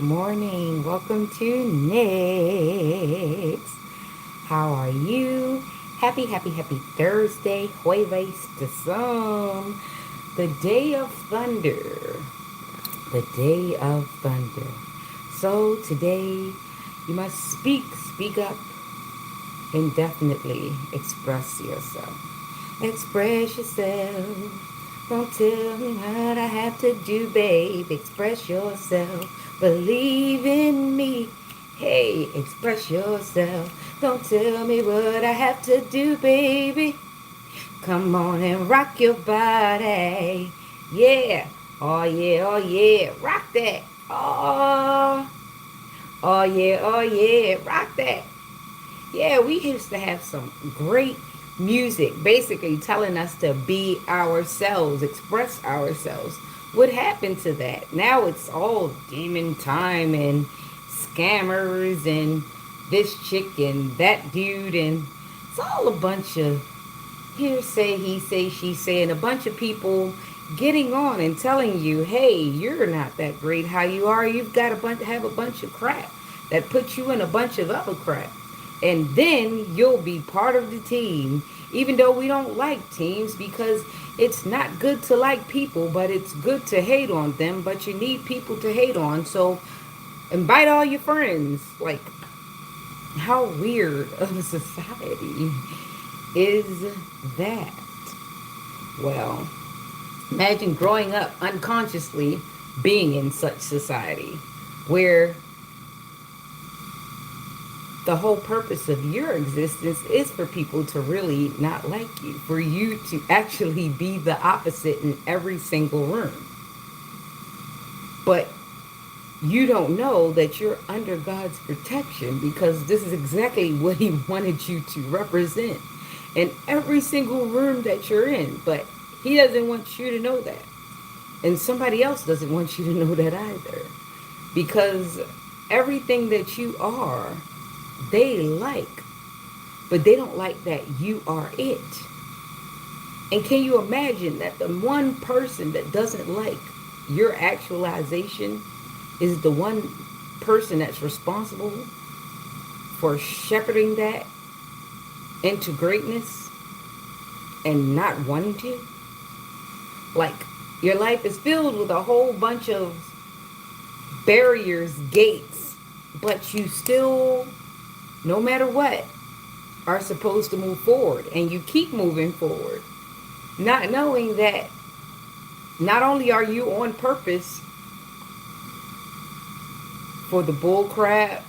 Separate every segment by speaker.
Speaker 1: Morning. Welcome to Next. How are you? Happy Thursday. Jueves de Sun. The day of thunder. The day of thunder. So today you must speak up, and definitely express yourself. Express yourself. Don't tell me what I have to do, babe. Express yourself. Believe in me. Hey, express yourself. Don't tell me what I have to do, baby. Come on and rock your body. Yeah. Oh yeah, oh yeah. Rock that. Oh yeah. Rock that. Yeah, we used to have some great music, basically telling us to be ourselves, express ourselves. What happened to that? Now it's all demon time and scammers and this chick and that dude, and it's all a bunch of hearsay, he say, she say, and a bunch of people getting on and telling you, hey, you're not that great how you are. You've got have a bunch of crap that puts you in a bunch of other crap. And then you'll be part of the team, even though we don't like teams, because it's not good to like people, but it's good to hate on them. But you need people to hate on. So invite all your friends. Like, how weird of a society is that? Well, imagine growing up unconsciously being in such society where the whole purpose of your existence is for people to really not like you, for you to actually be the opposite in every single room. But you don't know that you're under God's protection, because this is exactly what He wanted you to represent in every single room that you're in. But He doesn't want you to know that. And somebody else doesn't want you to know that either. Because everything that you are, they like. But they don't like that you are it. And can you imagine that the one person that doesn't like your actualization is the one person that's responsible for shepherding that into greatness and not wanting to? Like, your life is filled with a whole bunch of barriers, gates, but you still, no matter what, are supposed to move forward, and you keep moving forward, not knowing that not only are you on purpose for the bull crap,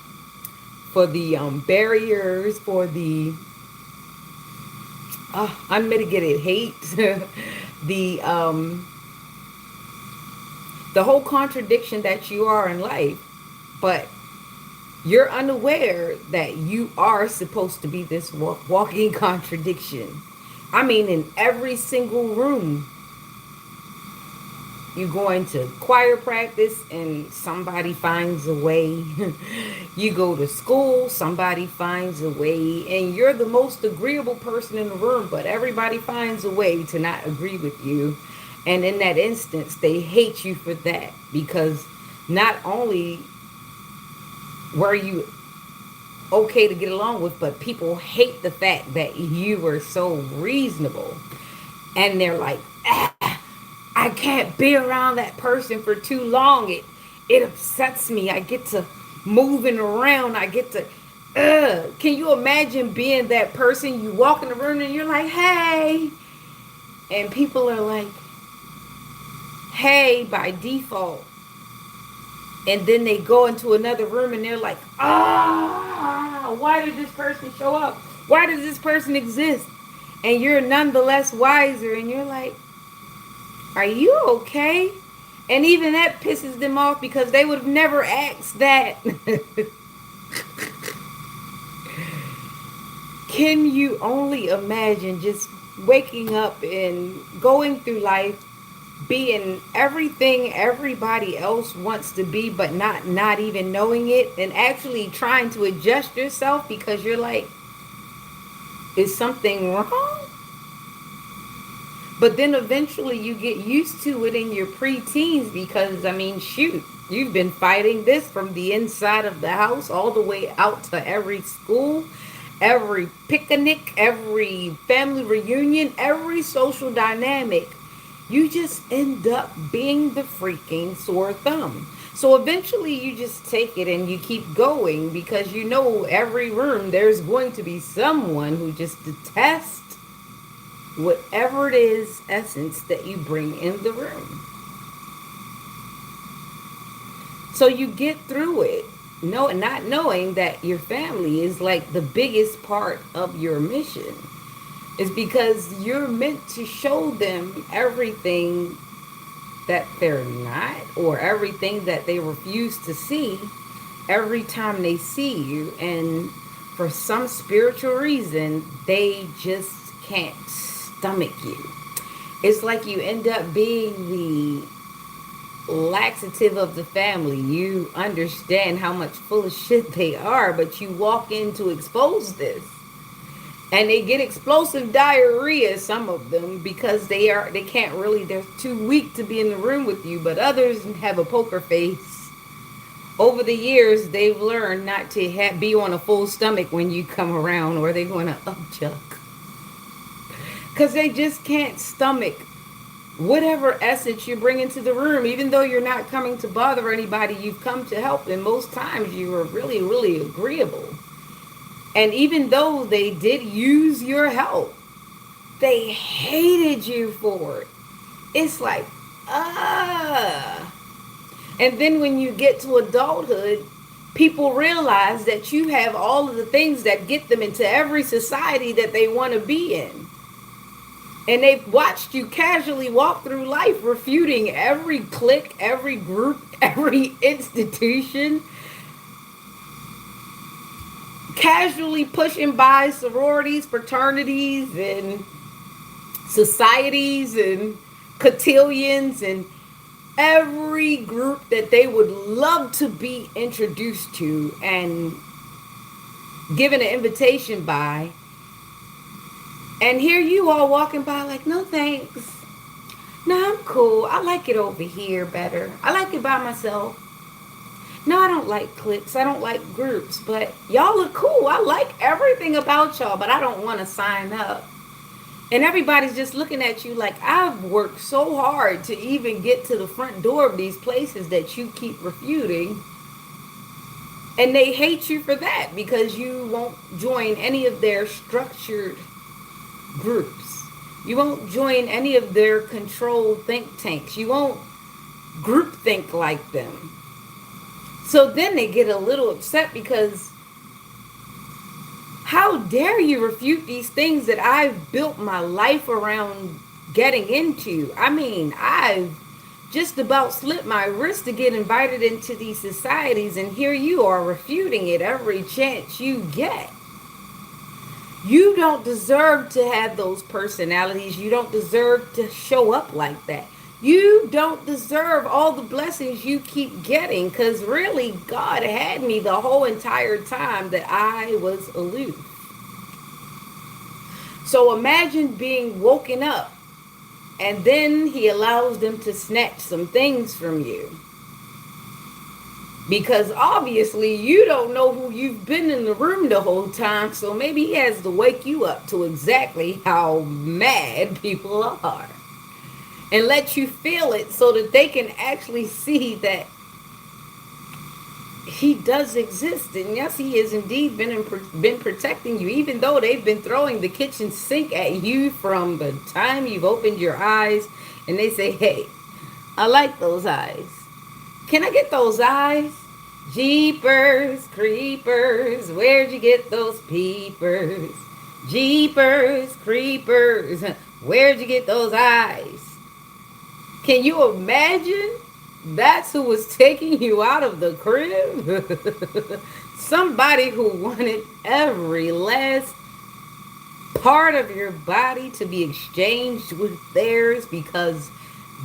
Speaker 1: for the barriers, for the unmitigated hate, the the whole contradiction that you are in life, but you're unaware that you are supposed to be this walking contradiction. I mean, in every single room, you go into choir practice and somebody finds a way. You go to school, somebody finds a way. And you're the most agreeable person in the room, but everybody finds a way to not agree with you. And in that instance, they hate you for that, because not only were you okay to get along with, but people hate the fact that you were so reasonable. And they're like, I can't be around that person for too long. It upsets me. I get to moving around. I get to can you imagine being that person? You walk in the room and you're like, hey, and people are like, hey, by default. And then they go into another room and they're like, why did this person show up? Why does this person exist? And you're nonetheless wiser, and you're like, are you okay? And even that pisses them off, because they would have never asked that. Can you only imagine just waking up and going through life being everything everybody else wants to be, but not even knowing it, and actually trying to adjust yourself because you're like, is something wrong? But then eventually you get used to it in your preteens because, I mean, shoot, you've been fighting this from the inside of the house all the way out to every school, every picnic, every family reunion, every social dynamic. You just end up being the freaking sore thumb. So eventually you just take it and you keep going because you know every room there's going to be someone who just detests whatever it is essence that you bring in the room. So you get through it, not knowing that your family is like the biggest part of your mission. Is because you're meant to show them everything that they're not, or everything that they refuse to see every time they see you. And for some spiritual reason, they just can't stomach you. It's like you end up being the laxative of the family. You understand how much full of shit they are, but you walk in to expose this. And they get explosive diarrhea, some of them, because they can't really, they're too weak to be in the room with you. But others have a poker face. Over the years, they've learned not to be on a full stomach when you come around, or they're going to upchuck. Because they just can't stomach whatever essence you bring into the room. Even though you're not coming to bother anybody, you've come to help. And most times you are really, really agreeable. And even though they did use your help, they hated you for it. It's like, ah. And then when you get to adulthood, people realize that you have all of the things that get them into every society that they want to be in. And they've watched you casually walk through life refuting every clique, every group, every institution, casually pushing by sororities, fraternities, and societies, and cotillions, and every group that they would love to be introduced to and given an invitation by. And here you all walking by like, no thanks. No, I'm cool. I like it over here better. I like it by myself. No, I don't like cliques. I don't like groups. But y'all are cool. I like everything about y'all, but I don't want to sign up. And everybody's just looking at you like, I've worked so hard to even get to the front door of these places that you keep refuting. And they hate you for that because you won't join any of their structured groups. You won't join any of their controlled think tanks. You won't group think like them. So then they get a little upset because how dare you refute these things that I've built my life around getting into? I mean, I've just about slit my wrist to get invited into these societies, and here you are refuting it every chance you get. You don't deserve to have those personalities. You don't deserve to show up like that. You don't deserve all the blessings you keep getting, because really God had me the whole entire time that I was aloof. So imagine being woken up and then he allows them to snatch some things from you. Because obviously you don't know who you've been in the room the whole time, so maybe he has to wake you up to exactly how mad people are. And let you feel it so that they can actually see that he does exist. And yes, he has indeed been protecting you, even though they've been throwing the kitchen sink at you from the time you've opened your eyes. And they say, hey, I like those eyes. Can I get those eyes? Jeepers, creepers, where'd you get those peepers? Jeepers, creepers, where'd you get those eyes? Can you imagine? That's who was taking you out of the crib. Somebody who wanted every last part of your body to be exchanged with theirs because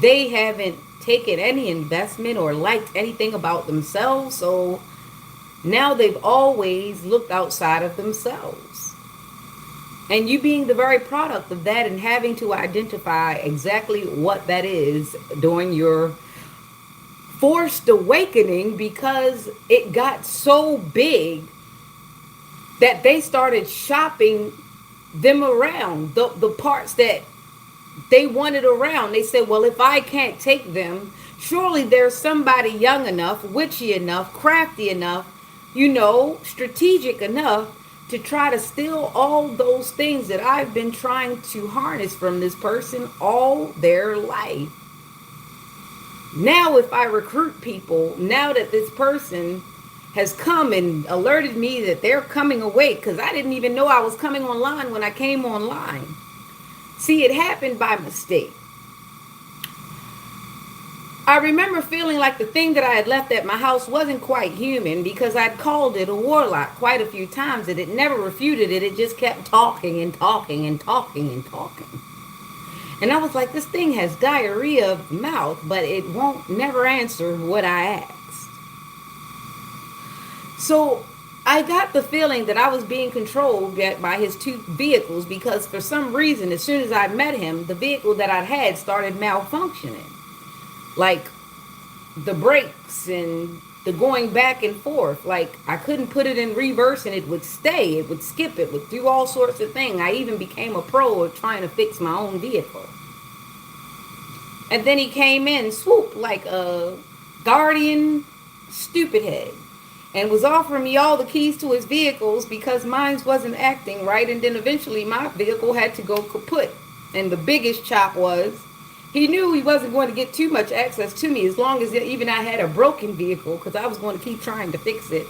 Speaker 1: they haven't taken any investment or liked anything about themselves. So now they've always looked outside of themselves. And you being the very product of that and having to identify exactly what that is during your forced awakening, because it got so big that they started shopping them around, the parts that they wanted around. They said, well, if I can't take them, surely there's somebody young enough, witchy enough, crafty enough, strategic enough to try to steal all those things that I've been trying to harness from this person all their life. Now, if I recruit people, now that this person has come and alerted me that they're coming awake, because I didn't even know I was coming online when I came online. See, it happened by mistake. I remember feeling like the thing that I had left at my house wasn't quite human, because I'd called it a warlock quite a few times and it never refuted it. It just kept talking and talking and talking and talking. And I was like, this thing has diarrhea of mouth, but it won't never answer what I asked. So I got the feeling that I was being controlled by his two vehicles, because for some reason, as soon as I met him, the vehicle that I'd had started malfunctioning. Like the brakes and the going back and forth. Like I couldn't put it in reverse and it would stay. It would skip. It would do all sorts of things. I even became a pro of trying to fix my own vehicle. And then he came in, swoop, like a guardian stupid head, and was offering me all the keys to his vehicles because mine wasn't acting right. And then eventually my vehicle had to go kaput. And the biggest chop was, he knew he wasn't going to get too much access to me as long as even I had a broken vehicle, because I was going to keep trying to fix it.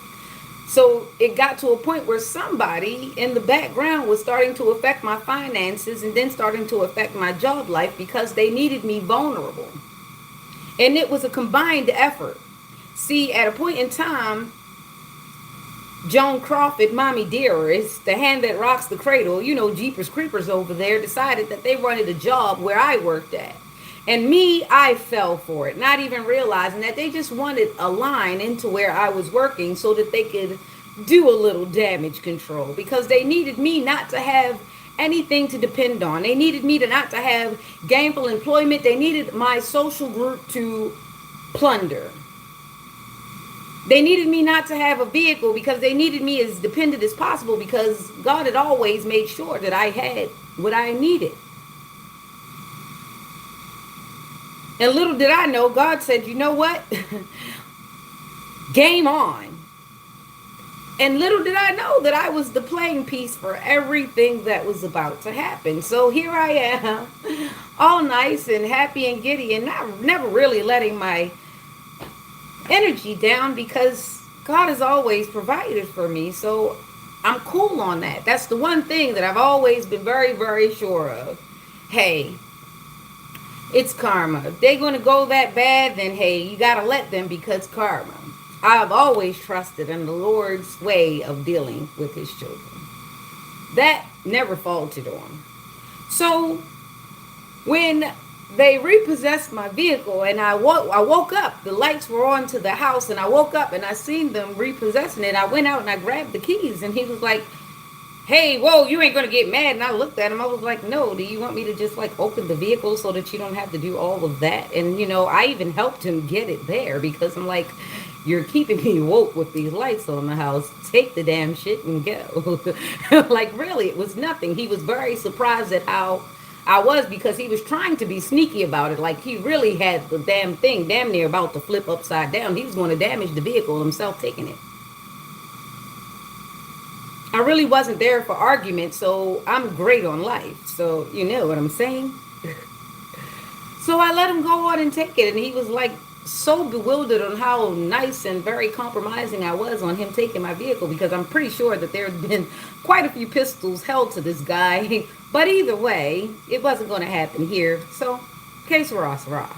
Speaker 1: So it got to a point where somebody in the background was starting to affect my finances and then starting to affect my job life, because they needed me vulnerable. And it was a combined effort. See, at a point in time, Joan Crawford, Mommy Dearest, the hand that rocks the cradle, Jeepers Creepers over there, decided that they wanted a job where I worked at. And me, I fell for it, not even realizing that they just wanted a line into where I was working so that they could do a little damage control, because they needed me not to have anything to depend on. They needed me to not to have gainful employment. They needed my social group to plunder. They needed me not to have a vehicle because they needed me as dependent as possible, because God had always made sure that I had what I needed. And little did I know, God said, you know what? Game on. And little did I know that I was the playing piece for everything that was about to happen. So here I am, all nice and happy and giddy, and never really letting my energy down, because God has always provided for me. So I'm cool on that. That's the one thing that I've always been very, very sure of. Hey, it's karma. If they're going to go that bad, then hey, you got to let them, because karma. I've always trusted in the Lord's way of dealing with his children. That never faltered on. So when they repossessed my vehicle and I woke up, the lights were on to the house, and I woke up and I seen them repossessing it. I went out and I grabbed the keys, and he was like, hey, whoa, you ain't going to get mad. And I looked at him. I was like, no, do you want me to just like open the vehicle so that you don't have to do all of that? And, I even helped him get it there, because I'm like, you're keeping me woke with these lights on the house. Take the damn shit and go. Like, really, it was nothing. He was very surprised at how I was, because he was trying to be sneaky about it. Like, he really had the damn thing damn near about to flip upside down. He was going to damage the vehicle himself taking it. I really wasn't there for argument, so I'm great on life. So, you know what I'm saying? So I let him go on and take it, and he was like so bewildered on how nice and very compromising I was on him taking my vehicle, because I'm pretty sure that there had been quite a few pistols held to this guy. But either way, it wasn't going to happen here. So, que sera, sera.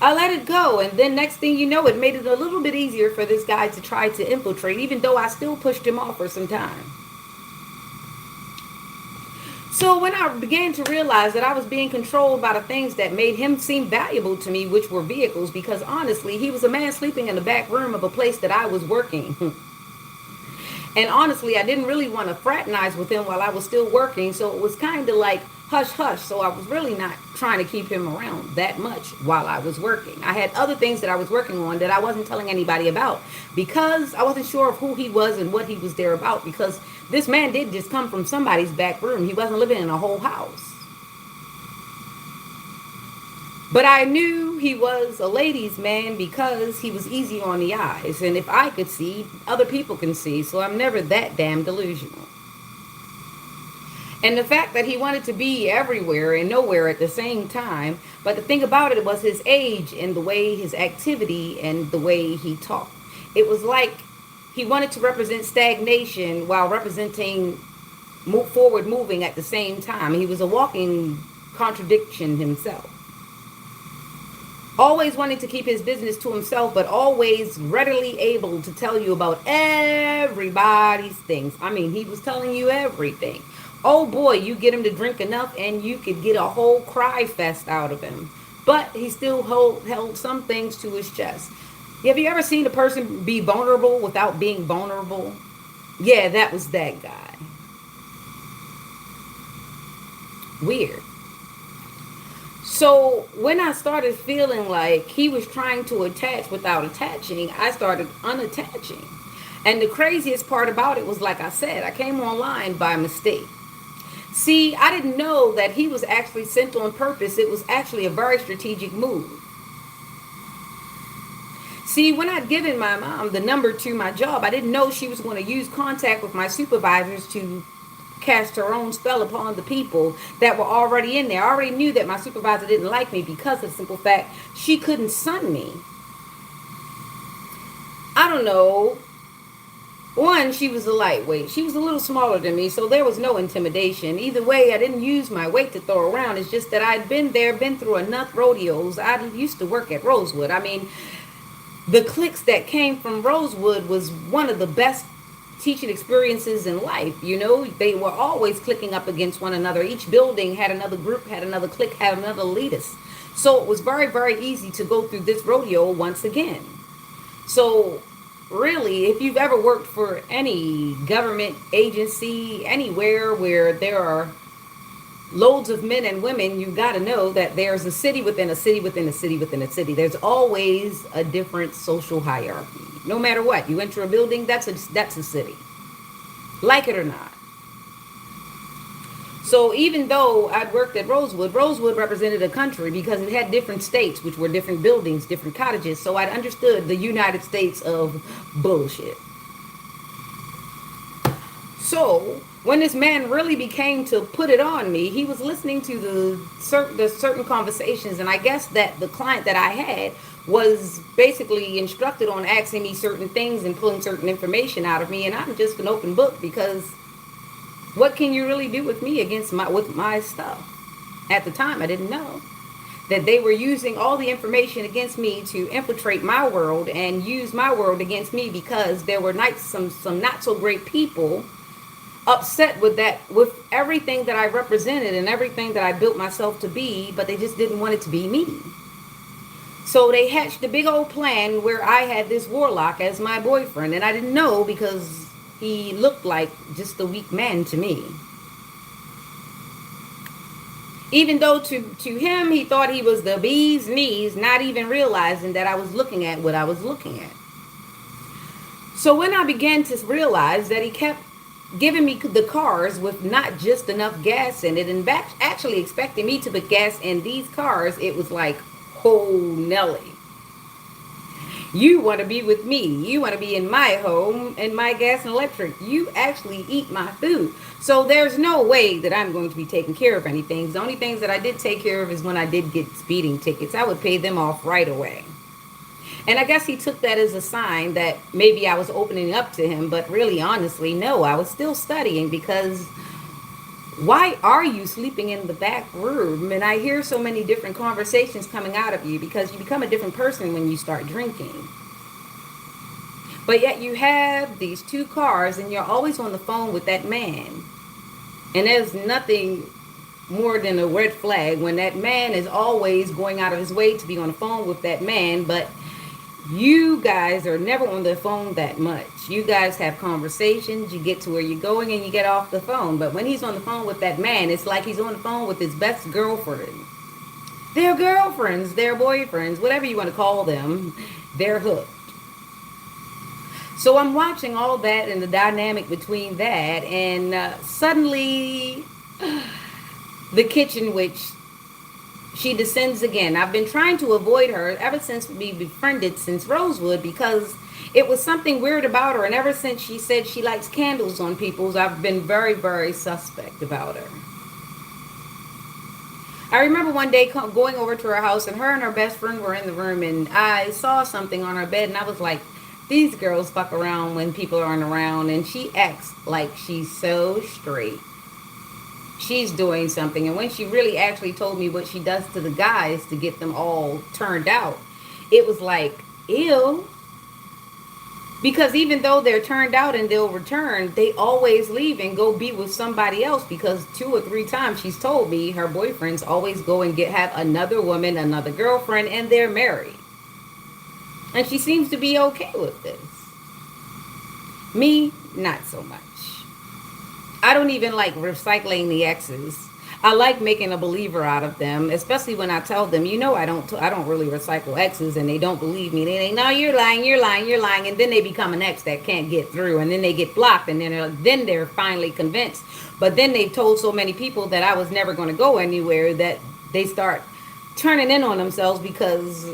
Speaker 1: I let it go, and then next thing you know, it made it a little bit easier for this guy to try to infiltrate, even though I still pushed him off for some time. So when I began to realize that I was being controlled by the things that made him seem valuable to me, which were vehicles, because honestly, he was a man sleeping in the back room of a place that I was working. And honestly, I didn't really want to fraternize with him while I was still working. So it was kind of like hush hush. So I was really not trying to keep him around that much while I was working. I had other things that I was working on that I wasn't telling anybody about because I wasn't sure of who he was and what he was there about. Because this man did just come from somebody's back room, he wasn't living in a whole house. But I knew he was a ladies' man because he was easy on the eyes. And if I could see, other people can see. So I'm never that damn delusional. And the fact that he wanted to be everywhere and nowhere at the same time. But the thing about it was his age and the way his activity and the way he talked. It was like he wanted to represent stagnation while representing forward moving at the same time. He was a walking contradiction himself. Always wanting to keep his business to himself, but always readily able to tell you about everybody's things. I mean, he was telling you everything. Oh boy, you get him to drink enough and you could get a whole cry fest out of him. But he still held some things to his chest. Have you ever seen a person be vulnerable without being vulnerable? Yeah, that was that guy. Weird. So when I started feeling like he was trying to attach without attaching, I started unattaching. And the craziest part about it was, like I said, I came online by mistake. See, I didn't know that he was actually sent on purpose. It was actually a very strategic move. See, when I'd given my mom the number to my job, I didn't know she was going to use contact with my supervisors to cast her own spell upon the people that were already in there. I already knew that my supervisor didn't like me because of the simple fact she couldn't sun me. I don't know. One, she was a lightweight. She was a little smaller than me, so there was no intimidation. Either way, I didn't use my weight to throw around. It's just that I'd been there, been through enough rodeos. I used to work at Rosewood. I mean, the cliques that came from Rosewood was one of the best teaching experiences in life. You know, they were always clicking up against one another. Each building had another group, had another clique, had another elitist. So it was very, very easy to go through this rodeo once again. So really, if you've ever worked for any government agency, anywhere where there are loads of men and women, you got to know that there's a city within a city within a city within a city. There's always a different social hierarchy. No matter what, you enter a building, that's a city. Like it or not. So even though I'd worked at Rosewood, Rosewood represented a country because it had different states, which were different buildings, different cottages. So I'd understood the United States of bullshit. So when this man really became to put it on me, he was listening to the certain conversations, and I guess that the client that I had was basically instructed on asking me certain things and pulling certain information out of me, and I'm just an open book because what can you really do with me with my stuff? At the time, I didn't know that they were using all the information against me to infiltrate my world and use my world against me because there were some not so great people upset with everything that I represented and everything that I built myself to be, but they just didn't want it to be me. So they hatched a big old plan where I had this warlock as my boyfriend, and I didn't know because he looked like just a weak man to me. Even though to him, he thought he was the bee's knees, not even realizing that I was looking at what I was looking at. So when I began to realize that he kept giving me the cars with not just enough gas in it, and actually expecting me to put gas in these cars, it was like, oh, Nelly, you want to be with me. You want to be in my home and my gas and electric. You actually eat my food. So there's no way that I'm going to be taking care of anything. The only things that I did take care of is when I did get speeding tickets. I would pay them off right away. And I guess he took that as a sign that maybe I was opening up to him. But really, honestly, no, I was still studying because why are you sleeping in the back room? And I hear so many different conversations coming out of you because you become a different person when you start drinking. But yet you have these two cars and you're always on the phone with that man. And there's nothing more than a red flag when that man is always going out of his way to be on the phone with that man. But You guys are never on the phone that much. You guys have conversations, you get to where you're going, and you get off the phone. But when he's on the phone with that man, it's like he's on the phone with his best girlfriend. They're girlfriends, they're boyfriends, whatever you want to call them, they're hooked. So I'm watching all that and the dynamic between that, and suddenly the kitchen witch, she descends again. I've been trying to avoid her ever since we befriended since Rosewood because it was something weird about her, and ever since she said she likes candles on people's, I've been very, very suspect about her. I remember one day going over to her house, and her best friend were in the room, and I saw something on her bed, and I was like, these girls fuck around when people aren't around, and she acts like she's so straight. She's doing something, and when she really actually told me what she does to the guys to get them all turned out, it was like, ew. Because even though they're turned out and they'll return, they always leave and go be with somebody else, because 2 or 3 times she's told me her boyfriends always go and have another woman, another girlfriend, and they're married. And she seems to be okay with this. Me, not so much. I don't even like recycling the exes. I like making a believer out of them, especially when I tell them, I don't really recycle exes, and they don't believe me. They say, no, you're lying, you're lying, you're lying, and then they become an ex that can't get through, and then they get blocked, and then they're finally convinced. But then they've told so many people that I was never going to go anywhere that they start turning in on themselves because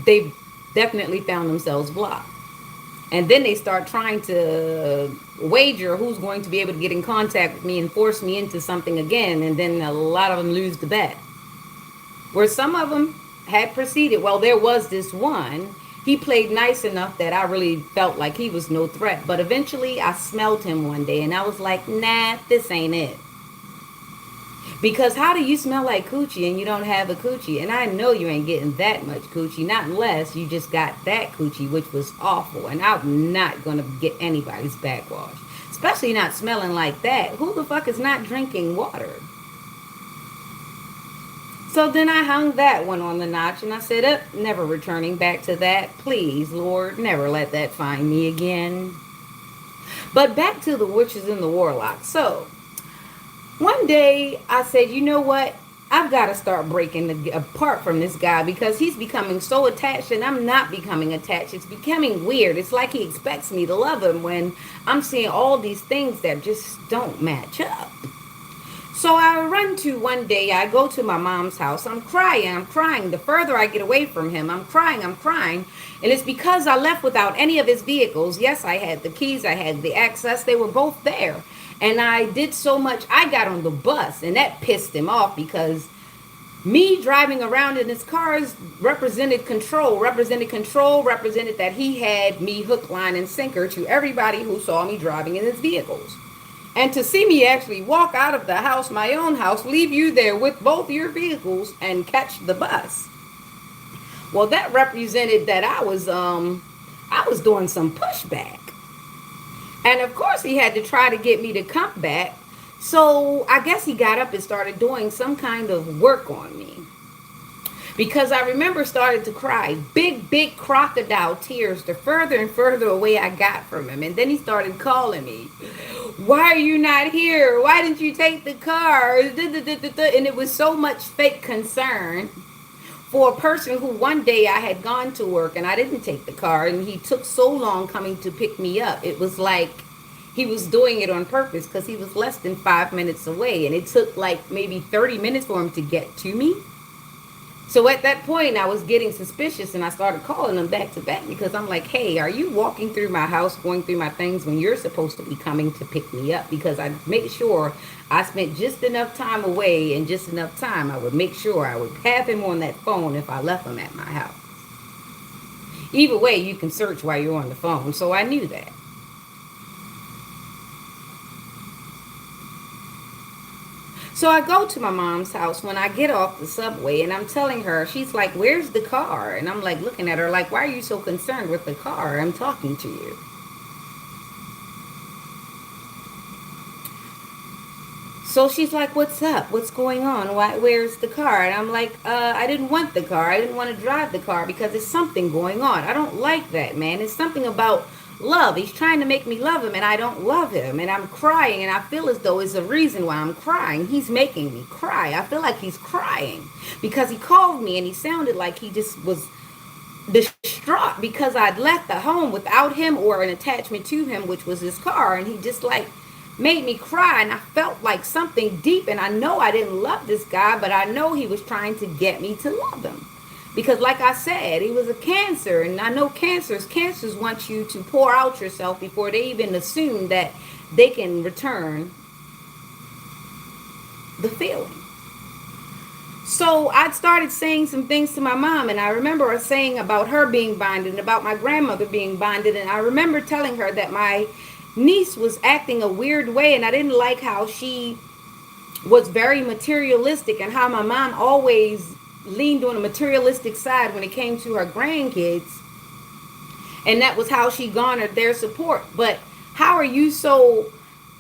Speaker 1: they've definitely found themselves blocked. And then they start trying to wager who's going to be able to get in contact with me and force me into something again. And then a lot of them lose the bet. Where some of them had proceeded. Well, there was this one. He played nice enough that I really felt like he was no threat. But eventually I smelled him one day and I was like, nah, this ain't it. Because how do you smell like coochie and you don't have a coochie? And I know you ain't getting that much coochie, not unless you just got that coochie, which was awful. And I'm not going to get anybody's backwash, especially not smelling like that. Who the fuck is not drinking water? So then I hung that one on the notch and I said, never returning back to that. Please, Lord, never let that find me again. But back to the witches and the warlocks. So one day I said, you know what? I've got to start breaking apart from this guy because he's becoming so attached and I'm not becoming attached. It's becoming weird. It's like he expects me to love him when I'm seeing all these things that just don't match up. So I run to one day, I go to my mom's house. I'm crying. The further I get away from him, I'm crying. And it's because I left without any of his vehicles. Yes, I had the keys, I had the access. They were both there. And I did so much, I got on the bus, and that pissed him off because me driving around in his cars represented control, represented that he had me hook, line, and sinker to everybody who saw me driving in his vehicles. And to see me actually walk out of the house, my own house, leave you there with both your vehicles and catch the bus. Well, that represented that I was doing some pushback. And of course he had to try to get me to come back. So I guess he got up and started doing some kind of work on me. Because I remember starting to cry. Big crocodile tears the further and further away I got from him. And then he started calling me. Why are you not here? Why didn't you take the car? And it was so much fake concern for a person who one day I had gone to work and I didn't take the car and he took so long coming to pick me up. It was like he was doing it on purpose because he was less than 5 minutes away and it took like maybe 30 minutes for him to get to me. So at that point I was getting suspicious and I started calling him back to back because I'm like, hey, are you walking through my house, going through my things when you're supposed to be coming to pick me up? Because I made sure I spent just enough time away and just enough time. I would make sure I would have him on that phone if I left him at my house. Either way, you can search while you're on the phone. So I knew that. So I go to my mom's house when I get off the subway and I'm telling her, she's like, where's the car? And I'm like looking at her like, why are you so concerned with the car? I'm talking to you. So she's like, "What's up? What's going on? Why? Where's the car?" And I'm like, I didn't want the car. I didn't want to drive the car because there's something going on. I don't like that, man. It's something about love. He's trying to make me love him, and I don't love him. And I'm crying, and I feel as though it's the reason why I'm crying. He's making me cry. I feel like he's crying because he called me, and he sounded like he just was distraught because I'd left the home without him or an attachment to him, which was his car. And he just like made me cry, and I felt like something deep. And I know I didn't love this guy, but I know he was trying to get me to love him because, like I said, he was a cancer. And I know cancers want you to pour out yourself before they even assume that they can return the feeling. So I started saying some things to my mom, and I remember her saying about her being bonded and about my grandmother being bonded. And I remember telling her that my niece was acting a weird way, and I didn't like how she was very materialistic and how my mom always leaned on the materialistic side when it came to her grandkids. And that was how she garnered their support. But how are you so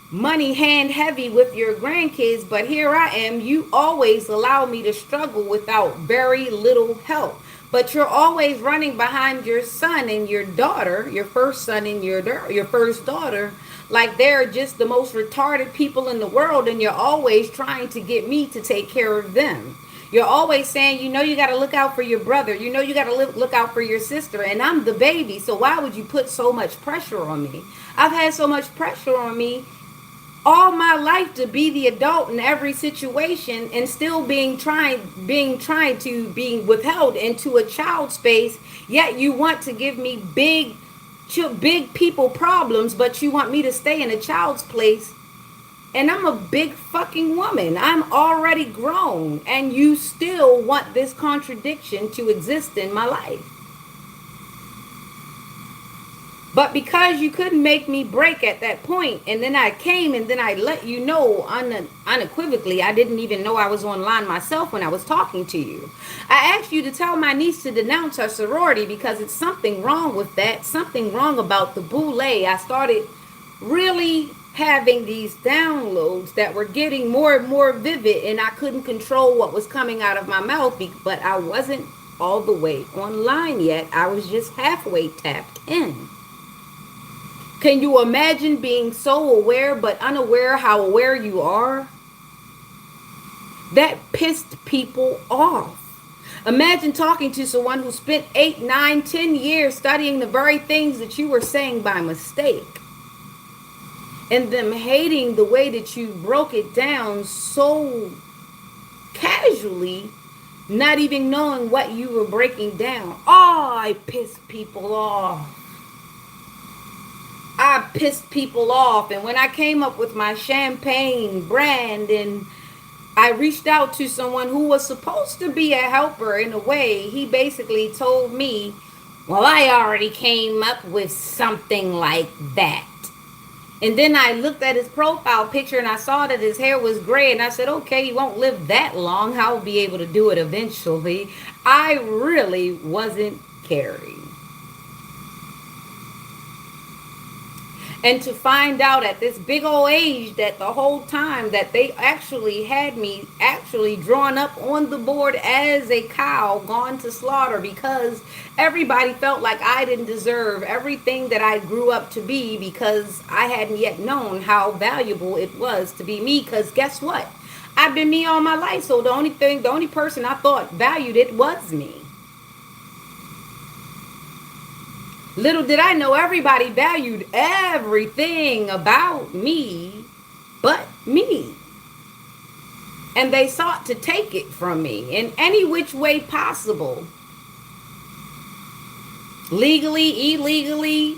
Speaker 1: money hand heavy with your grandkids, but here I am, you always allow me to struggle without very little help, but you're always running behind your son and your daughter, your first son and your first daughter, like they're just the most retarded people in the world, and you're always trying to get me to take care of them. You're always saying, you got to look out for your brother. You got to look out for your sister. And I'm the baby, so why would you put so much pressure on me? I've had so much pressure on me all my life to be the adult in every situation, and still being withheld into a child space. Yet you want to give me big people problems, but you want me to stay in a child's place. And I'm a big fucking woman. I'm already grown, and you still want this contradiction to exist in my life. But because you couldn't make me break at that point, and then I came and then I let you know unequivocally, I didn't even know I was online myself when I was talking to you. I asked you to tell my niece to denounce her sorority because it's something wrong with that, something wrong about the boule. I started really having these downloads that were getting more and more vivid, and I couldn't control what was coming out of my mouth, but I wasn't all the way online yet. I was just halfway tapped in. Can you imagine being so aware but unaware how aware you are? That pissed people off. Imagine talking to someone who spent 8, 9, 10 years studying the very things that you were saying by mistake, and them hating the way that you broke it down so casually, not even knowing what you were breaking down. Oh, I pissed people off. I pissed people off. And when I came up with my champagne brand, and I reached out to someone who was supposed to be a helper in a way, he basically told me, well, I already came up with something like that. And then I looked at his profile picture and I saw that his hair was gray, and I said, okay, he won't live that long. I'll be able to do it eventually. I really wasn't caring. And to find out at this big old age that the whole time that they actually had me actually drawn up on the board as a cow gone to slaughter, because everybody felt like I didn't deserve everything that I grew up to be, because I hadn't yet known how valuable it was to be me. Because guess what? I've been me all my life. So the only person I thought valued it was me. Little did I know everybody valued everything about me but me. And they sought to take it from me in any which way possible. Legally, illegally,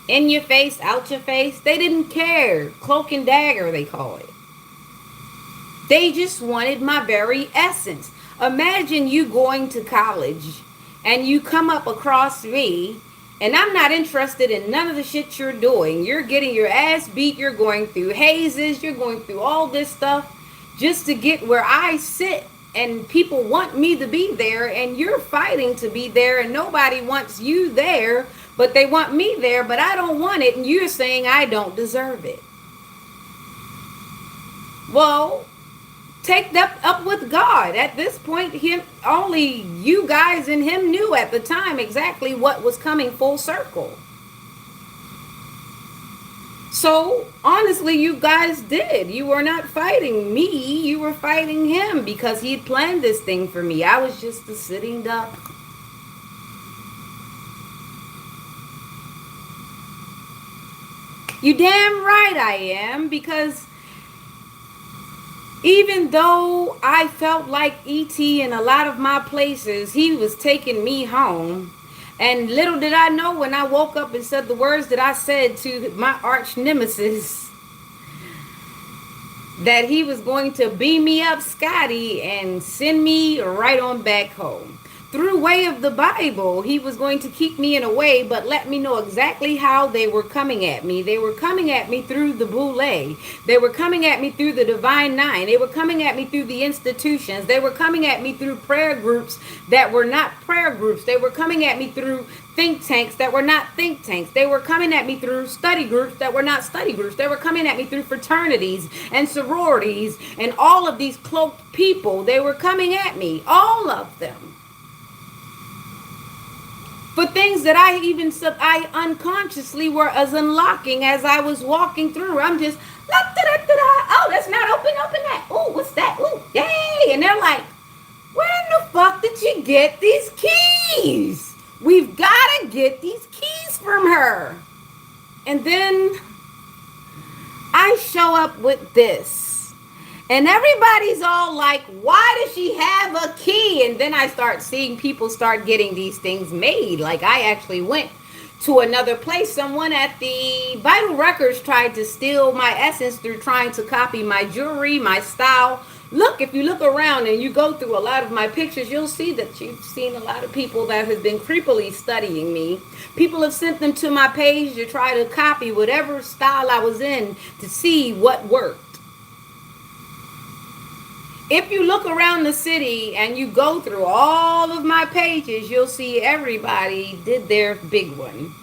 Speaker 1: in your face, out your face. They didn't care. Cloak and dagger, they call it. They just wanted my very essence. Imagine you going to college and you come up across me, and I'm not interested in none of the shit you're doing. You're getting your ass beat. You're going through hazes. You're going through all this stuff just to get where I sit. And people want me to be there, and you're fighting to be there, and nobody wants you there, but they want me there, but I don't want it, and you're saying I don't deserve it. Well, take that up with God. At this point, him only you guys and him knew at the time exactly what was coming full circle. So honestly, you guys did. You were not fighting me. You were fighting him because he had planned this thing for me. I was just a sitting duck. You damn right I am, because even though I felt like E.T. in a lot of my places, he was taking me home. And little did I know, when I woke up and said the words that I said to my arch nemesis, that he was going to beam me up Scotty and send me right on back home. Through way of the Bible, he was going to keep me in a way, but let me know exactly how they were coming at me. They were coming at me through the boule. They were coming at me through the divine nine. They were coming at me through the institutions. They were coming at me through prayer groups that were not prayer groups. They were coming at me through think tanks that were not think tanks. They were coming at me through study groups that were not study groups. They were coming at me through fraternities and sororities and all of these cloaked people. They were coming at me, all of them, for things that I unconsciously were as unlocking as I was walking through. I'm just, oh, that's not open that. Oh, what's that? Oh, yay. And they're like, where in the fuck did you get these keys? We've got to get these keys from her. And then I show up with this. And everybody's all like, why does she have a key? And then I start seeing people start getting these things made. Like, I actually went to another place. Someone at the Vital Records tried to steal my essence through trying to copy my jewelry, my style. Look, if you look around and you go through a lot of my pictures, you'll see that you've seen a lot of people that have been creepily studying me. People have sent them to my page to try to copy whatever style I was in to see what worked. If you look around the city and you go through all of my pages, you'll see everybody did their big one.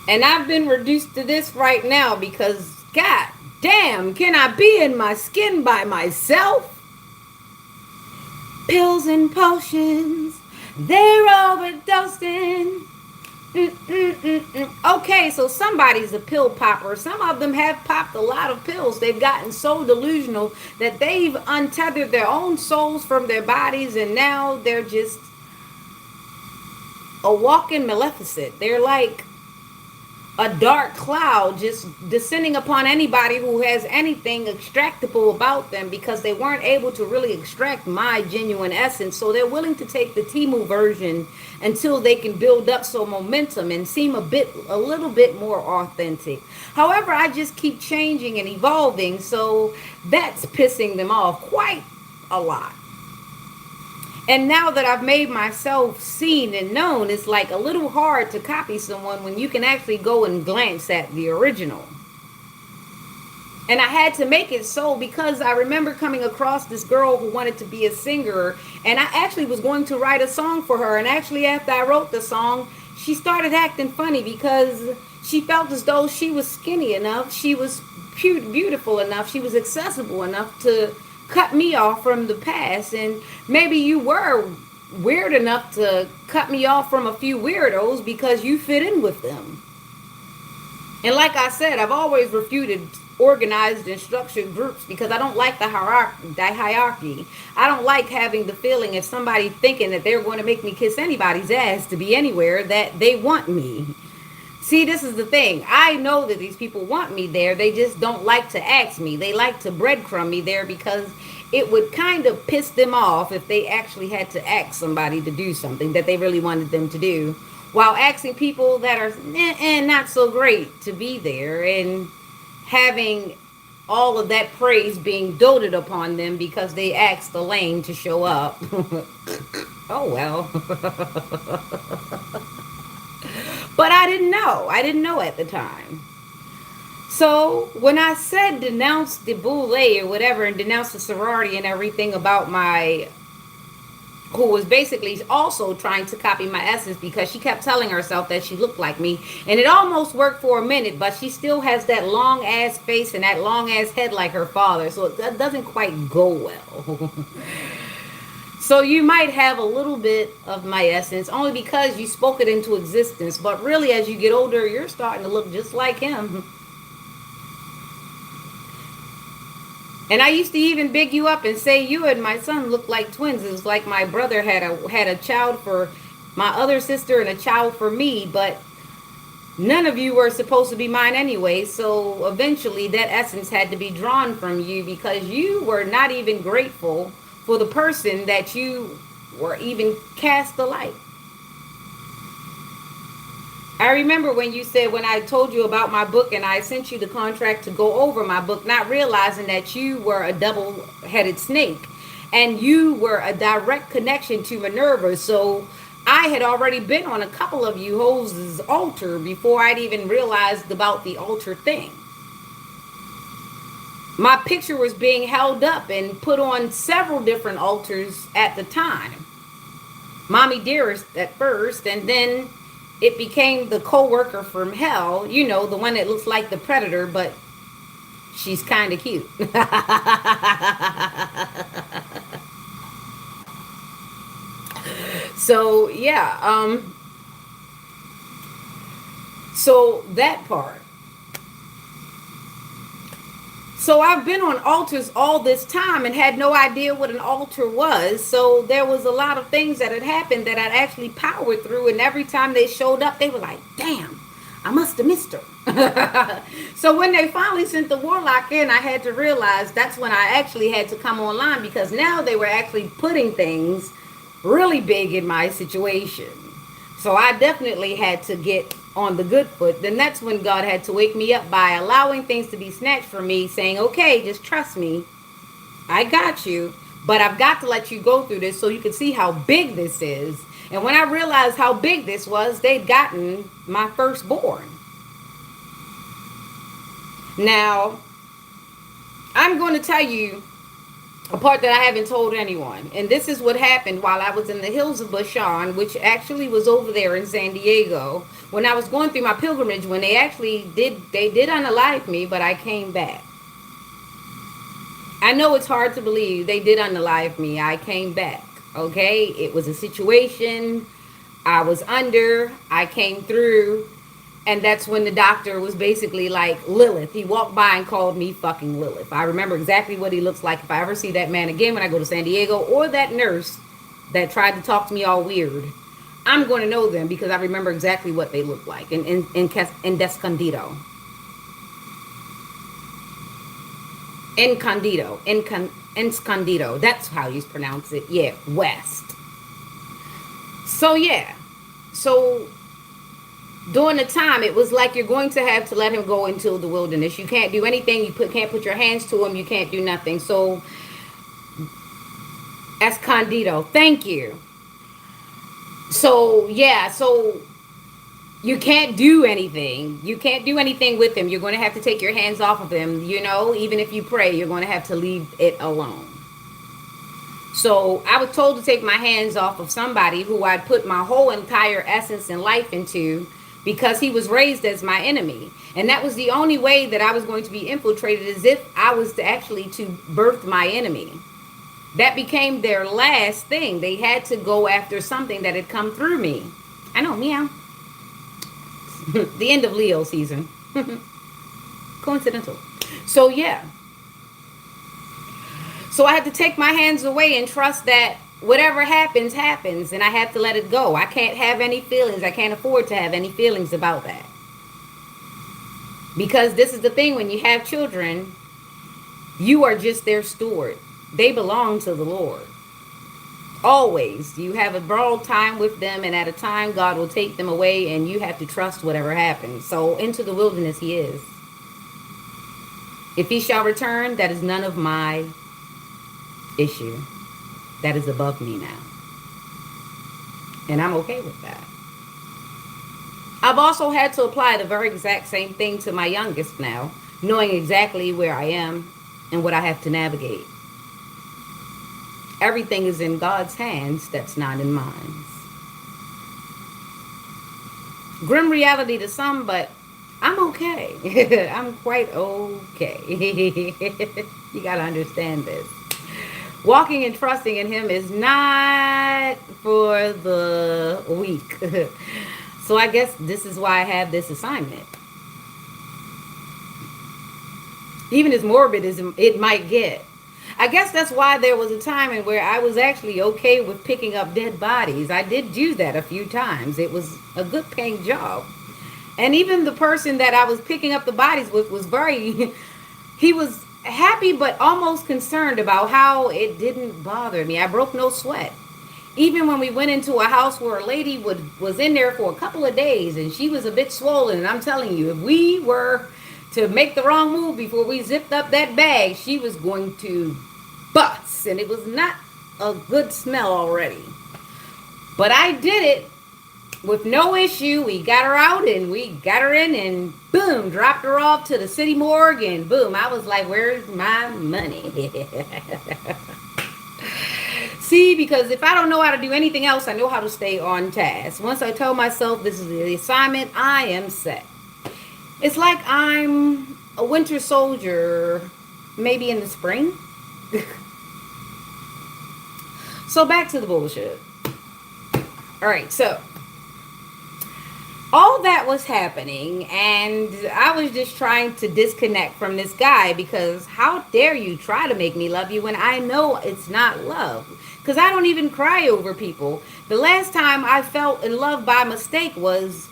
Speaker 1: And I've been reduced to this right now because, god damn, can I be in my skin by myself? Pills and potions, they're overdosing. Okay, so somebody's a pill popper. Some of them have popped a lot of pills. They've gotten so delusional that they've untethered their own souls from their bodies, and now they're just a walking maleficent. They're like a dark cloud just descending upon anybody who has anything extractable about them, because they weren't able to really extract my genuine essence. So they're willing to take the Timu version until they can build up some momentum and seem a little bit more authentic. However, I just keep changing and evolving, so that's pissing them off quite a lot. And now that I've made myself seen and known, it's like a little hard to copy someone when you can actually go and glance at the original. And I had to make it so because I remember coming across this girl who wanted to be a singer, and I actually was going to write a song for her. And actually, after I wrote the song, she started acting funny because she felt as though she was skinny enough, she was beautiful enough, she was accessible enough to cut me off from the past. And maybe you were weird enough to cut me off from a few weirdos because you fit in with them. And like I said, I've always refuted organized and structured groups because I don't like the hierarchy. I don't like having the feeling of somebody thinking that they're going to make me kiss anybody's ass to be anywhere that they want me. See, this is the thing. I know that these people want me there. They just don't like to ask me. They like to breadcrumb me there because it would kind of piss them off if they actually had to ask somebody to do something that they really wanted them to do, while asking people that are not so great to be there and having all of that praise being doted upon them because they asked the lame to show up. Oh, well. But I didn't know. I didn't know at the time. So when I said denounce the boule or whatever and denounce the sorority and everything about my who was basically also trying to copy my essence because she kept telling herself that she looked like me. And it almost worked for a minute, but she still has that long ass face and that long ass head like her father. So it doesn't quite go well. So you might have a little bit of my essence only because you spoke it into existence. But really, as you get older, you're starting to look just like him. And I used to even big you up and say you and my son look like twins. It was like my brother had a child for my other sister and a child for me, but none of you were supposed to be mine anyway. So eventually that essence had to be drawn from you because you were not even grateful for the person that you were even cast alike. I remember when you said, when I told you about my book and I sent you the contract to go over my book, not realizing that you were a double-headed snake and you were a direct connection to Minerva. So I had already been on a couple of you hoes' altar before I'd even realized about the altar thing. My picture was being held up and put on several different altars at the time. Mommy Dearest at first, and then it became the co-worker from hell, you know, the one that looks like the predator, but she's kind of cute. So yeah, so that part. So I've been on altars all this time and had no idea what an altar was. So there was a lot of things that had happened that I'd actually powered through. And every time they showed up, they were like, damn, I must have missed her. So when they finally sent the warlock in, I had to realize that's when I actually had to come online because now they were actually putting things really big in my situation. So I definitely had to get on the good foot. Then that's when God had to wake me up by allowing things to be snatched from me, saying, okay, just trust me. I got you. But I've got to let you go through this so you can see how big this is. And when I realized how big this was, they'd gotten my firstborn. Now, I'm going to tell you a part that I haven't told anyone. And this is what happened while I was in the hills of Bashan, which actually was over there in San Diego. When I was going through my pilgrimage, when they did unalive me, but I came back. I know it's hard to believe they did unalive me. I came back. Okay? It was a situation I was under. I came through. And that's when the doctor was basically like Lilith. He walked by and called me fucking Lilith. I remember exactly what he looks like. If I ever see that man again when I go to San Diego, or that nurse that tried to talk to me all weird, I'm going to know them because I remember exactly what they look like in Descandido. Escondido. That's how you pronounce it. Yeah, west. So, yeah. So during the time, it was like you're going to have to let him go into the wilderness. You can't do anything. You can't put your hands to him. You can't do nothing. So, Escondido. Thank you. So, yeah. So, you can't do anything. You can't do anything with him. You're going to have to take your hands off of him. You know, even if you pray, you're going to have to leave it alone. So, I was told to take my hands off of somebody who I'd put my whole entire essence and life into, because he was raised as my enemy. And that was the only way that I was going to be infiltrated, as if I was to birth my enemy. That became their last thing. They had to go after something that had come through me. I know, meow. The end of Leo season. Coincidental. So, yeah. So I had to take my hands away and trust that whatever happens, happens, and I have to let it go. I can't have any feelings. I can't afford to have any feelings about that. Because this is the thing, when you have children, you are just their steward. They belong to the Lord. Always. You have a borrowed time with them, and at a time, God will take them away, and you have to trust whatever happens. So, into the wilderness he is. If he shall return, that is none of my issue. That is above me now. And I'm okay with that. I've also had to apply the very exact same thing to my youngest now, knowing exactly where I am and what I have to navigate. Everything is in God's hands, that's not in mine. Grim reality to some, but I'm okay. I'm quite okay. You gotta understand this. Walking and trusting in Him is not for the weak. So I guess this is why I have this assignment. Even as morbid as it might get. I guess that's why there was a time in where I was actually okay with picking up dead bodies. I did do that a few times. It was a good paying job. And even the person that I was picking up the bodies with was very, he was happy but almost concerned about how it didn't bother me. I broke no sweat. Even when we went into a house where a lady was in there for a couple of days and she was a bit swollen, and I'm telling you, if we were to make the wrong move before we zipped up that bag, she was going to bust. And it was not a good smell already. But I did it with no issue. We got her out and we got her in and boom, dropped her off to the city morgue and boom, I was like, where's my money? See, because if I don't know how to do anything else, I know how to stay on task. Once I tell myself this is the assignment, I am set. It's like I'm a winter soldier, maybe in the spring. So back to the bullshit. All right, so all that was happening, and I was just trying to disconnect from this guy because how dare you try to make me love you when I know it's not love? Because I don't even cry over people. The last time I felt in love by mistake was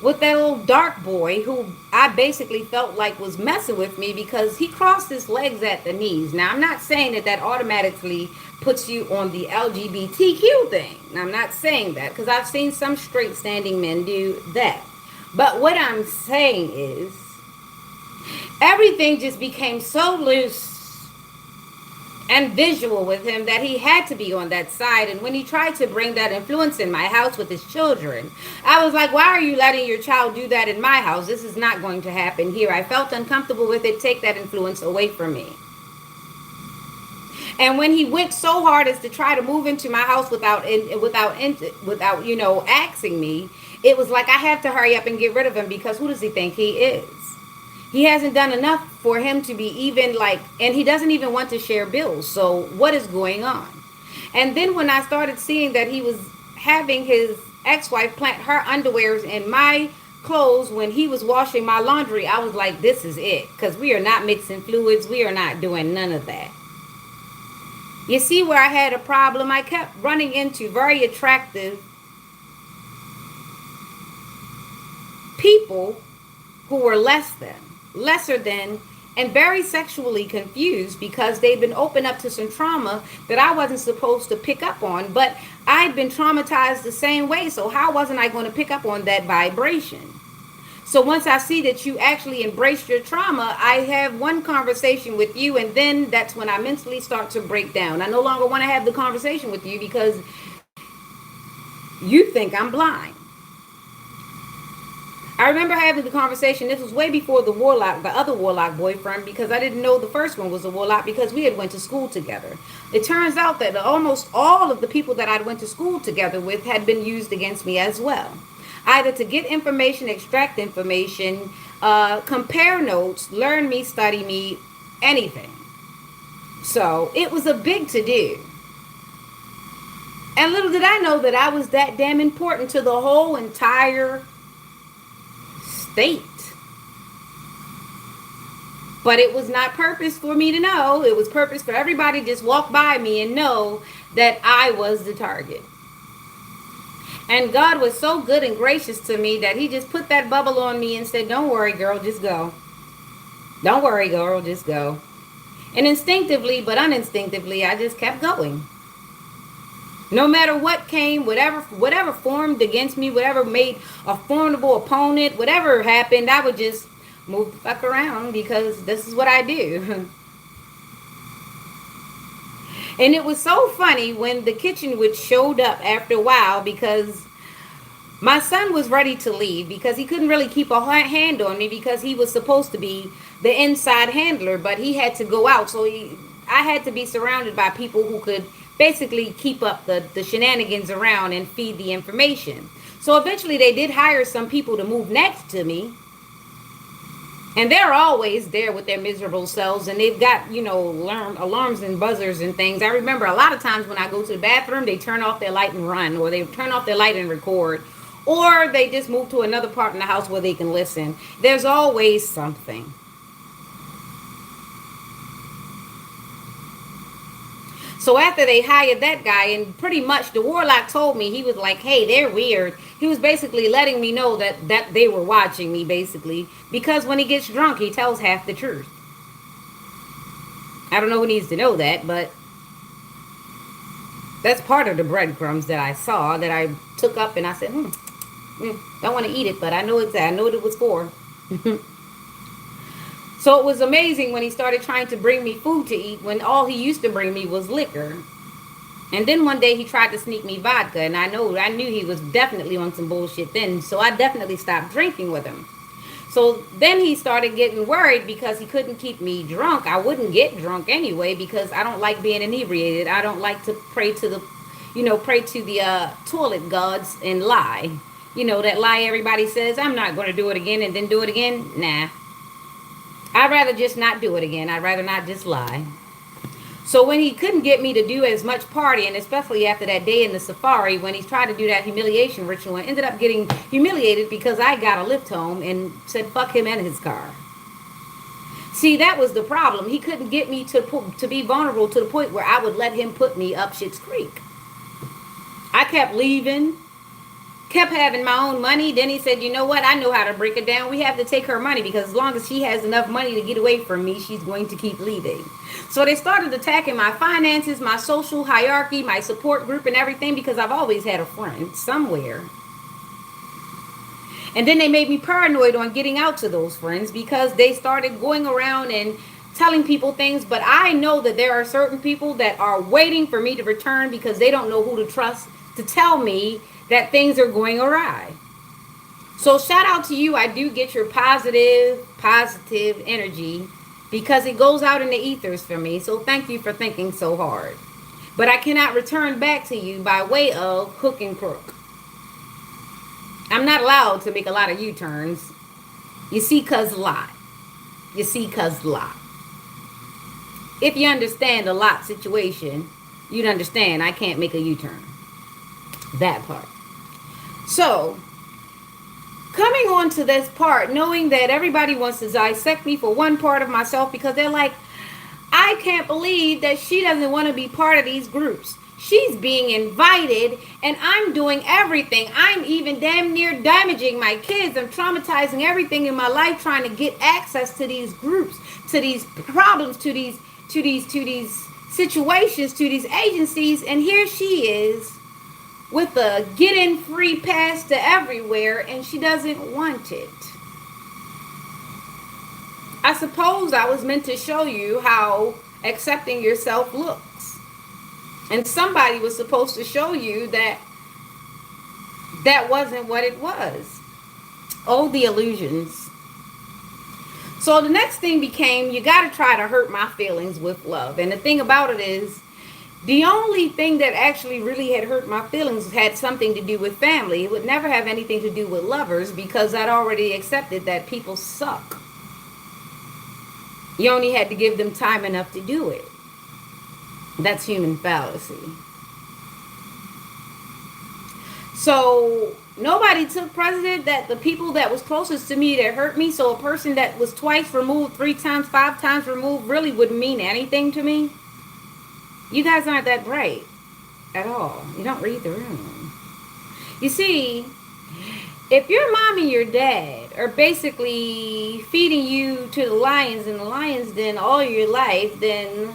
Speaker 1: with that little dark boy who I basically felt like was messing with me because he crossed his legs at the knees. Now, I'm not saying that that automatically puts you on the LGBTQ thing. Now, I'm not saying that because I've seen some straight standing men do that. But what I'm saying is everything just became so loose and visual with him that he had to be on that side. And when he tried to bring that influence in my house with his children, I was like, why are you letting your child do that in my house? This is not going to happen here. I felt uncomfortable with it. Take that influence away from me. And when he went so hard as to try to move into my house without asking me, it was like I have to hurry up and get rid of him because who does he think he is? He hasn't done enough for him to be even like, and he doesn't even want to share bills. So what is going on? And then when I started seeing that he was having his ex-wife plant her underwears in my clothes when he was washing my laundry, I was like, this is it. Because we are not mixing fluids. We are not doing none of that. You see where I had a problem? I kept running into very attractive people who were lesser than, and very sexually confused because they'd been opened up to some trauma that I wasn't supposed to pick up on, but I'd been traumatized the same way, so how wasn't I going to pick up on that vibration? So once I see that you actually embraced your trauma, I have one conversation with you, and then that's when I mentally start to break down. I no longer want to have the conversation with you because you think I'm blind. I remember having the conversation, this was way before the other warlock boyfriend, because I didn't know the first one was a warlock because we had went to school together. It turns out that almost all of the people that I went to school together with had been used against me as well. Either to get information, extract information, compare notes, learn me, study me, anything. So it was a big to-do. And little did I know that I was that damn important to the whole entire state. But it was not purpose for me to know. It was purpose for everybody to just walk by me and know that I was the target. And God was so good and gracious to me that he just put that bubble on me and said, don't worry, girl, just go. Don't worry, girl, just go. And instinctively, but uninstinctively, I just kept going. No matter what came, whatever formed against me, whatever made a formidable opponent, whatever happened, I would just move the fuck around because this is what I do. And it was so funny when the kitchen witch showed up after a while because my son was ready to leave because he couldn't really keep a hand on me because he was supposed to be the inside handler, but he had to go out. So I had to be surrounded by people who could basically keep up the shenanigans around and feed the information. So eventually they did hire some people to move next to me. And they're always there with their miserable selves, and they've got, alarms and buzzers and things. I remember a lot of times when I go to the bathroom, they turn off their light and run, or they turn off their light and record, or they just move to another part in the house where they can listen. There's always something. So after they hired that guy, and pretty much the warlock told me, he was like, hey, they're weird. He was basically letting me know that they were watching me, basically. Because when he gets drunk, he tells half the truth. I don't know who needs to know that, but that's part of the breadcrumbs that I saw, that I took up, and I said, don't want to eat it, but I know what it was for. So it was amazing when he started trying to bring me food to eat, when all he used to bring me was liquor. And then one day he tried to sneak me vodka, and I knew he was definitely on some bullshit then, so I definitely stopped drinking with him. So then he started getting worried because he couldn't keep me drunk. I wouldn't get drunk anyway because I don't like being inebriated. I don't like to pray to the toilet gods and lie. That lie everybody says, I'm not going to do it again, and then do it again. Nah. I'd rather just not do it again. I'd rather not just lie. So when he couldn't get me to do as much partying, especially after that day in the safari, when he tried to do that humiliation ritual, and ended up getting humiliated because I got a lift home and said fuck him and his car. See, that was the problem. He couldn't get me to be vulnerable to the point where I would let him put me up Shit's Creek. I kept leaving. Kept having my own money. Then he said, you know what? I know how to break it down. We have to take her money because as long as she has enough money to get away from me, she's going to keep leaving. So they started attacking my finances, my social hierarchy, my support group and everything because I've always had a friend somewhere. And then they made me paranoid on getting out to those friends because they started going around and telling people things. But I know that there are certain people that are waiting for me to return because they don't know who to trust to tell me that things are going awry. So shout out to you. I do get your positive energy because it goes out in the ethers for me. So thank you for thinking so hard. But I cannot return back to you by way of hook and crook. I'm not allowed to make a lot of U-turns. You see, cuz lot. If you understand the lot situation, you'd understand I can't make a U-turn. That part. So, coming on to this part, knowing that everybody wants to dissect me for one part of myself because they're like, I can't believe that she doesn't want to be part of these groups. She's being invited and I'm doing everything. I'm even damn near damaging my kids. I'm traumatizing everything in my life trying to get access to these groups, to these problems, to these situations, to these agencies. And here she is with a get-in free pass to everywhere, and she doesn't want it. I suppose I was meant to show you how accepting yourself looks. And somebody was supposed to show you that that wasn't what it was. Oh, the illusions. So the next thing became, you got to try to hurt my feelings with love. And the thing about it is, the only thing that actually really had hurt my feelings had something to do with family. It would never have anything to do with lovers because I'd already accepted that people suck. You only had to give them time enough to do it. That's human fallacy. So nobody took precedent that the people that was closest to me that hurt me, so a person that was twice removed, 3 times, 5 times removed really wouldn't mean anything to me. You guys aren't that bright at all. You don't read the room. You see, if your mom and your dad are basically feeding you to the lions in the lion's den all your life, then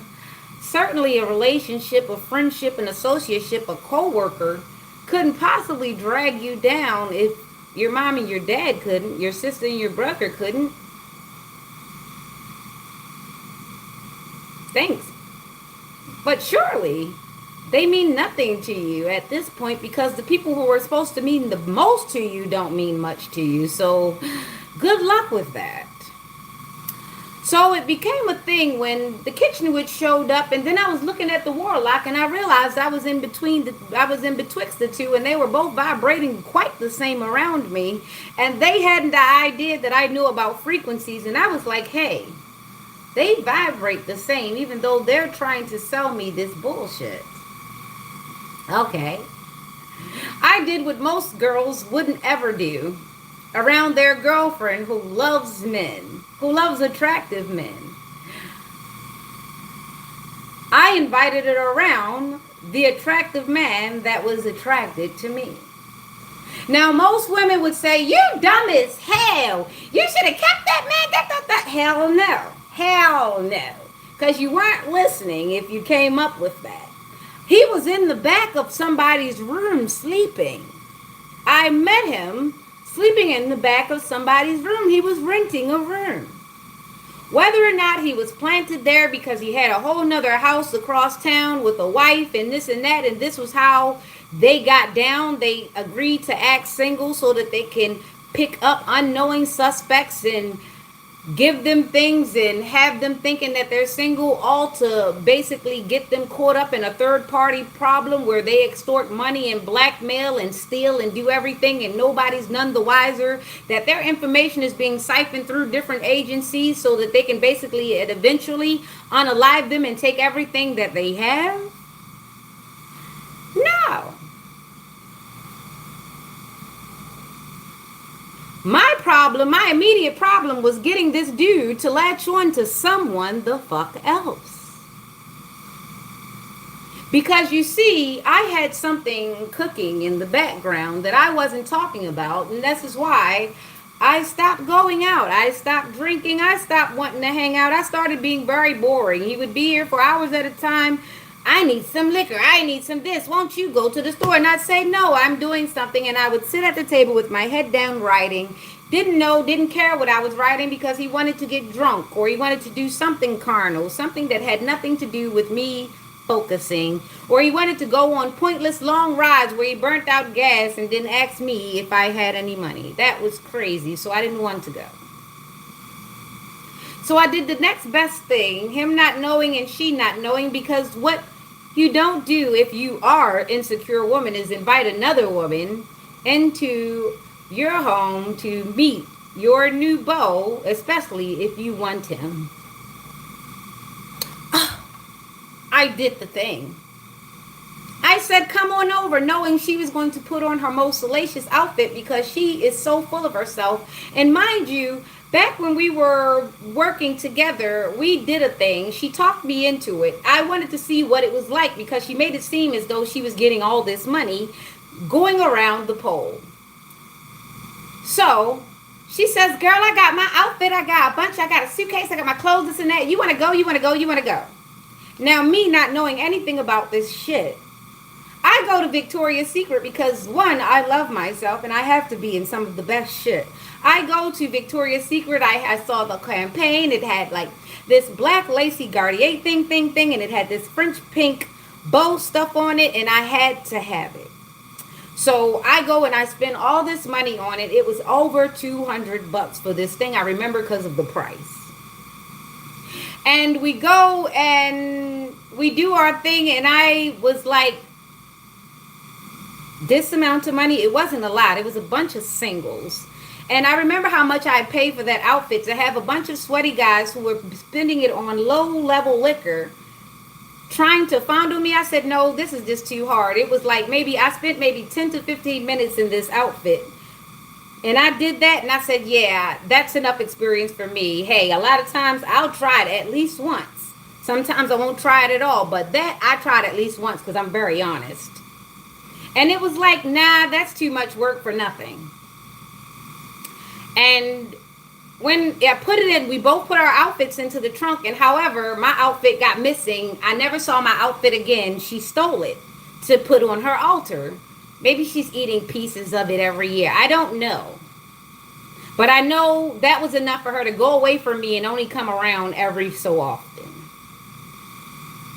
Speaker 1: certainly a relationship, a friendship, an associateship, a co-worker couldn't possibly drag you down if your mom and your dad couldn't, your sister and your brother couldn't. Thanks. But surely they mean nothing to you at this point because the people who are supposed to mean the most to you don't mean much to you. So good luck with that. So it became a thing when the kitchen witch showed up, and then I was looking at the warlock, and I realized I was in betwixt the two, and they were both vibrating quite the same around me, and they hadn't the idea that I knew about frequencies, and I was like, hey, they vibrate the same, even though they're trying to sell me this bullshit. Okay. I did what most girls wouldn't ever do around their girlfriend who loves men, who loves attractive men. I invited her around the attractive man that was attracted to me. Now, most women would say, you dumb as hell. You should have kept that man. That. Hell no. Hell no. Because you weren't listening if you came up with that. He was in the back of somebody's room sleeping. I met him sleeping in the back of somebody's room. He was renting a room. Whether or not he was planted there because he had a whole nother house across town with a wife and this and that, and this was how they got down. They agreed to act single so that they can pick up unknowing suspects and give them things and have them thinking that they're single, all to basically get them caught up in a third party problem where they extort money and blackmail and steal and do everything, and nobody's none the wiser that their information is being siphoned through different agencies so that they can basically and eventually unalive them and take everything that they have. No. My immediate problem was getting this dude to latch on to someone the fuck else. Because you see, I had something cooking in the background that I wasn't talking about, and this is why I stopped going out. I stopped drinking. I stopped wanting to hang out. I started being very boring. He would be here for hours at a time. I need some liquor. I need some this. Won't you go to the store? And I'd say, no, I'm doing something. And I would sit at the table with my head down writing. Didn't care what I was writing because he wanted to get drunk or he wanted to do something carnal, something that had nothing to do with me focusing, or he wanted to go on pointless long rides where he burnt out gas and didn't ask me if I had any money. That was crazy, so I didn't want to go. So I did the next best thing, him not knowing and she not knowing, because what you don't do if you are an insecure woman is invite another woman into your home to meet your new beau, especially if you want him. I did the thing. I said, come on over, knowing she was going to put on her most salacious outfit because she is so full of herself. And mind you, back when we were working together, we did a thing. She talked me into it. I wanted to see what it was like because she made it seem as though she was getting all this money going around the pole. So she says, girl, I got my outfit. I got a bunch. I got a suitcase. I got my clothes, this and that. You want to go? You want to go? You want to go? Now, me not knowing anything about this shit, I go to Victoria's Secret because, one, I love myself and I have to be in some of the best shit. I go to Victoria's Secret. I saw the campaign. It had like this black lacy Garnier thing, and it had this French pink bow stuff on it, and I had to have it. So I go and I spend all this money on it. It was over $200 for this thing. I remember because of the price. And we go and we do our thing, and I was like, this amount of money, it wasn't a lot. It was a bunch of singles. And I remember how much I paid for that outfit to have a bunch of sweaty guys who were spending it on low-level liquor trying to fondle me. I said, no, this is just too hard. It was like I spent maybe 10 to 15 minutes in this outfit. And I did that, and I said, yeah, that's enough experience for me. Hey, a lot of times I'll try it at least once. Sometimes I won't try it at all, but that I tried at least once because I'm very honest. And it was like, nah, that's too much work for nothing. And when I put it in, we both put our outfits into the trunk, and however, my outfit got missing. I never saw my outfit again. She stole it to put on her altar. Maybe she's eating pieces of it every year. I don't know. But I know that was enough for her to go away from me and only come around every so often.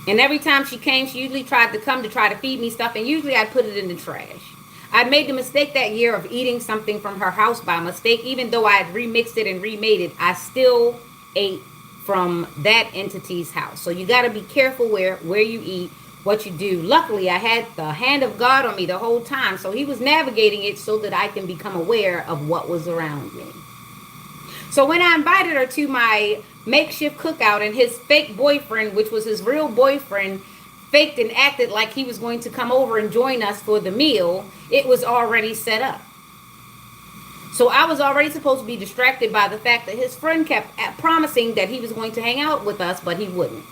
Speaker 1: And every time she came, she usually tried to come to try to feed me stuff, and usually I'd put it in the trash. I made the mistake that year of eating something from her house by mistake. Even though I had remixed it and remade it, I still ate from that entity's house. So you got to be careful where you eat, what you do. Luckily, I had the hand of God on me the whole time, so he was navigating it so that I can become aware of what was around me. So when I invited her to my makeshift cookout, and his fake boyfriend, which was his real boyfriend, faked and acted like he was going to come over and join us for the meal, it was already set up. So I was already supposed to be distracted by the fact that his friend kept promising that he was going to hang out with us, but he wouldn't.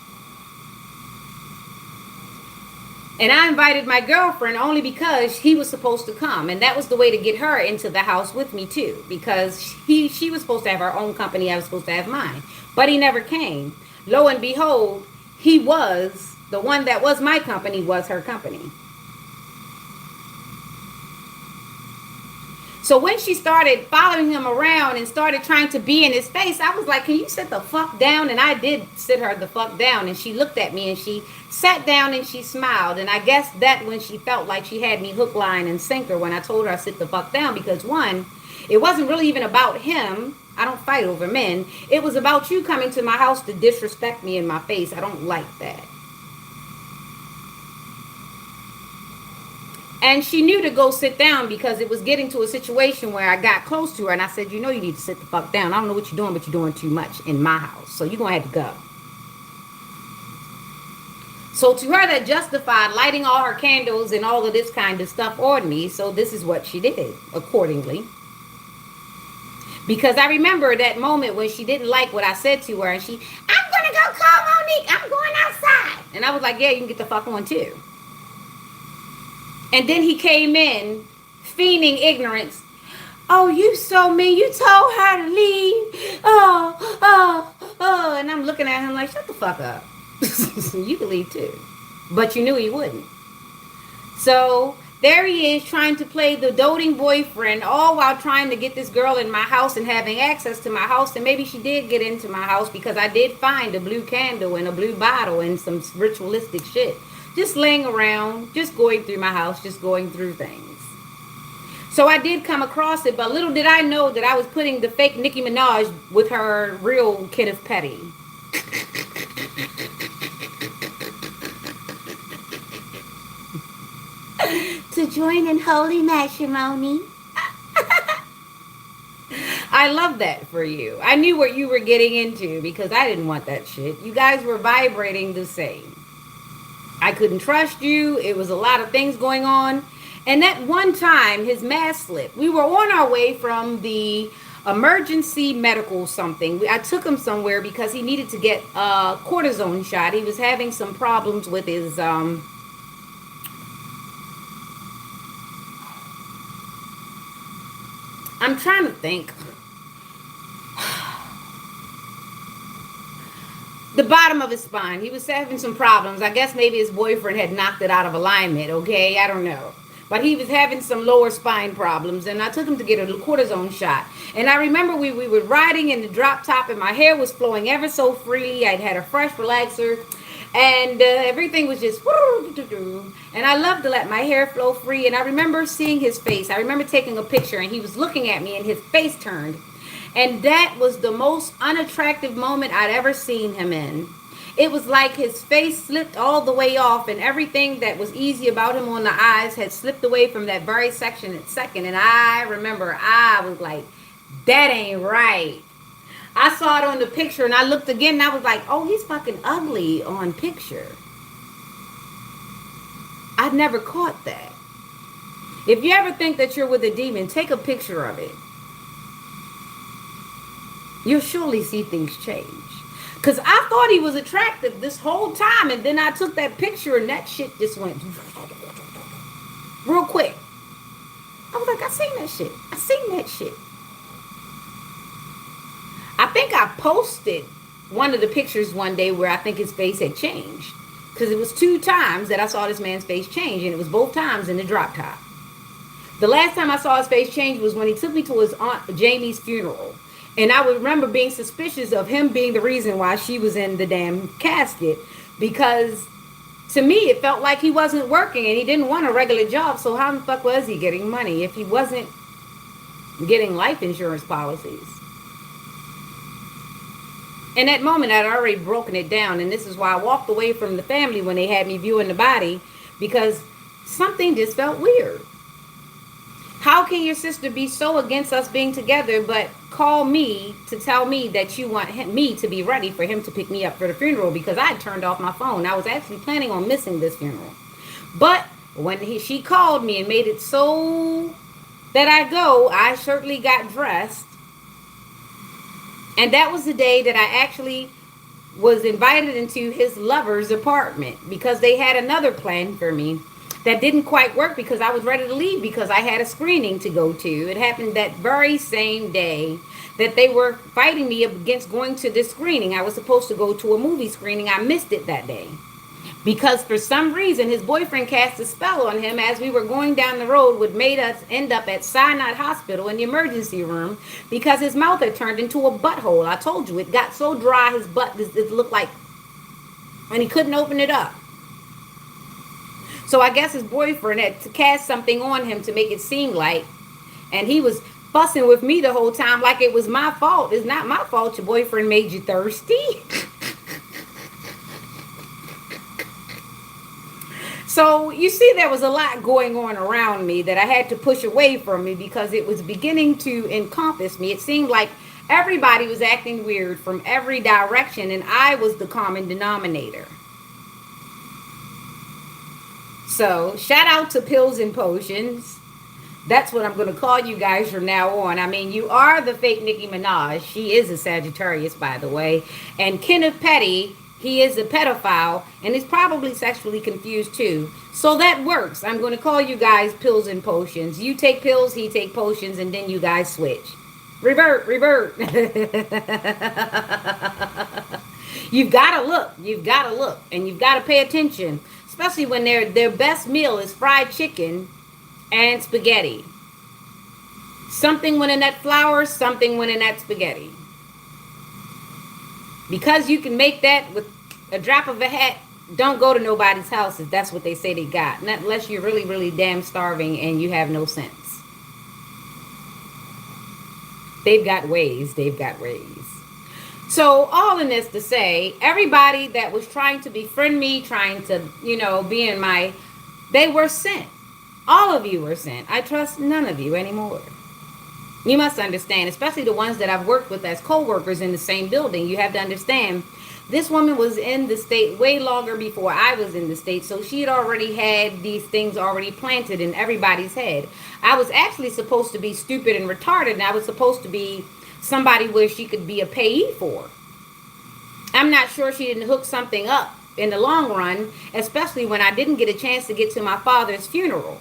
Speaker 1: And I invited my girlfriend only because he was supposed to come. And that was the way to get her into the house with me too. Because she was supposed to have her own company. I was supposed to have mine. But he never came. Lo and behold, he was, the one that was my company was her company. So when she started following him around and started trying to be in his face, I was like, can you sit the fuck down? And I did sit her the fuck down. And she looked at me and she sat down and she smiled. And I guess that when she felt like she had me hook, line, and sinker when I told her I sit the fuck down. Because one, it wasn't really even about him. I don't fight over men. It was about you coming to my house to disrespect me in my face. I don't like that. And she knew to go sit down because it was getting to a situation where I got close to her and I said, you know, you need to sit the fuck down. I don't know what you're doing, but you're doing too much in my house. So you're going to have to go. So to her, that justified lighting all her candles and all of this kind of stuff on me. So this is what she did accordingly. Because I remember that moment when she didn't like what I said to her and I'm going to go call Monique. I'm going outside. And I was like, yeah, you can get the fuck on too. And then he came in, feigning ignorance. Oh, you so mean. You told her to leave. Oh. And I'm looking at him like, shut the fuck up. You can leave too. But you knew he wouldn't. So there he is trying to play the doting boyfriend, all while trying to get this girl in my house and having access to my house. And maybe she did get into my house because I did find a blue candle and a blue bottle and some ritualistic shit. Just laying around, just going through my house, just going through things. So I did come across it, but little did I know that I was putting the fake Nicki Minaj with her real Kenneth Petty. To join in holy matrimony. I love that for you. I knew what you were getting into because I didn't want that shit. You guys were vibrating the same. I couldn't trust you. It was a lot of things going on. And that one time, his mask slipped. We were on our way from the emergency medical something. I took him somewhere because he needed to get a cortisone shot. He was having some problems with his... I'm trying to think. The bottom of his spine. He was having some problems. I guess maybe his boyfriend had knocked it out of alignment, okay? I don't know. But he was having some lower spine problems, and I took him to get a cortisone shot. And I remember we were riding in the drop top, and my hair was flowing ever so freely. I'd had a fresh relaxer, and everything was just... And I love to let my hair flow free, and I remember seeing his face. I remember taking a picture, and he was looking at me, and his face turned. And that was the most unattractive moment I'd ever seen him in. It was like his face slipped all the way off and everything that was easy about him on the eyes had slipped away from that very second. And I remember I was like, that ain't right. I saw it on the picture and I looked again and I was like, oh, he's fucking ugly on picture. I'd never caught that. If you ever think that you're with a demon, take a picture of it. You'll surely see things change. Because I thought he was attractive this whole time. And then I took that picture and that shit just went real quick. I was like, I seen that shit. I seen that shit. I think I posted one of the pictures one day where I think his face had changed. Because it was 2 times that I saw this man's face change. And it was both times in the drop top. The last time I saw his face change was when he took me to his Aunt Jamie's funeral. And I would remember being suspicious of him being the reason why she was in the damn casket. Because to me, it felt like he wasn't working and he didn't want a regular job. So how the fuck was he getting money if he wasn't getting life insurance policies? In that moment, I'd already broken it down, and this is why I walked away from the family when they had me viewing the body, because something just felt weird. How can your sister be so against us being together, but call me to tell me that you want me to be ready for him to pick me up for the funeral? Because I had turned off my phone. I was actually planning on missing this funeral. But when she called me and made it so that I go, I certainly got dressed. And that was the day that I actually was invited into his lover's apartment, because they had another plan for me that didn't quite work, because I was ready to leave because I had a screening to go to. It happened that very same day that they were fighting me against going to this screening. I was supposed to go to a movie screening. I missed it that day because for some reason his boyfriend cast a spell on him as we were going down the road, which made us end up at Sinai Hospital in the emergency room because his mouth had turned into a butthole. I told you, it got so dry his butt, it looked like, and he couldn't open it up. So I guess his boyfriend had cast something on him to make it seem like, and he was fussing with me the whole time like it was my fault. It's not my fault your boyfriend made you thirsty. So you see, there was a lot going on around me that I had to push away from me because it was beginning to encompass me. It seemed like everybody was acting weird from every direction, and I was the common denominator. So shout out to Pills and Potions. That's what I'm going to call you guys from now on. I mean, you are the fake Nicki Minaj. She is a Sagittarius, by the way. And Kenneth Petty, he is a pedophile, and he's probably sexually confused too. So that works. I'm going to call you guys Pills and Potions. You take pills, he take potions, and then you guys switch. Revert, revert. You've got to look. You've got to look. And you've got to pay attention. Especially when their best meal is fried chicken and spaghetti. Something went in that flour, something went in that spaghetti. Because you can make that with a drop of a hat, don't go to nobody's house if that's what they say they got. Not unless you're really, really damn starving and you have no sense. They've got ways. They've got ways. So all in this to say, everybody that was trying to befriend me, trying to, be in my, they were sent. All of you were sent. I trust none of you anymore. You must understand, especially the ones that I've worked with as co-workers in the same building. You have to understand, this woman was in the state way longer before I was in the state, so she had already had these things already planted in everybody's head. I was actually supposed to be stupid and retarded, and I was supposed to be somebody where she could be a payee for. I'm not sure she didn't hook something up in the long run, especially when I didn't get a chance to get to my father's funeral.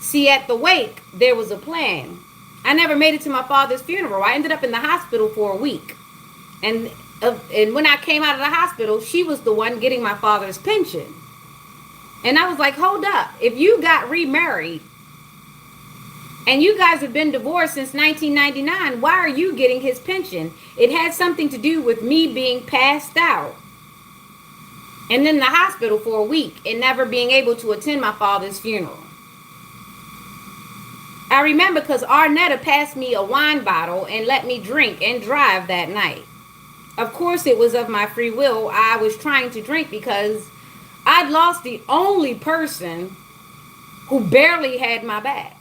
Speaker 1: See, at the wake, there was a plan. I never made it to my father's funeral. I ended up in the hospital for a week. And when I came out of the hospital, she was the one getting my father's pension. And I was like, hold up. If you got remarried, and you guys have been divorced since 1999, why are you getting his pension? It had something to do with me being passed out and in the hospital for a week and never being able to attend my father's funeral. I remember because Arnetta passed me a wine bottle and let me drink and drive that night. Of course, it was of my free will. I was trying to drink because I'd lost the only person who barely had my back.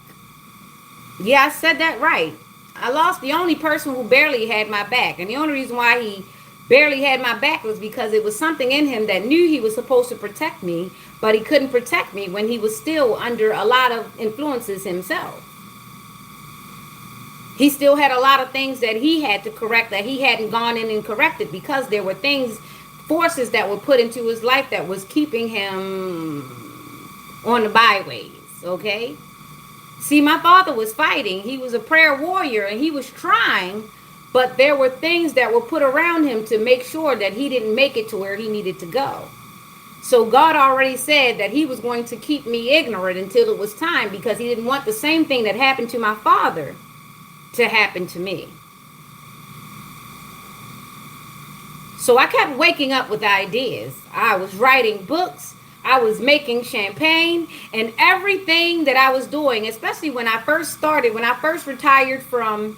Speaker 1: Yeah, I said that right. I lost the only person who barely had my back. And the only reason why he barely had my back was because it was something in him that knew he was supposed to protect me, but he couldn't protect me when he was still under a lot of influences himself. He still had a lot of things that he had to correct that he hadn't gone in and corrected because there were things, forces that were put into his life that was keeping him on the byways, okay? See, my father was fighting. He was a prayer warrior and he was trying, but there were things that were put around him to make sure that he didn't make it to where he needed to go. So God already said that he was going to keep me ignorant until it was time because he didn't want the same thing that happened to my father to happen to me. So I kept waking up with ideas. I was writing books. I was making champagne and everything that I was doing, especially when I first started, when I first retired from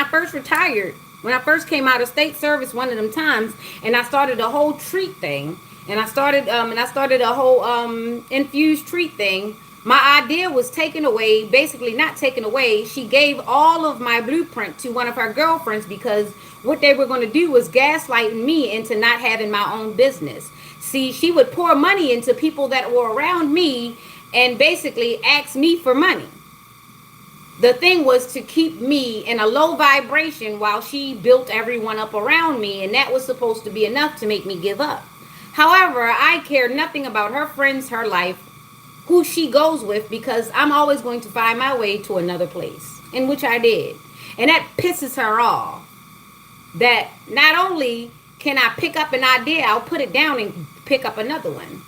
Speaker 1: first retired, when I first came out of state service one of them times, and I started a whole treat thing, and I started a whole infused treat thing. My idea was taken away, basically not taken away. She gave all of my blueprint to one of her girlfriends because what they were going to do was gaslighting me into not having my own business. See, she would pour money into people that were around me and basically ask me for money. The thing was to keep me in a low vibration while she built everyone up around me, and that was supposed to be enough to make me give up. However, I care nothing about her friends, her life, who she goes with, because I'm always going to find my way to another place, in which I did. And that pisses her off. That not only can I pick up an idea, I'll put it down and pick up another one.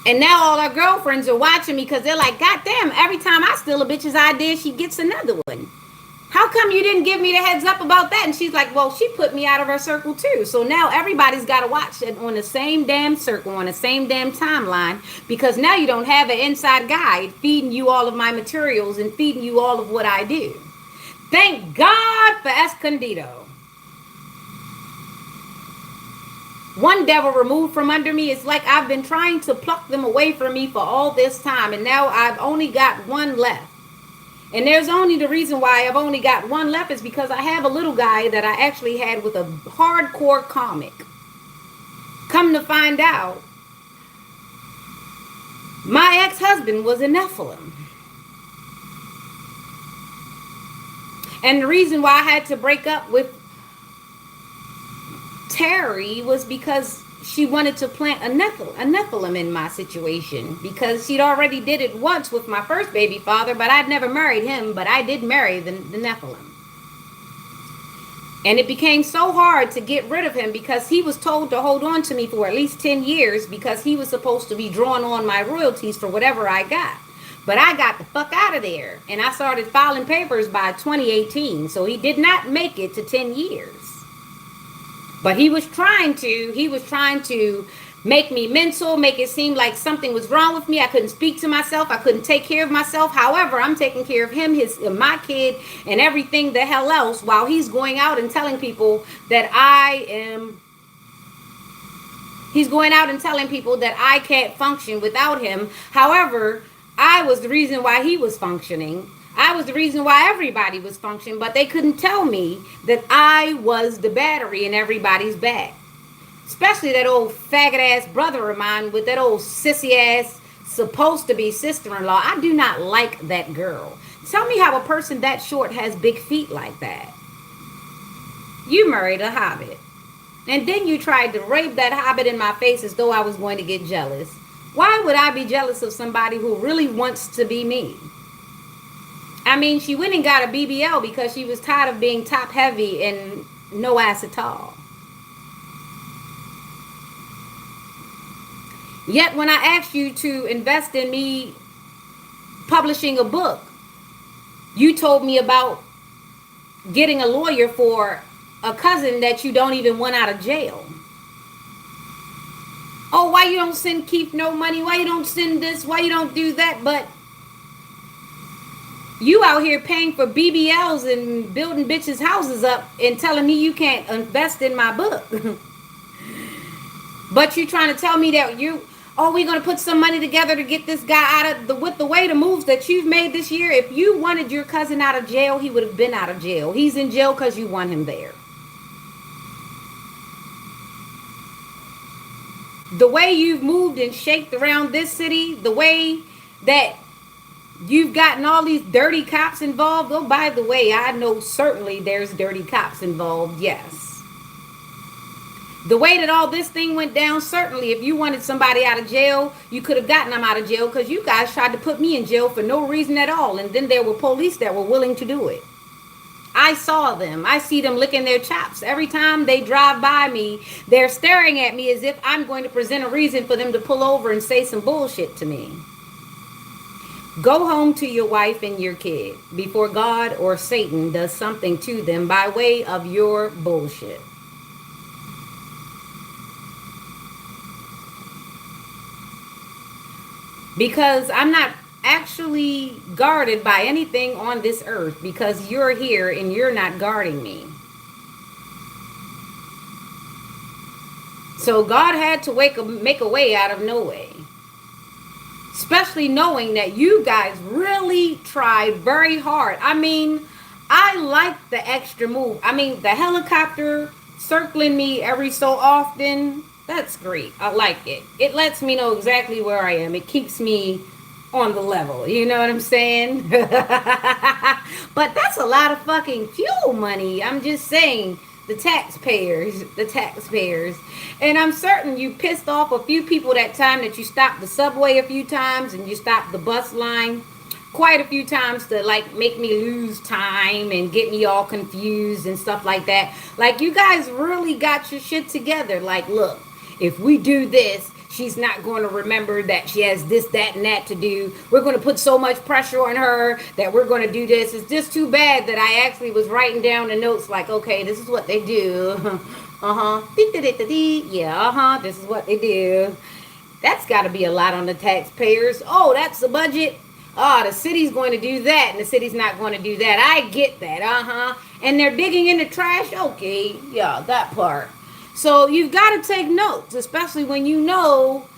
Speaker 1: And now all her girlfriends are watching me because they're like, God damn, every time I steal a bitch's idea, she gets another one. How come you didn't give me the heads up about that? And she's like, well, she put me out of her circle too. So now everybody's got to watch it on the same damn circle, on the same damn timeline, because now you don't have an inside guide feeding you all of my materials and feeding you all of what I do. Thank God for Escondido. One devil removed from under me. It's like I've been trying to pluck them away from me for all this time, and now I've only got one left. And there's only the reason why I've only got one left is because I have a little guy that I actually had with a hardcore comic. Come to find out, my ex-husband was a Nephilim. And the reason why I had to break up with Terry was because she wanted to plant a Nephilim in my situation, because she'd already did it once with my first baby father, but I'd never married him, but I did marry the Nephilim. And it became so hard to get rid of him because he was told to hold on to me for at least 10 years because he was supposed to be drawing on my royalties for whatever I got. But I got the fuck out of there, and I started filing papers by 2018, so he did not make it to 10 years. But he was trying to make me mental, make it seem like something was wrong with me. I couldn't speak to myself. I couldn't take care of myself. However, I'm taking care of him, my kid, and everything the hell else, while he's going out and telling people that he's going out and telling people that I can't function without him. However, I was the reason why he was functioning. I was the reason why everybody was functioning, but they couldn't tell me that I was the battery in everybody's back. Especially that old faggot ass brother of mine with that old sissy ass supposed to be sister-in-law. I do not like that girl. Tell me how a person that short has big feet like that. You married a hobbit. And then you tried to rape that hobbit in my face as though I was going to get jealous. Why would I be jealous of somebody who really wants to be me? I mean, she went and got a BBL because she was tired of being top heavy and no ass at all. Yet when I asked you to invest in me publishing a book, you told me about getting a lawyer for a cousin that you don't even want out of jail. Oh, why you don't send Keith no money? Why you don't send this? Why you don't do that? But you out here paying for BBLs and building bitches' houses up and telling me you can't invest in my book. But you trying to tell me that we're going to put some money together to get this guy out of with the way the moves that you've made this year. If you wanted your cousin out of jail, he would have been out of jail. He's in jail because you want him there. The way you've moved and shaped around this city, the way that you've gotten all these dirty cops involved. Oh, by the way, I know certainly there's dirty cops involved, yes. The way that all this thing went down, certainly if you wanted somebody out of jail, you could have gotten them out of jail, because you guys tried to put me in jail for no reason at all. And then there were police that were willing to do it. I saw them. I see them licking their chops. Every time they drive by me, they're staring at me as if I'm going to present a reason for them to pull over and say some bullshit to me. Go home to your wife and your kid before God or Satan does something to them by way of your bullshit. Because I'm not actually guarded by anything on this earth because you're here and you're not guarding me. So God had to make a way out of no way. Especially knowing that you guys really tried very hard. I mean, I like the extra move. I mean, the helicopter circling me every so often, that's great. I like it. It lets me know exactly where I am. It keeps me on the level. You know what I'm saying? But that's a lot of fucking fuel money. I'm just saying. The taxpayers. And I'm certain you pissed off a few people that time that you stopped the subway a few times and you stopped the bus line quite a few times to like make me lose time and get me all confused and stuff like that. Like you guys really got your shit together. Like, look, if we do this, she's not going to remember that she has this, that, and that to do. We're going to put so much pressure on her that we're going to do this. It's just too bad that I actually was writing down the notes like, okay, this is what they do. Yeah, this is what they do. That's got to be a lot on the taxpayers. Oh, that's the budget. Oh, the city's going to do that and the city's not going to do that. I get that. And they're digging in the trash. Okay, yeah, that part. So you've got to take notes, especially when you know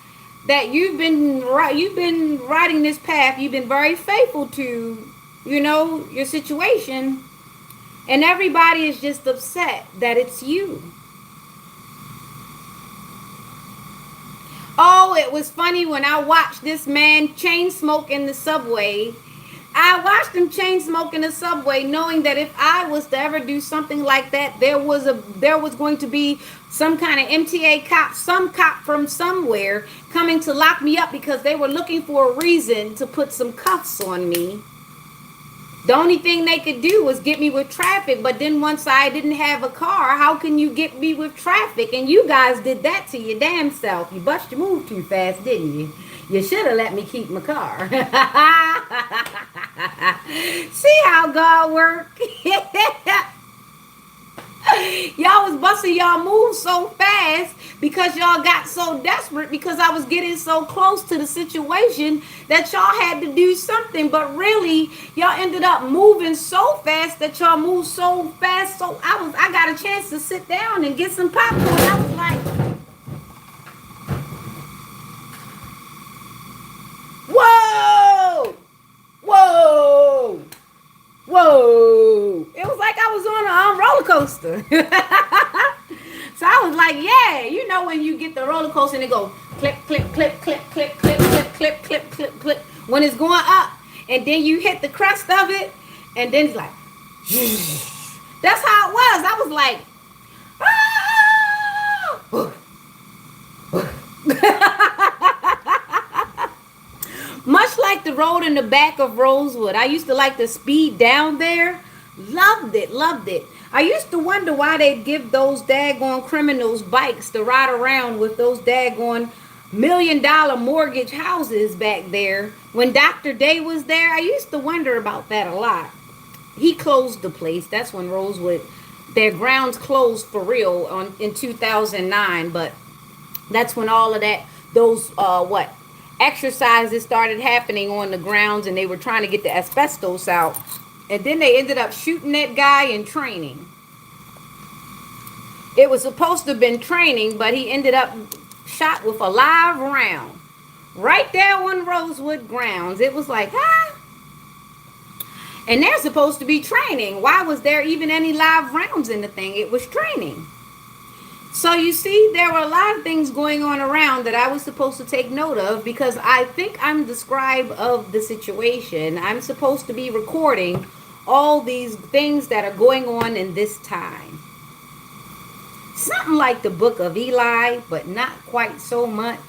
Speaker 1: that you've been riding this path. You've been very faithful to, your situation, and everybody is just upset that it's you. Oh, it was funny when I watched this man chain smoke in the subway. I watched him chain smoke in the subway, knowing that if I was to ever do something like that, there was going to be some kind of MTA cop, some cop from somewhere coming to lock me up because they were looking for a reason to put some cuffs on me. The only thing they could do was get me with traffic, but then once I didn't have a car, how can you get me with traffic? And you guys did that to your damn self. You bust your move too fast, didn't you? You should have let me keep my car. See how God worked? Y'all was busting y'all moves so fast because y'all got so desperate because I was getting so close to the situation that y'all had to do something. But really, y'all ended up moving so fast that y'all moved so fast. So I got a chance to sit down and get some popcorn. I was like, whoa, whoa, whoa. It was like I was on a roller coaster. So I was like, yeah, when you get the roller coaster and it goes clip, clip, clip, clip, clip, clip, clip, clip, clip, clip, clip. When it's going up and then you hit the crest of it and then it's like, that's how it was. I was like, much like the road in the back of Rosewood. I used to like to speed down there. Loved it, loved it. I used to wonder why they'd give those daggone criminals bikes to ride around with those daggone $1 million mortgage houses back there. When Dr. Day was there, I used to wonder about that a lot. He closed the place. That's when Rosewood, their grounds closed for real in 2009. But that's when all of that, those, exercises started happening on the grounds and they were trying to get the asbestos out. And then they ended up shooting that guy in training. It was supposed to have been training, but he ended up shot with a live round. Right there on Rosewood grounds. It was like, And they're supposed to be training. Why was there even any live rounds in the thing? It was training. So you see, there were a lot of things going on around that I was supposed to take note of because I think I'm the scribe of the situation. I'm supposed to be recording all these things that are going on in this time. Something like the book of Eli, but not quite so much.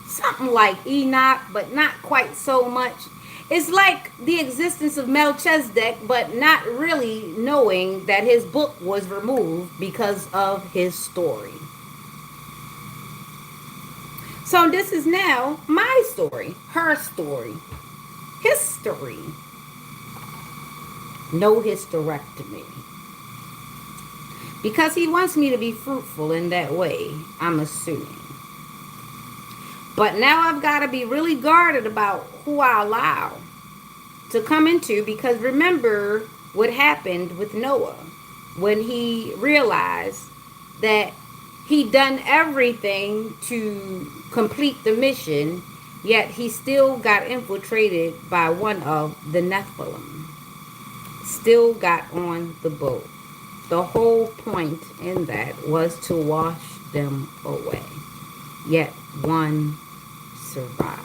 Speaker 1: Something like Enoch, but not quite so much. It's like the existence of Melchizedek, but not really knowing that his book was removed because of his story. So this is now my story, her story, history. No hysterectomy. Because he wants me to be fruitful in that way, I'm assuming. But now I've got to be really guarded about who I allow to come into, because remember what happened with Noah when he realized that he done everything to complete the mission, yet he still got infiltrated by one of the Nephilim, still got on the boat. The whole point in that was to wash them away, yet one survived.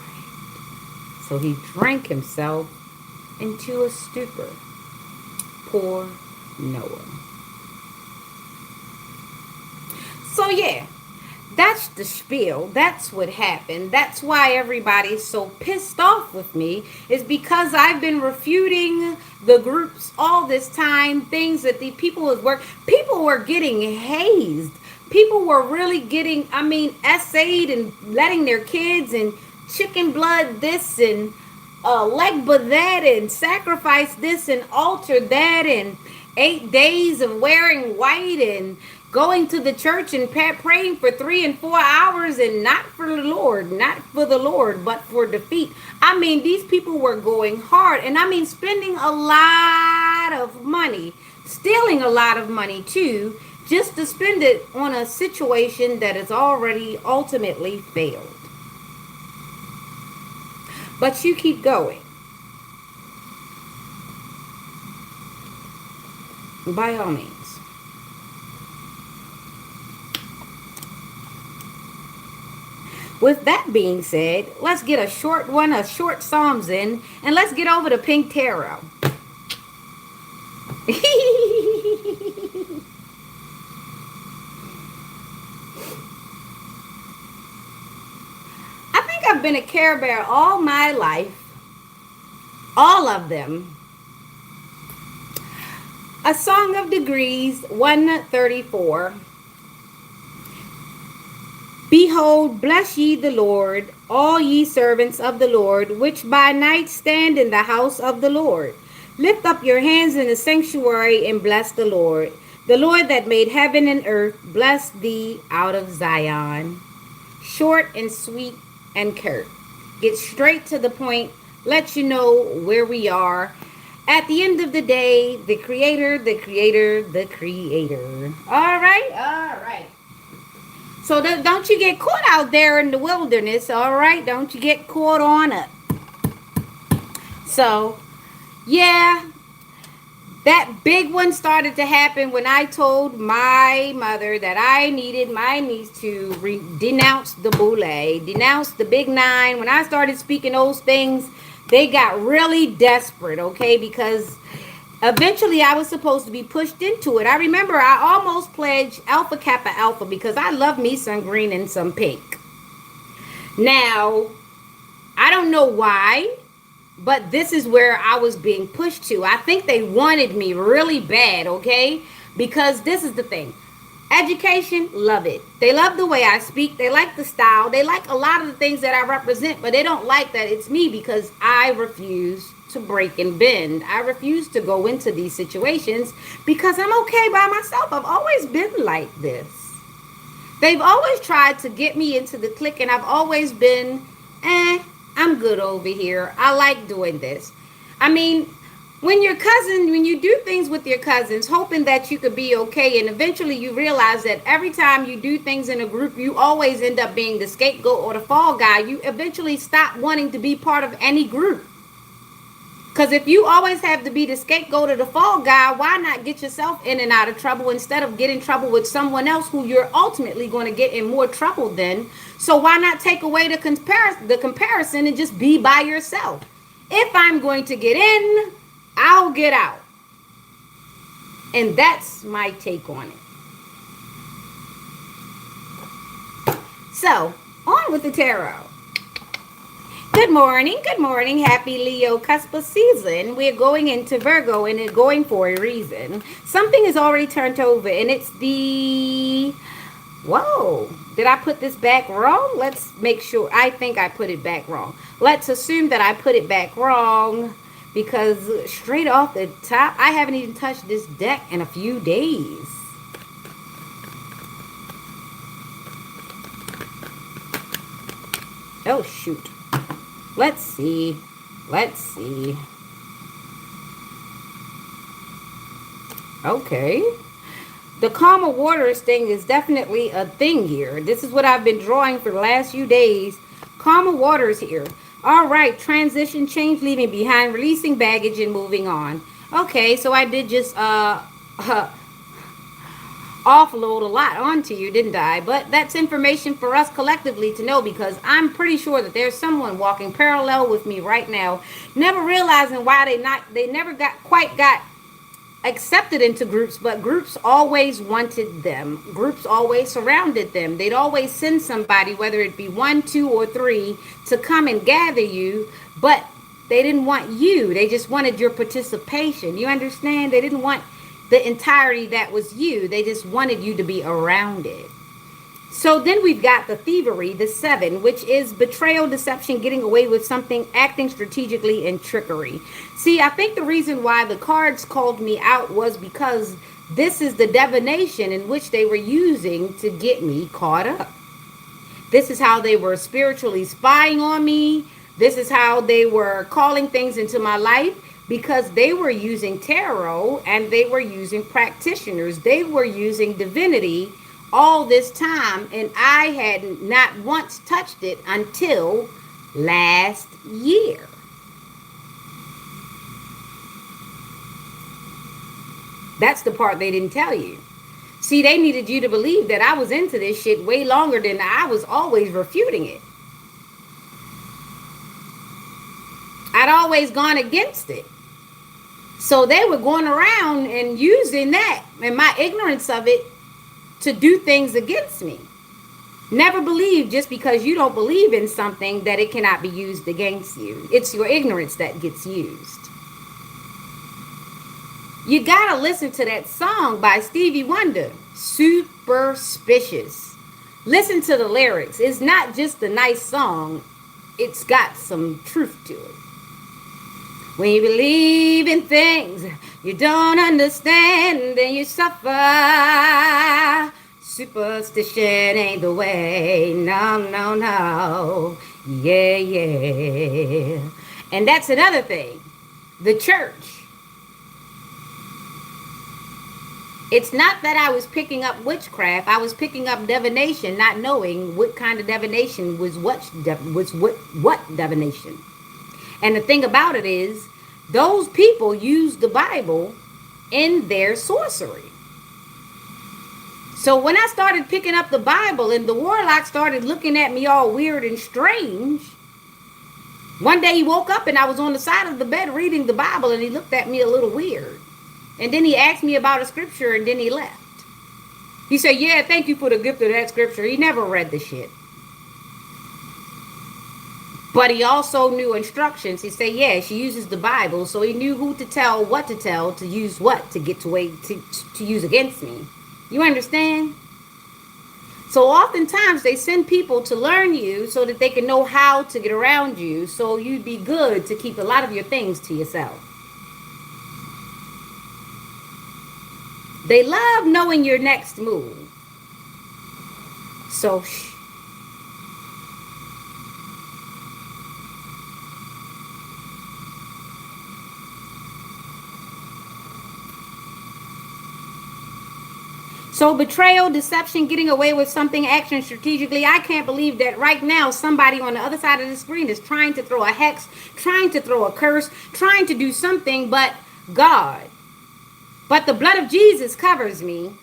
Speaker 1: So he drank himself into a stupor. Poor Noah. So yeah, that's the spiel. That's what happened. That's why everybody's so pissed off with me, is because I've been refuting the groups all this time, things that the people was work. People were getting hazed. People were really getting, essayed and letting their kids and chicken blood this and legba that and sacrifice this and altar that and 8 days of wearing white and going to the church and praying for 3 and 4 hours, and not for the Lord, but for defeat. These people were going hard, and spending a lot of money, stealing a lot of money too, just to spend it on a situation that has already ultimately failed. But you keep going. By all means. With that being said, let's get a short Psalms in, and let's get over to Pink Tarot. I think I've been a Care Bear all my life. All of them. A Song of Degrees, 134. Behold, bless ye the Lord, all ye servants of the Lord, which by night stand in the house of the Lord. Lift up your hands in the sanctuary and bless the Lord. The Lord that made heaven and earth, bless thee out of Zion. Short and sweet and curt. Get straight to the point. Let you know where we are. At the end of the day, the Creator, the Creator, the Creator. All right. So don't you get caught out there in the wilderness, all right? Don't you get caught on up. So, yeah, that big one started to happen when I told my mother that I needed my niece to denounce the boule, denounce the big nine. When I started speaking those things, they got really desperate, okay? Because eventually, I was supposed to be pushed into it. I remember I almost pledged Alpha Kappa Alpha because I love me some green and some pink. Now, I don't know why, but this is where I was being pushed to. I think they wanted me really bad, okay? Because this is the thing. Education, love it. They love the way I speak. They like the style. They like a lot of the things that I represent, but they don't like that it's me because I refuse to break and bend. I refuse to go into these situations because I'm okay by myself. I've always been like this. They've always tried to get me into the clique, and I've always been, I'm good over here. I like doing this. When you do things with your cousins, hoping that you could be okay, and eventually you realize that every time you do things in a group, you always end up being the scapegoat or the fall guy. You eventually stop wanting to be part of any group. Because if you always have to be the scapegoat or the fall guy, why not get yourself in and out of trouble instead of getting trouble with someone else who you're ultimately going to get in more trouble than? So why not take away the comparison and just be by yourself? If I'm going to get in, I'll get out. And that's my take on it. So, on with the tarot. Good morning, happy Leo Cuspa season. We're going into Virgo and it's going for a reason. Something is already turned over and it's the... Whoa, did I put this back wrong? Let's make sure. I think I put it back wrong. Let's assume that I put it back wrong because straight off the top, I haven't even touched this deck in a few days. Oh, shoot. Let's see. Let's see. Okay. The calmer waters thing is definitely a thing here. This is what I've been drawing for the last few days. Calmer waters here. All right, transition, change, leaving behind, releasing baggage, and moving on. Okay, so I did just offload a lot onto you, didn't I? But that's information for us collectively to know, because I'm pretty sure that there's someone walking parallel with me right now, never realizing why they never got accepted into groups, but groups always wanted them. Groups always surrounded them. They'd always send somebody, whether it be 1, 2, or 3, to come and gather you, but they didn't want you. They just wanted your participation. You understand? They didn't want the entirety that was you. They just wanted you to be around it. So then we've got the thievery, the 7, which is betrayal, deception, getting away with something, acting strategically, and trickery. See, I think the reason why the cards called me out was because this is the divination in which they were using to get me caught up. This is how they were spiritually spying on me. This is how they were calling things into my life, because they were using tarot and they were using practitioners. They were using divinity all this time, and I had not once touched it until last year. That's the part they didn't tell you. See, they needed you to believe that I was into this shit way longer than I was always refuting it. I'd always gone against it. So they were going around and using that and my ignorance of it to do things against me. Never believe just because you don't believe in something that it cannot be used against you. It's your ignorance that gets used. You gotta listen to that song by Stevie Wonder, Superstitious. Listen to the lyrics. It's not just a nice song. It's got some truth to it. When you believe in things you don't understand, then you suffer. Superstition ain't the way. No, no, no. Yeah, yeah. And that's another thing. The church. It's not that I was picking up witchcraft. I was picking up divination, not knowing what kind of divination was what divination. And the thing about it is, those people use the Bible in their sorcery. So when I started picking up the Bible and the warlock started looking at me all weird and strange, one day he woke up and I was on the side of the bed reading the Bible, and he looked at me a little weird. And then he asked me about a scripture, and then he left. He said, yeah, thank you for the gift of that scripture. He never read the shit. But he also knew instructions. He said, yeah, she uses the Bible. So he knew who to tell, what to tell, to use what, to get to use against me. You understand? So oftentimes they send people to learn you so that they can know how to get around you. So you'd be good to keep a lot of your things to yourself. They love knowing your next move. So So betrayal, deception, getting away with something, action strategically. I can't believe that right now somebody on the other side of the screen is trying to throw a hex, trying to throw a curse, trying to do something but God. But the blood of Jesus covers me.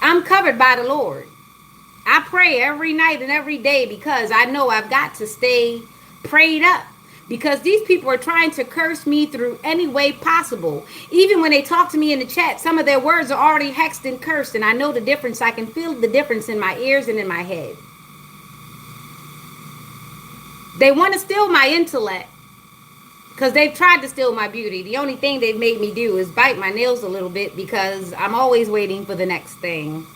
Speaker 1: I'm covered by the Lord. I pray every night and every day because I know I've got to stay prayed up. Because these people are trying to curse me through any way possible. Even when they talk to me in the chat, some of their words are already hexed and cursed. And I know the difference. I can feel the difference in my ears and in my head. They want to steal my intellect. Because they've tried to steal my beauty. The only thing they've made me do is bite my nails a little bit. Because I'm always waiting for the next thing.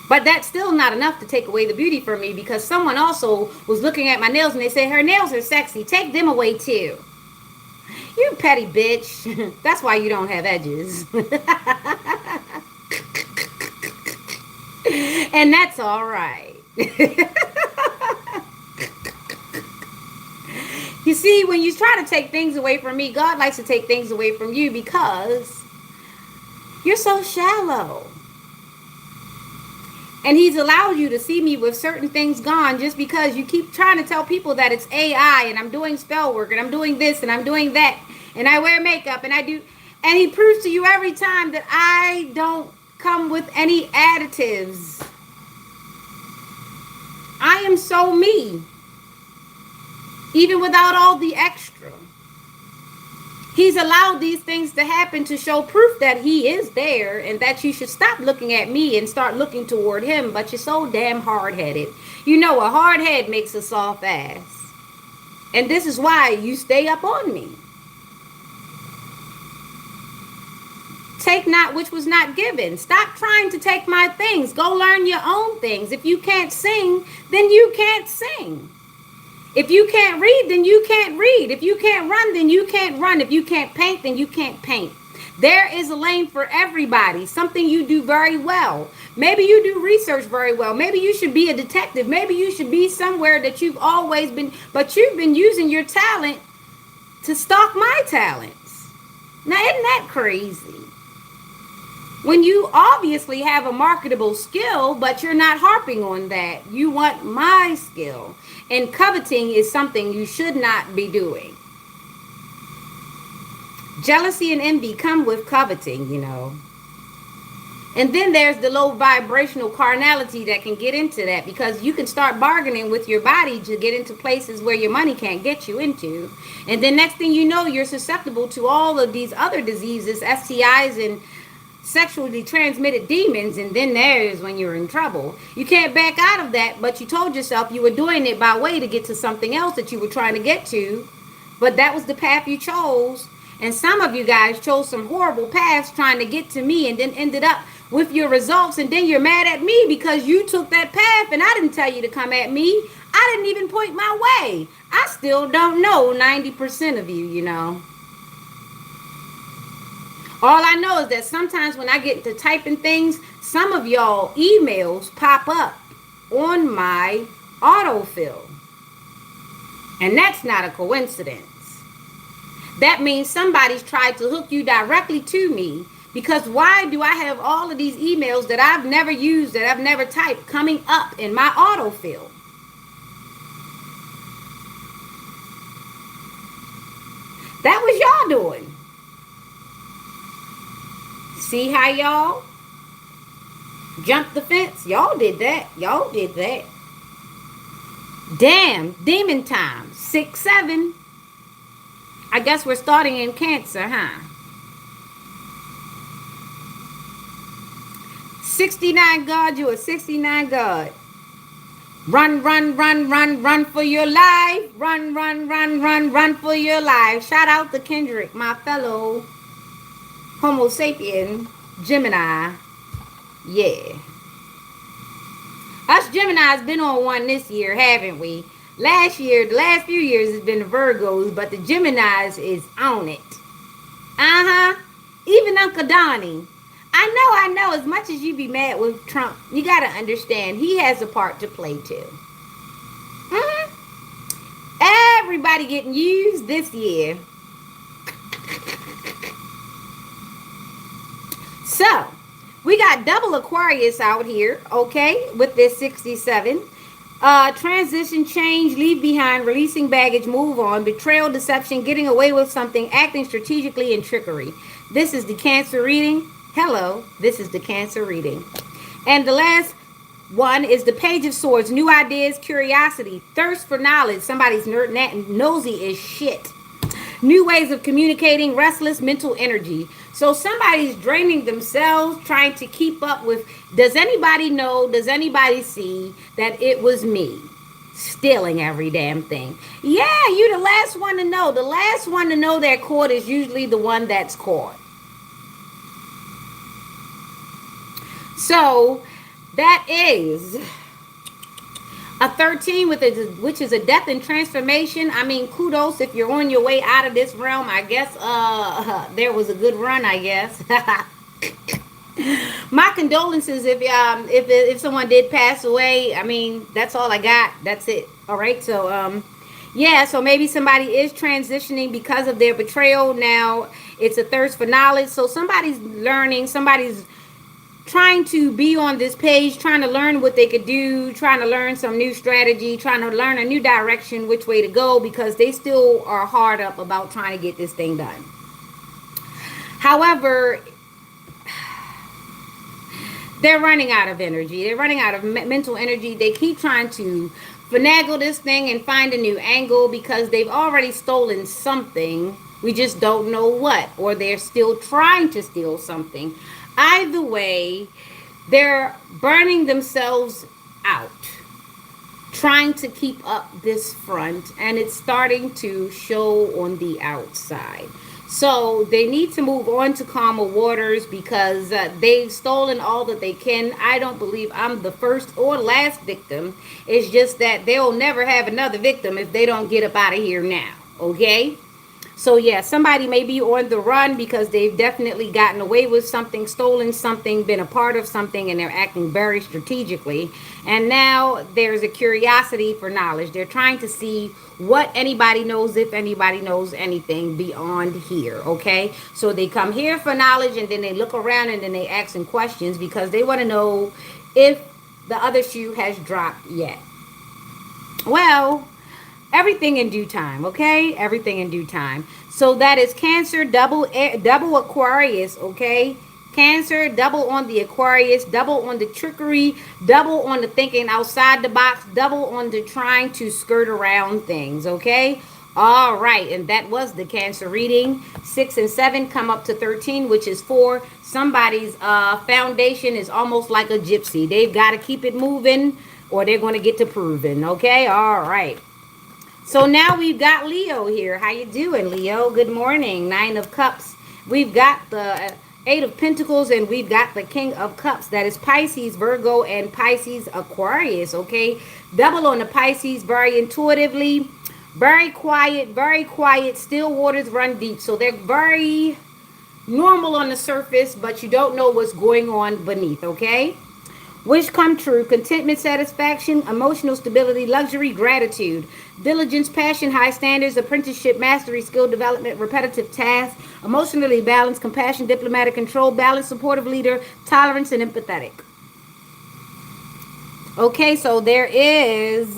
Speaker 1: But that's still not enough to take away the beauty from me, because someone also was looking at my nails and they said, her nails are sexy. Take them away too. You petty bitch. That's why you don't have edges. And that's all right. You see, when you try to take things away from me, God likes to take things away from you because you're so shallow. And he's allowed you to see me with certain things gone just because you keep trying to tell people that it's AI and I'm doing spell work and I'm doing this and I'm doing that and I wear makeup and I do. And he proves to you every time that I don't come with any additives. I am so me, even without all the extra. He's allowed these things to happen to show proof that he is there and that you should stop looking at me and start looking toward him. But you're so damn hard-headed. You know, a hard head makes a soft ass. And this is why you stay up on me. Take not which was not given. Stop trying to take my things. Go learn your own things. If you can't sing, then you can't sing. If you can't read, then you can't read. If you can't run, then you can't run. If you can't paint, then you can't paint. There is a lane for everybody. Something you do very well. Maybe you do research very well. Maybe you should be a detective. Maybe you should be somewhere that you've always been, but you've been using your talent to stalk my talents. Now, isn't that crazy? When you obviously have a marketable skill, but you're not harping on that. You want my skill. And coveting is something you should not be doing. Jealousy and envy come with coveting, you know. And then there's the low vibrational carnality that can get into that, because you can start bargaining with your body to get into places where your money can't get you into. And then next thing you know, you're susceptible to all of these other diseases, STIs and sexually transmitted demons, and then there's when you're in trouble. You can't back out of that, but you told yourself you were doing it by way to get to something else that you were trying to get to, but that was the path you chose. And some of you guys chose some horrible paths trying to get to me and then ended up with your results, and then you're mad at me because you took that path and I didn't tell you to come at me. I didn't even point my way. I still don't know 90% of you, you know. All I know is that sometimes when I get to typing things, some of y'all emails pop up on my autofill. And that's not a coincidence. That means somebody's tried to hook you directly to me, because why do I have all of these emails that I've never used, that I've never typed, coming up in my autofill? That was y'all doing. See how y'all jumped the fence? Y'all did that. Y'all did that. Damn, demon time. 6-7. I guess we're starting in Cancer, huh? 69 God, you a 69 God. Run, run, run, run, run for your life. Run, run, run, run, run for your life. Shout out to Kendrick, my fellow Homo sapien Gemini. Yeah. Us Geminis been on one this year, haven't we? Last year, the last few years has been the Virgos, but the Geminis is on it. Uh-huh. Even Uncle Donnie. I know, as much as you be mad with Trump, you got to understand he has a part to play too. Everybody getting used this year. So, we got double Aquarius out here, okay, with this 67. Transition, change, leave behind, releasing baggage, move on, betrayal, deception, getting away with something, acting strategically, and trickery. This is the Cancer reading. Hello, this is the Cancer reading. And the last one is the Page of Swords, new ideas, curiosity, thirst for knowledge. Somebody's nosy as shit. New ways of communicating, restless mental energy. So somebody's draining themselves, trying to keep up with, does anybody know, does anybody see that it was me stealing every damn thing? Yeah, you the last one to know. The last one to know they're caught is usually the one that's caught. So that is a 13, which is a death and transformation. I mean, kudos if you're on your way out of this realm. I guess there was a good run, I guess. My condolences if someone did pass away. I mean, that's all I got. That's it. All right. So
Speaker 2: Yeah, so maybe somebody is transitioning because of their betrayal. Now it's a thirst for knowledge. So somebody's learning, somebody's trying to be on this page, trying to learn what they could do, trying to learn some new strategy, trying to learn a new direction, which way to go, because they still are hard up about trying to get this thing done. However, they're running out of energy. They're running out of mental energy. They keep trying to finagle this thing and find a new angle because they've already stolen something. We just don't know what, or they're still trying to steal something. Either way, they're burning themselves out, trying to keep up this front, and it's starting to show on the outside. So they need to move on to calmer waters because they've stolen all that they can. I don't believe I'm the first or last victim. It's just that they'll never have another victim if they don't get up out of here now. Okay? So yeah, somebody may be on the run because they've definitely gotten away with something, stolen something, been a part of something, and they're acting very strategically. And now there's a curiosity for knowledge. They're trying to see what anybody knows, if anybody knows anything beyond here. Okay, so they come here for knowledge, and then they look around, and then they ask some questions because they want to know if the other shoe has dropped yet. Well, everything in due time, okay? Everything in due time. So that is Cancer, double Aquarius, okay? Cancer, double on the Aquarius, double on the trickery, double on the thinking outside the box, double on the trying to skirt around things, okay? All right, and that was the Cancer reading. 6 and 7 come up to 13, which is 4. Somebody's foundation is almost like a gypsy. They've got to keep it moving or they're going to get to proving, okay? All right. So now we've got Leo here. How you doing, Leo? Good morning. 9 of Cups. We've got the 8 of Pentacles, and we've got the King of Cups. That is Pisces, Virgo, and Pisces, Aquarius, okay? Double on the Pisces, very intuitively, very quiet. Still waters run deep. So they're very normal on the surface, but you don't know what's going on beneath, okay? Wish come true, contentment, satisfaction, emotional stability, luxury, gratitude, diligence, passion, high standards, apprenticeship, mastery, skill development, repetitive tasks, emotionally balanced, compassion, diplomatic control, balanced, supportive leader, tolerance, and empathetic. Okay, so there is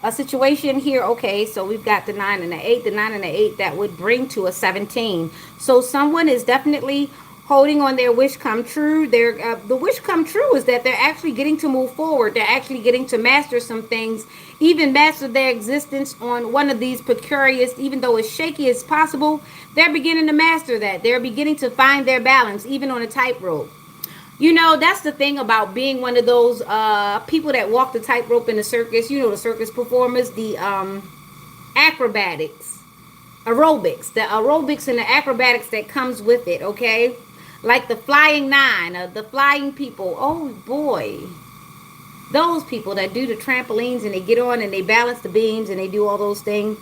Speaker 2: a situation here. Okay, so we've got the 9 and the 8. The 9 and the 8, that would bring to a 17. So someone is definitely holding on their wish come true. The wish come true is that they're actually getting to move forward. They're actually getting to master some things, even master their existence on one of these precarious, even though as shaky as possible, they're beginning to master that. They're beginning to find their balance, even on a tightrope. You know, that's the thing about being one of those people that walk the tightrope in the circus. You know, the circus performers, the acrobatics, the aerobics and the acrobatics that comes with it, okay? Like the flying nine, the flying people. Oh boy, those people that do the trampolines and they get on and they balance the beams and they do all those things.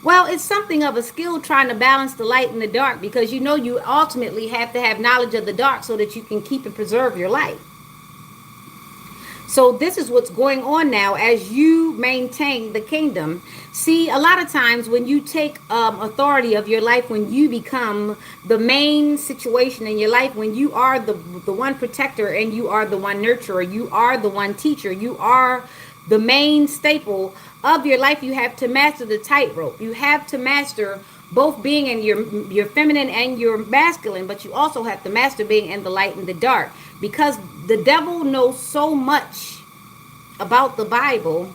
Speaker 2: Well, it's something of a skill trying to balance the light and the dark, because you know you ultimately have to have knowledge of the dark so that you can keep and preserve your light. So this is what's going on now as you maintain the kingdom. See, a lot of times when you take authority of your life, when you become the main situation in your life, when you are the one protector and you are the one nurturer, you are the one teacher, you are the main staple of your life, you have to master the tightrope. You have to master both being in your feminine and your masculine, but you also have to master being in the light and the dark, because the devil knows so much about the Bible.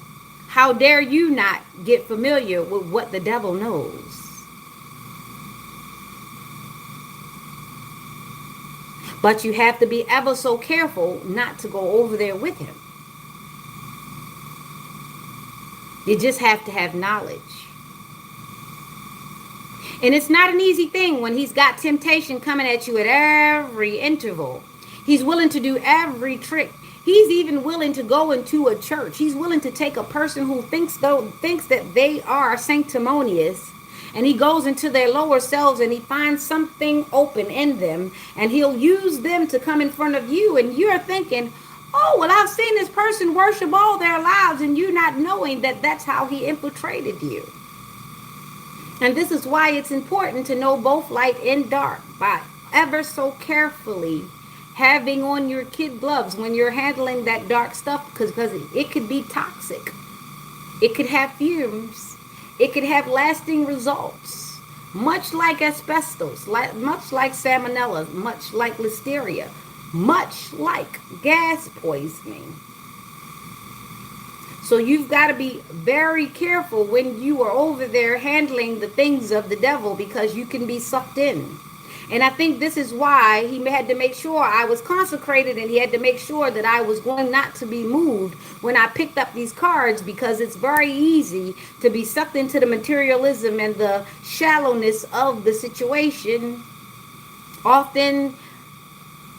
Speaker 2: How dare you not get familiar with what the devil knows? But you have to be ever so careful not to go over there with him. You just have to have knowledge. And it's not an easy thing when he's got temptation coming at you at every interval. He's willing to do every trick. He's even willing to go into a church. He's willing to take a person who thinks that they are sanctimonious, and he goes into their lower selves and he finds something open in them, and he'll use them to come in front of you, and you're thinking, oh, well, I've seen this person worship all their lives, and you not knowing that that's how he infiltrated you. And this is why it's important to know both light and dark by ever so carefully having on your kid gloves when you're handling that dark stuff, because it could be toxic. It could have fumes. It could have lasting results. Much like asbestos, much like salmonella, much like listeria, much like gas poisoning. So you've got to be very careful when you are over there handling the things of the devil, because you can be sucked in. And I think this is why he had to make sure I was consecrated, and he had to make sure that I was going not to be moved when I picked up these cards, because it's very easy to be sucked into the materialism and the shallowness of the situation, often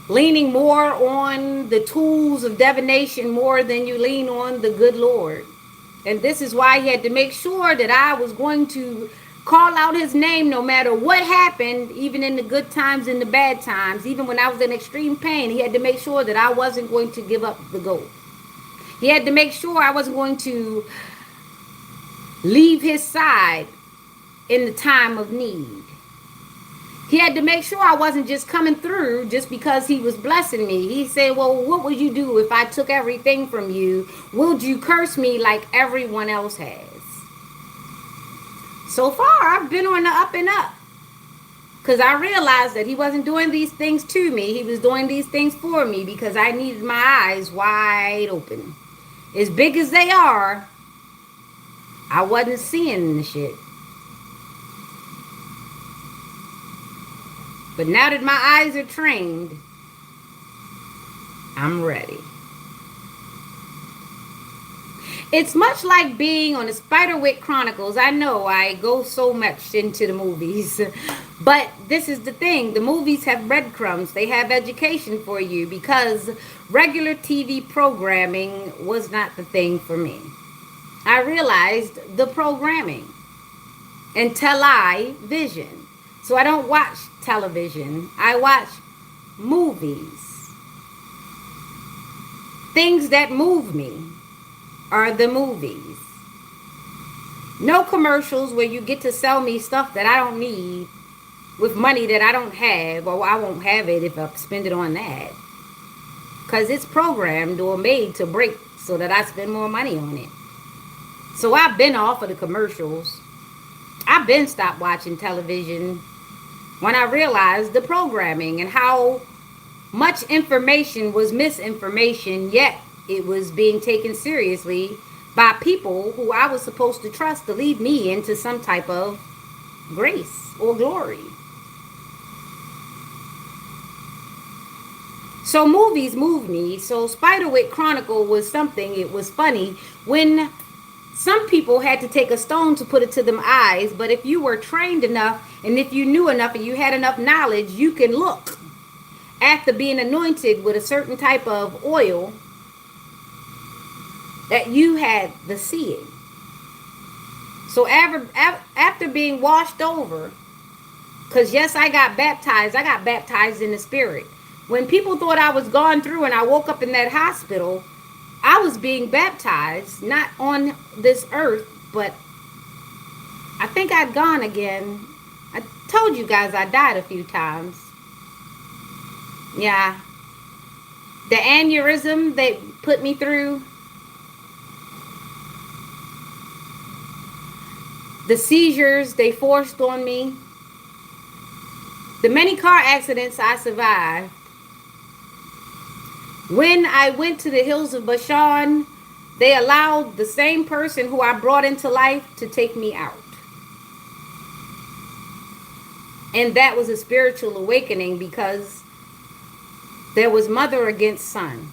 Speaker 2: leaning more on the tools of divination more than you lean on the good Lord. And this is why he had to make sure that I was going to call out his name no matter what happened, even in the good times and the bad times. Even when I was in extreme pain, he had to make sure that I wasn't going to give up the ghost. He had to make sure I wasn't going to leave his side in the time of need. He had to make sure I wasn't just coming through just because he was blessing me. He said, well, what would you do if I took everything from you? Would you curse me like everyone else has? So far, I've been on the up and up, because I realized that he wasn't doing these things to me. He was doing these things for me, because I needed my eyes wide open. As big as they are, I wasn't seeing the shit. But now that my eyes are trained, I'm ready. It's much like being on the Spiderwick Chronicles. I know I go so much into the movies, but this is the thing. The movies have breadcrumbs. They have education for you, because regular TV programming was not the thing for me. I realized the programming and television. So I don't watch television. I watch movies. Things that move me are the movies. No commercials where you get to sell me stuff that I don't need with money that I don't have, or I won't have it if I spend it on that. Because it's programmed or made to break so that I spend more money on it. So I've been off of the commercials. I've been stopped watching television when I realized the programming and how much information was misinformation, yet it was being taken seriously by people who I was supposed to trust to lead me into some type of grace or glory. So movies move me. So Spiderwick Chronicle was something. It was funny when some people had to take a stone to put it to them eyes, but if you were trained enough, and if you knew enough, and you had enough knowledge, you can look after being anointed with a certain type of oil that you had the seeing. So after being washed over, because yes, I got baptized in the spirit. When people thought I was gone through and I woke up in that hospital, I was being baptized, not on this earth, but I think I'd gone again. I told you guys I died a few times. Yeah. The aneurysm they put me through, the seizures they forced on me, the many car accidents I survived. When I went to the hills of Bashan, they allowed the same person who I brought into life to take me out. And that was a spiritual awakening, because there was mother against son.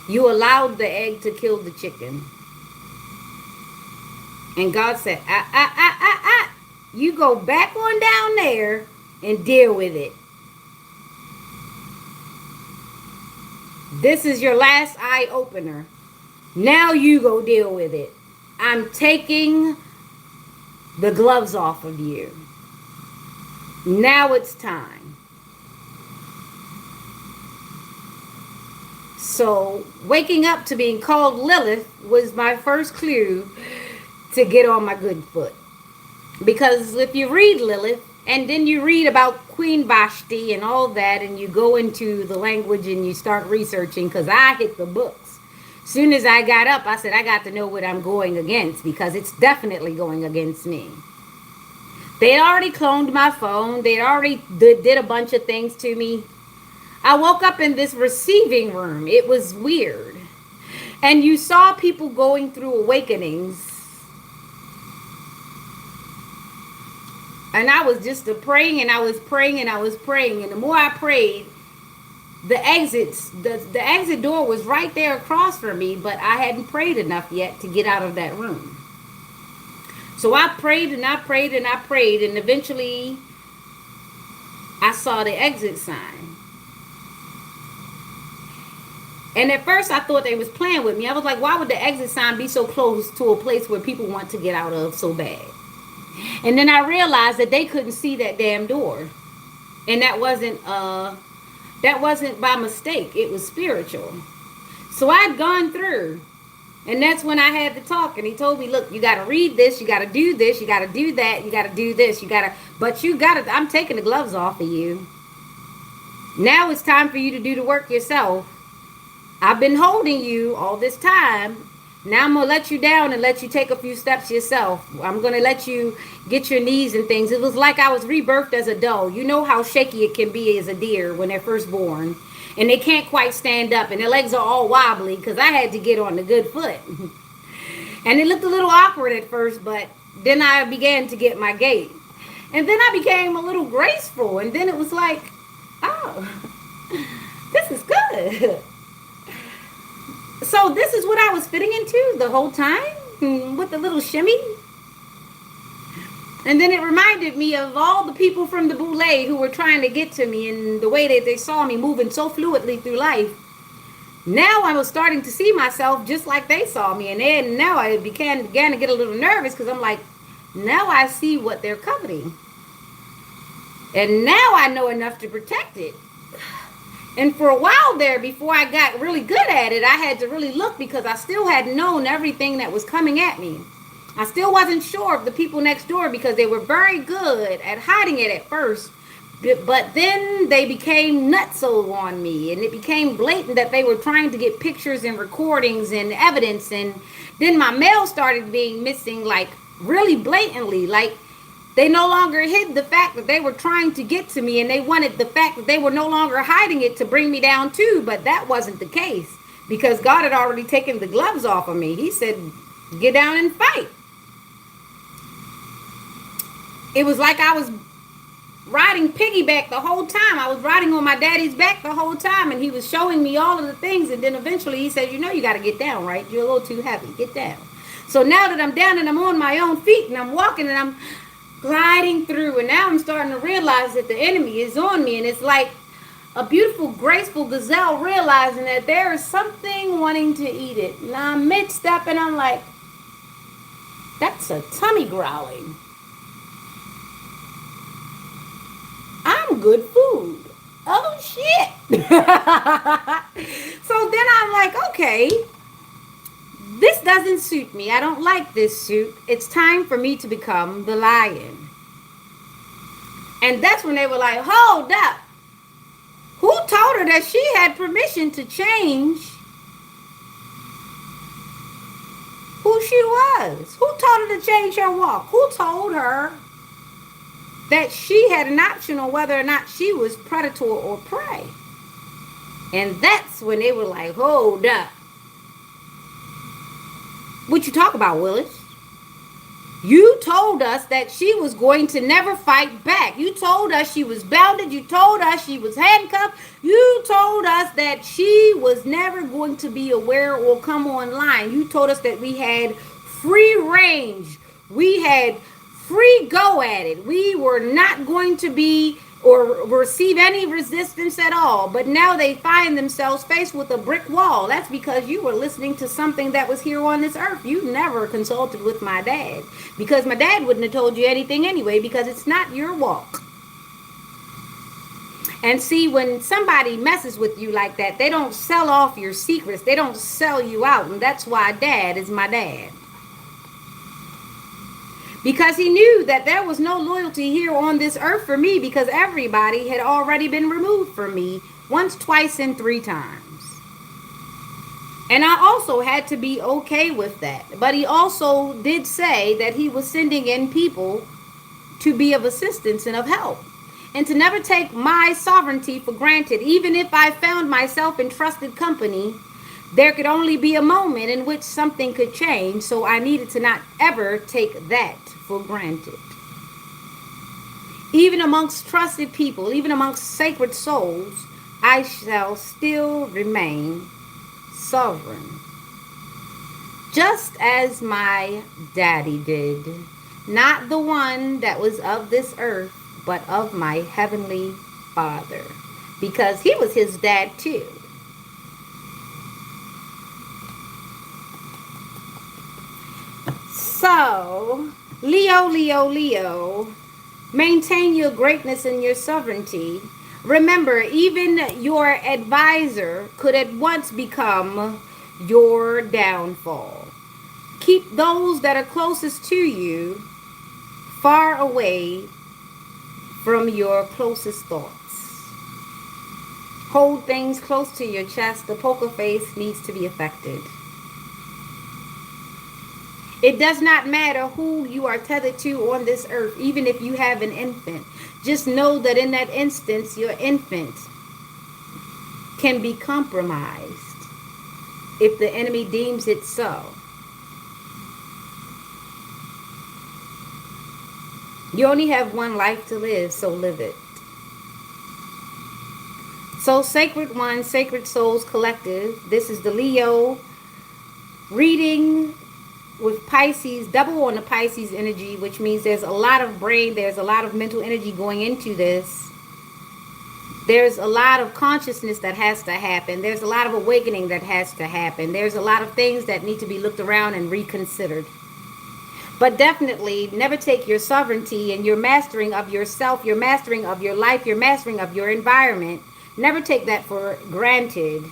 Speaker 2: You allowed the egg to kill the chicken. And God said, you go back on down there and deal with it. This is your last eye opener. Now you go deal with it. I'm taking the gloves off of you. Now it's time. So waking up to being called Lilith was my first clue to get on my good foot. Because if you read Lilith, and then you read about Queen Vashti and all that, and you go into the language and you start researching, because I hit the books. Soon as I got up, I said, I got to know what I'm going against, because it's definitely going against me. They had already cloned my phone. They had already did a bunch of things to me. I woke up in this receiving room. It was weird. And you saw people going through awakenings. And I was just praying, and I was praying, and I was praying. And the more I prayed, the exit door was right there across from me, but I hadn't prayed enough yet to get out of that room. So I prayed and I prayed and I prayed, and eventually I saw the exit sign. And at first I thought they was playing with me. I was like, why would the exit sign be so close to a place where people want to get out of so bad? And then I realized that they couldn't see that damn door. And that wasn't by mistake. It was spiritual. So I'd gone through. And that's when I had to talk. And he told me, look, you got to read this. You got to do this. You got to do that. You got to do this. I'm taking the gloves off of you. Now it's time for you to do the work yourself. I've been holding you all this time. Now I'm going to let you down and let you take a few steps yourself. I'm going to let you get your knees and things. It was like I was rebirthed as a doe. You know how shaky it can be as a deer when they're first born. And they can't quite stand up. And their legs are all wobbly because I had to get on the good foot. And it looked a little awkward at first, but then I began to get my gait. And then I became a little graceful. And then it was like, oh, this is good. So this is what I was fitting into the whole time with the little shimmy. And then it reminded me of all the people from the boule who were trying to get to me, and the way that they saw me moving so fluidly through life. Now I was starting to see myself just like they saw me. And then now I began to get a little nervous, because I'm like, now I see what they're coveting. And now I know enough to protect it. And for a while there, before I got really good at it, I had to really look, because I still hadn't known everything that was coming at me. I still wasn't sure of the people next door, because they were very good at hiding it at first. But then they became nutso on me, and it became blatant that they were trying to get pictures and recordings and evidence. And then my mail started being missing, like really blatantly. Like they no longer hid the fact that they were trying to get to me, and they wanted the fact that they were no longer hiding it to bring me down too. But that wasn't the case, because God had already taken the gloves off of me. He said, get down and fight. It was like I was riding piggyback the whole time. I was riding on my daddy's back the whole time, and he was showing me all of the things. And then eventually he said, you know, you got to get down, right? You're a little too heavy. Get down. So now that I'm down and I'm on my own feet and I'm walking and I'm gliding through, and now I'm starting to realize that the enemy is on me. And it's like a beautiful, graceful gazelle realizing that there is something wanting to eat it. And I'm mid-step and I'm like, that's a tummy growling. I'm good food. Oh shit. So then I'm like, okay, this doesn't suit me. I don't like this suit. It's time for me to become the lion. And that's when they were like, hold up. Who told her that she had permission to change who she was? Who told her to change her walk? Who told her that she had an option on whether or not she was predator or prey? And that's when they were like, hold up. What you talk about, Willis? You told us that she was going to never fight back. You told us she was bounded. You told us she was handcuffed. You told us that she was never going to be aware or come online. You told us that we had free range. We had free go at it. We were not going to be or receive any resistance at all. But now they find themselves faced with a brick wall. That's because you were listening to something that was here on this earth. You never consulted with my dad, because my dad wouldn't have told you anything anyway, because it's not your walk. And see, when somebody messes with you like that, they don't sell off your secrets. They don't sell you out. And that's why dad is my dad. because he knew that there was no loyalty here on this earth for me, because everybody had already been removed from me once, twice, and three times. And I also had to be okay with that. But he also did say that he was sending in people to be of assistance and of help, and to never take my sovereignty for granted. Even if I found myself in trusted company, there could only be a moment in which something could change, so I needed to not ever take that for granted. Even amongst trusted people, even amongst sacred souls, I shall still remain sovereign. Just as my daddy did. Not the one that was of this earth, but of my heavenly Father. Because he was his dad too. So, Leo, Leo, Leo, maintain your greatness and your sovereignty. Remember, even your advisor could at once become your downfall. Keep those that are closest to you far away from your closest thoughts. Hold things close to your chest. The poker face needs to be affected. It does not matter who you are tethered to on this earth, even if you have an infant. Just know that in that instance, your infant can be compromised if the enemy deems it so. You only have one life to live, so live it. So, Sacred One, Sacred Souls Collective, this is the Leo reading with Pisces, double on the Pisces energy, which means there's a lot of brain, there's a lot of mental energy going into this. There's a lot of consciousness that has to happen. There's a lot of awakening that has to happen. There's a lot of things that need to be looked around and reconsidered. But definitely never take your sovereignty and your mastering of yourself, your mastering of your life, your mastering of your environment. Never take that for granted.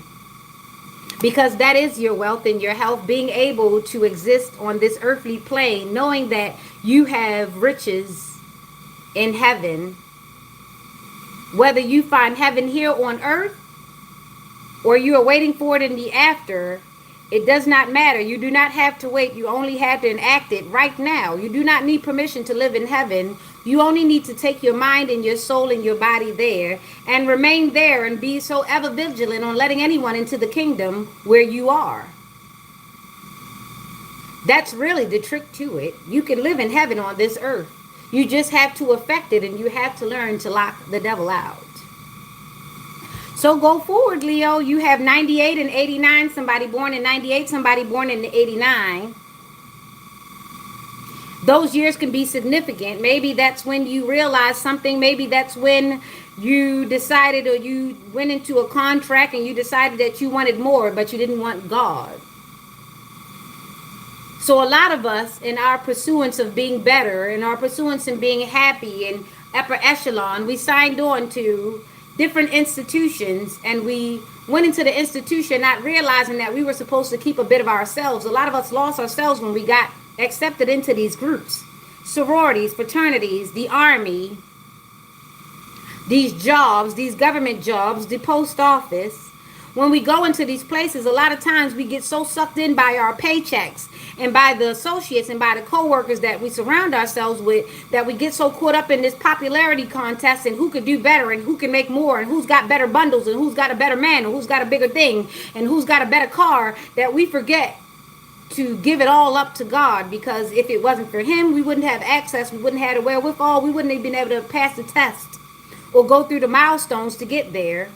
Speaker 2: Because that is your wealth and your health, being able to exist on this earthly plane, knowing that you have riches in heaven. Whether you find heaven here on earth or you are waiting for it in the after, it does not matter. You do not have to wait. You only have to enact it right now. You do not need permission to live in heaven. You only need to take your mind and your soul and your body there and remain there and be so ever vigilant on letting anyone into the kingdom where you are. That's really the trick to it. You can live in heaven on this earth. You just have to affect it, and you have to learn to lock the devil out. So go forward, Leo. You have 98 and 89, somebody born in 98, somebody born in 89. Those years can be significant. Maybe that's when you realized something. Maybe that's when you decided, or you went into a contract and you decided that you wanted more, but you didn't want God. So a lot of us, in our pursuance of being better, in our pursuance of being happy and upper echelon, we signed on to different institutions, and we went into the institution not realizing that we were supposed to keep a bit of ourselves. A lot of us lost ourselves when we got accepted into these groups, sororities, fraternities, the army, these jobs, these government jobs, the post office. When we go into these places, a lot of times we get so sucked in by our paychecks and by the associates and by the co-workers that we surround ourselves with, that we get so caught up in this popularity contest and who could do better and who can make more and who's got better bundles and who's got a better man and who's got a bigger thing and who's got a better car, that we forget to give it all up to God. Because if it wasn't for him, we wouldn't have access, we wouldn't have the wherewithal, we wouldn't have been able to pass the test or go through the milestones to get there.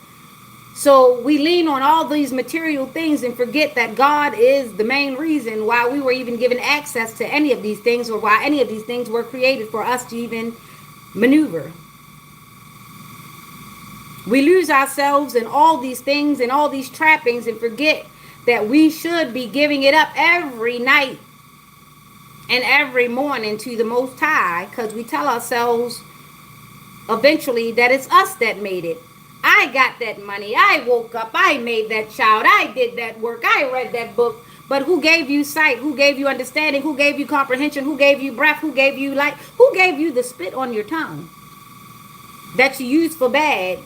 Speaker 2: So we lean on all these material things and forget that God is the main reason why we were even given access to any of these things, or why any of these things were created for us to even maneuver. We lose ourselves in all these things and all these trappings and forget that we should be giving it up every night and every morning to the Most High, because we tell ourselves eventually that it's us that made it. I got that money. I woke up. I made that child. I did that work. I read that book. But who gave you sight? Who gave you understanding? Who gave you comprehension? Who gave you breath? Who gave you light? Who gave you the spit on your tongue that you use for bad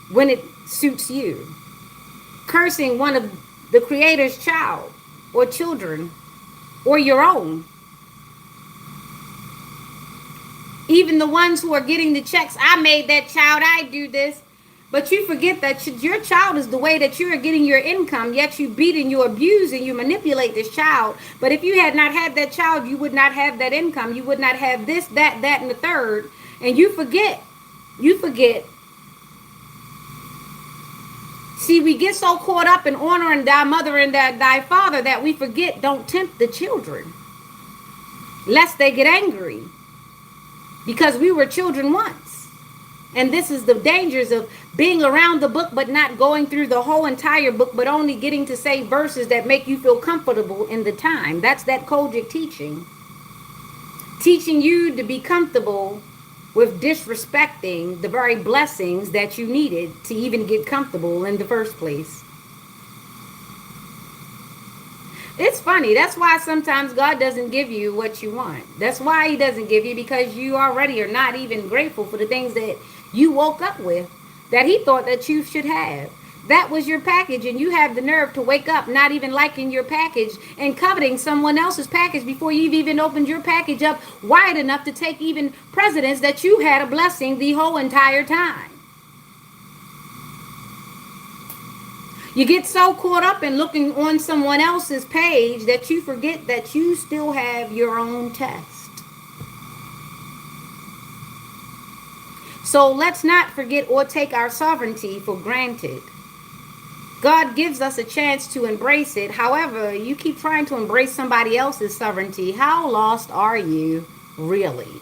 Speaker 2: when it suits you? Cursing one of the Creator's child or children or your own. Even the ones who are getting the checks, I made that child, I do this. But you forget that your child is the way that you're getting your income, yet you beat and you abuse and you manipulate this child. But if you had not had that child, you would not have that income. You would not have this, that, and the third. And you forget. You forget. See, we get so caught up in honoring thy mother and thy father that we forget, don't tempt the children, lest they get angry. Because we were children once. And this is the dangers of being around the book but not going through the whole entire book, but only getting to say verses that make you feel comfortable in the time. That's that Kojic teaching. Teaching you to be comfortable with disrespecting the very blessings that you needed to even get comfortable in the first place. It's funny. That's why sometimes God doesn't give you what you want. That's why he doesn't give you, because you already are not even grateful for the things that you woke up with, that he thought that you should have. That was your package, and you have the nerve to wake up not even liking your package and coveting someone else's package before you've even opened your package up wide enough to take even precedence that you had a blessing the whole entire time. You get so caught up in looking on someone else's page that you forget that you still have your own test. So let's not forget or take our sovereignty for granted. God gives us a chance to embrace it. However, you keep trying to embrace somebody else's sovereignty. How lost are you, really?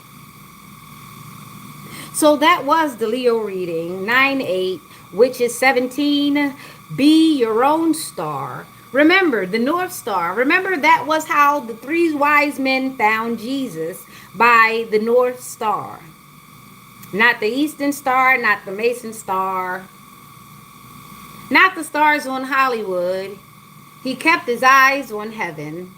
Speaker 2: So that was the Leo reading, 9-8, which is 17. Be your own star. Remember, the North Star. Remember, that was how the three wise men found Jesus, by the North Star. Not the Eastern Star, not the Mason Star, not the stars on Hollywood. He kept his eyes on heaven,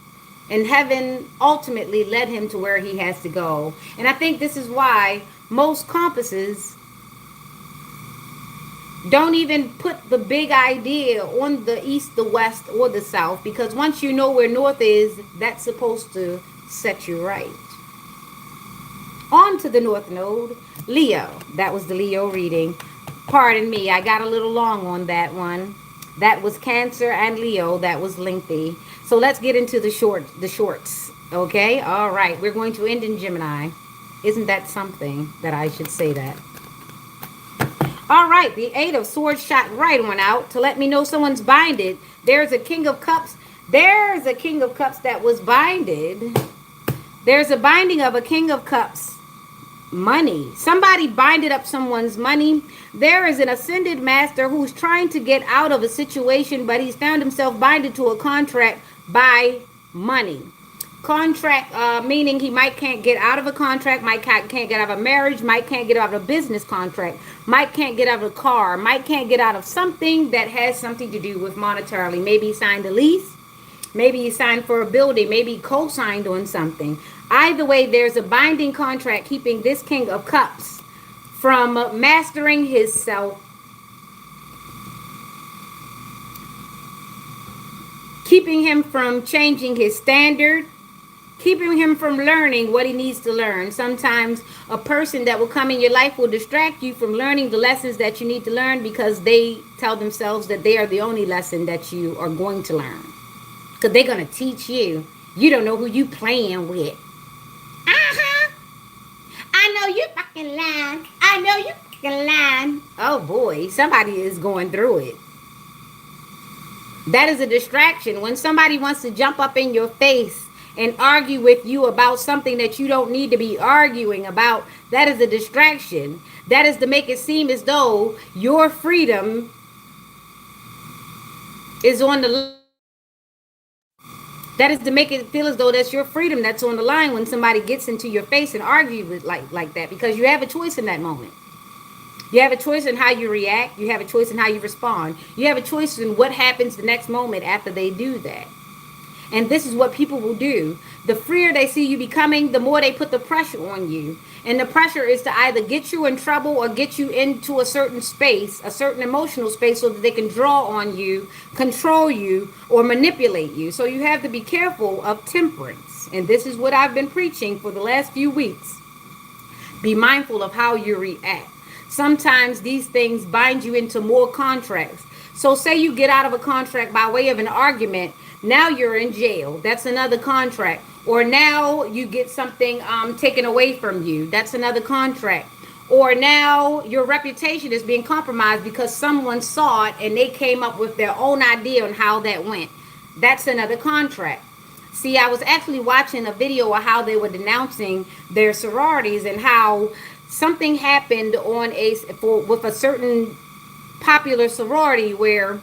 Speaker 2: and heaven ultimately led him to where he has to go. And I think this is why most compasses don't even put the big idea on the east, the west, or the south, because once you know where north is, that's supposed to set you right. On to the North Node, Leo. That was the Leo reading. Pardon me, I got a little long on that one. That was Cancer and Leo. That was lengthy. So let's get into the shorts. Okay? All right. We're going to end in Gemini. Isn't that something that I should say that? All right. The Eight of Swords shot right on out to let me know someone's binded. There's a King of Cups. There's a King of Cups that was binded. There's a binding of a King of Cups. Money. Somebody binded up someone's money. There is an ascended master who's trying to get out of a situation, but he's found himself binded to a contract by money. Contract meaning he might can't get out of a contract, might can't get out of a marriage, might can't get out of a business contract, might can't get out of a car, might can't get out of something that has something to do with monetarily. Maybe he signed a lease, maybe he signed for a building, maybe he co-signed on something. Either way, there's a binding contract keeping this King of Cups from mastering his self, keeping him from changing his standard, keeping him from learning what he needs to learn. Sometimes a person that will come in your life will distract you from learning the lessons that you need to learn, because they tell themselves that they are the only lesson that you are going to learn. Because they're going to teach you. You don't know who you playing with. I know you fucking lying. I know you fucking lying. Oh boy, somebody is going through it. That is a distraction. When somebody wants to jump up in your face and argue with you about something that you don't need to be arguing about, that is a distraction. That is to make it seem as though your freedom is on the. That is to make it feel as though that's your freedom that's on the line when somebody gets into your face and argue with like that, because you have a choice in that moment. You have a choice in how you react. You have a choice in how you respond. You have a choice in what happens the next moment after they do that. And this is what people will do. The freer they see you becoming, the more they put the pressure on you. And the pressure is to either get you in trouble or get you into a certain space, a certain emotional space, so that they can draw on you, control you, or manipulate you. So you have to be careful of temperance. And this is what I've been preaching for the last few weeks. Be mindful of how you react. Sometimes these things bind you into more contracts. So say you get out of a contract by way of an argument. Now you're in jail. That's another contract. Or now you get something taken away from you. That's another contract. Or now your reputation is being compromised because someone saw it and they came up with their own idea on how that went. That's another contract. See, I was actually watching a video of how they were denouncing their sororities and how something happened with a certain popular sorority where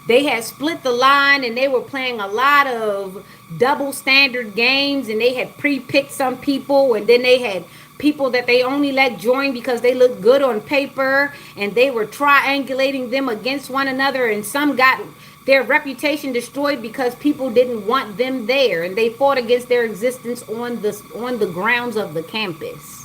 Speaker 2: they had split the line and they were playing a lot of double standard games, and they had pre-picked some people, and then they had people that they only let join because they looked good on paper, and they were triangulating them against one another, and some got their reputation destroyed because people didn't want them there, and they fought against their existence on the grounds of the campus.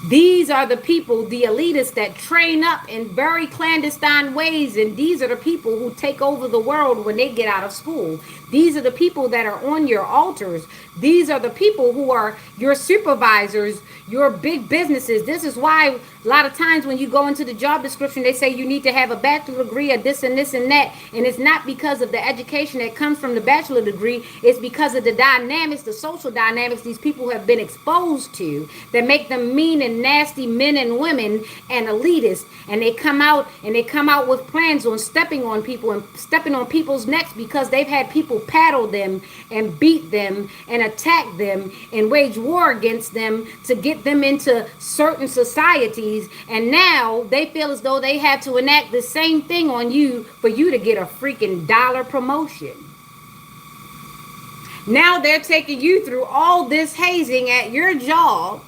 Speaker 2: These are the people, the elitists, that train up in very clandestine ways, and these are the people who take over the world when they get out of school. These are the people that are on your altars. These are the people who are your supervisors, your big businesses. This is why a lot of times when you go into the job description, they say you need to have a bachelor degree of this and this and that. And it's not because of the education that comes from the bachelor degree. It's because of the dynamics, the social dynamics these people have been exposed to that make them mean and nasty men and women and elitists. And they come out with plans on stepping on people and stepping on people's necks because they've had people paddle them and beat them and attack them and wage war against them to get them into certain societies. And now they feel as though they have to enact the same thing on you for you to get a freaking dollar promotion. Now they're taking you through all this hazing at your job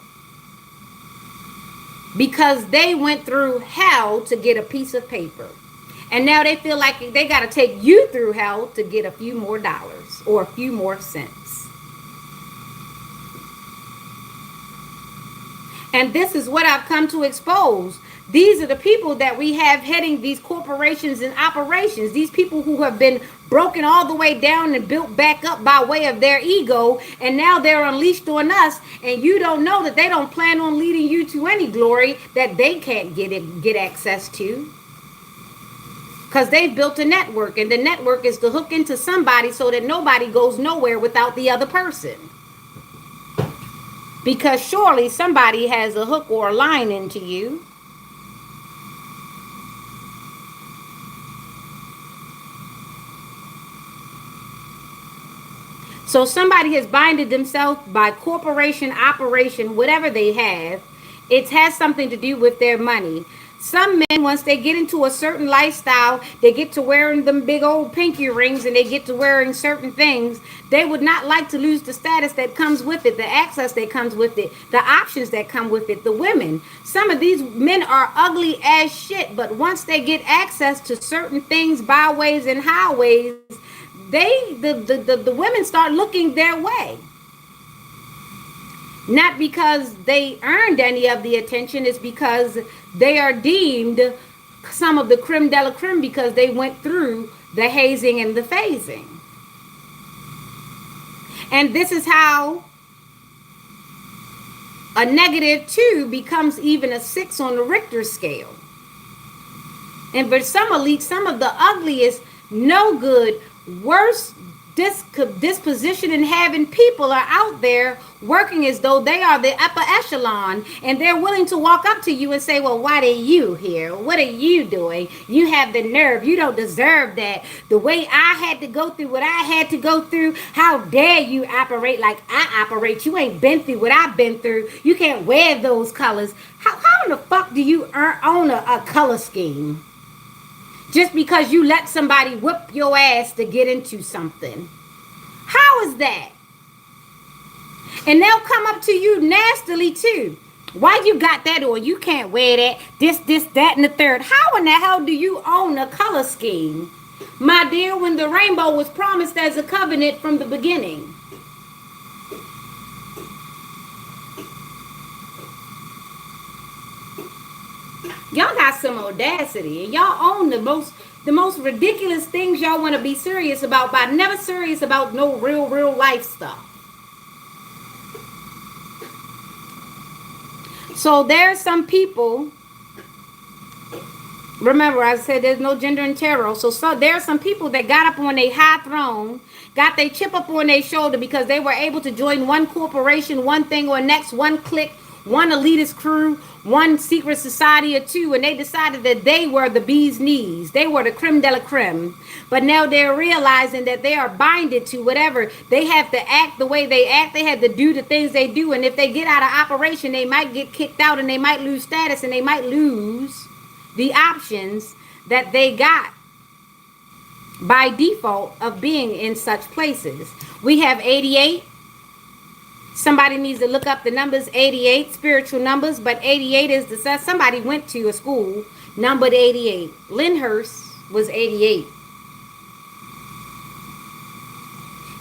Speaker 2: because they went through hell to get a piece of paper. And now they feel like they got to take you through hell to get a few more dollars or a few more cents. And this is what I've come to expose. These are the people that we have heading these corporations and operations. These people who have been broken all the way down and built back up by way of their ego. And now they're unleashed on us. And you don't know that they don't plan on leading you to any glory that they can't get access to. Because they've built a network. And the network is to hook into somebody so that nobody goes nowhere without the other person. Because surely somebody has a hook or a line into you. So somebody has binded themselves by corporation, operation, whatever they have. It has something to do with their money. Some men, once they get into a certain lifestyle, they get to wearing them big old pinky rings and they get to wearing certain things. They would not like to lose the status that comes with it, the access that comes with it, the options that come with it, the women. Some of these men are ugly as shit, but once they get access to certain things, byways and highways, the women start looking their way. Not because they earned any of the attention, it's because they are deemed some of the creme de la creme because they went through the hazing and the phasing. And this is how a -2 becomes even a 6 on the Richter scale. And for some elites, some of the ugliest, no good, worst disposition in having people are out there working as though they are the upper echelon, and they're willing to walk up to you and say, well, why are you here? What are you doing? You have the nerve. You don't deserve that. The way I had to go through what I had to go through, how dare you operate like I operate? You ain't been through what I've been through. You can't wear those colors. How in the fuck do you own a color scheme? Just because you let somebody whip your ass to get into something. How is that? And they'll come up to you nastily too. Why you got that on? You can't wear that. This, that, and the third. How in the hell do you own a color scheme? My dear, when the rainbow was promised as a covenant from the beginning. Y'all got some audacity, and y'all own the most ridiculous things y'all want to be serious about, but never serious about no real life stuff. So there's some people. Remember, I said there's no gender in tarot. So there are some people that got up on a high throne, got their chip up on their shoulder because they were able to join one corporation, one thing or next, one clique, one elitist crew, one secret society or two, and they decided that they were the bee's knees. They were the creme de la creme. But now they're realizing that they are binded to whatever. They have to act the way they act. They have to do the things they do. And if they get out of operation, they might get kicked out and they might lose status and they might lose the options that they got by default of being in such places. We have 88. Somebody needs to look up the numbers 88, spiritual numbers, but 88 is the, somebody went to a school numbered 88. Lyndhurst was 88.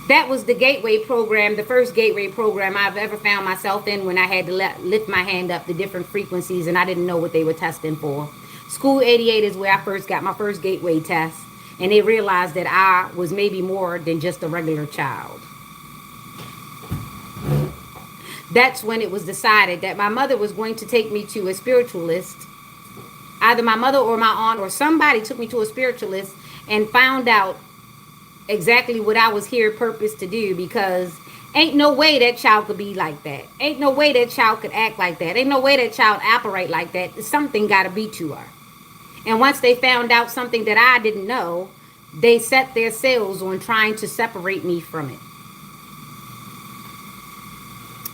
Speaker 2: That was the gateway program, the first gateway program I've ever found myself in, when I had to lift my hand up to different frequencies and I didn't know what they were testing for. School 88 is where I first got my first gateway test, and they realized that I was maybe more than just a regular child. That's when it was decided that my mother was going to take me to a spiritualist. Either my mother or my aunt or somebody took me to a spiritualist and found out exactly what I was here purposed to do, because ain't no way that child could be like that. Ain't no way that child could act like that. Ain't no way that child operate like that. Something got to be to her. And once they found out something that I didn't know, they set their sails on trying to separate me from it.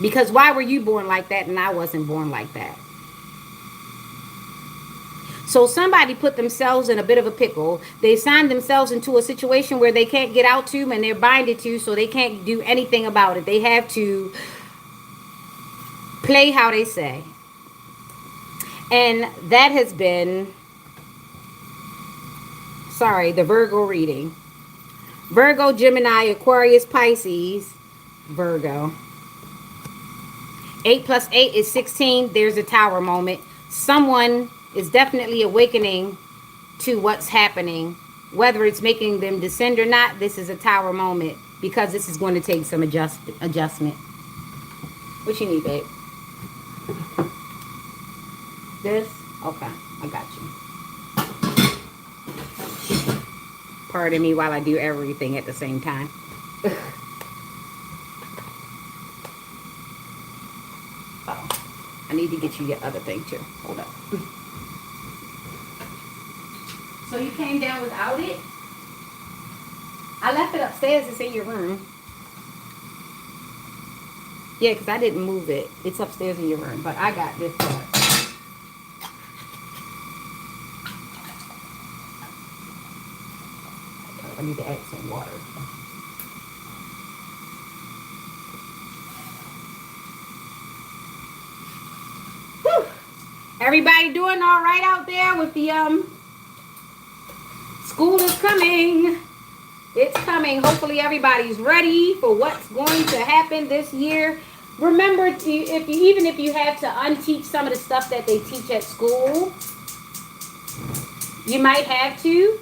Speaker 2: Because why were you born like that and I wasn't born like that? So somebody put themselves in a bit of a pickle. They signed themselves into a situation where they can't get out to, and they're binded to, so they can't do anything about it. They have to play how they say. And that has been, the Virgo reading. Virgo, Gemini, Aquarius, Pisces, Virgo. 8 plus 8 is 16. There's a tower moment. Someone is definitely awakening to what's happening. Whether it's making them descend or not, this is a tower moment, because this is going to take some adjustment. What you need, babe? This? Okay, I got you. Pardon me while I do everything at the same time. I need to get you your other thing too. Hold up. So you came down without it? I left it upstairs. It's in your room. Yeah, because I didn't move it. It's upstairs in your room. But I got this part. I need to add some water. Whew. Everybody doing all right out there with the school is coming. It's coming. Hopefully everybody's ready for what's going to happen this year. Remember to, even if you have to unteach some of the stuff that they teach at school, you might have to.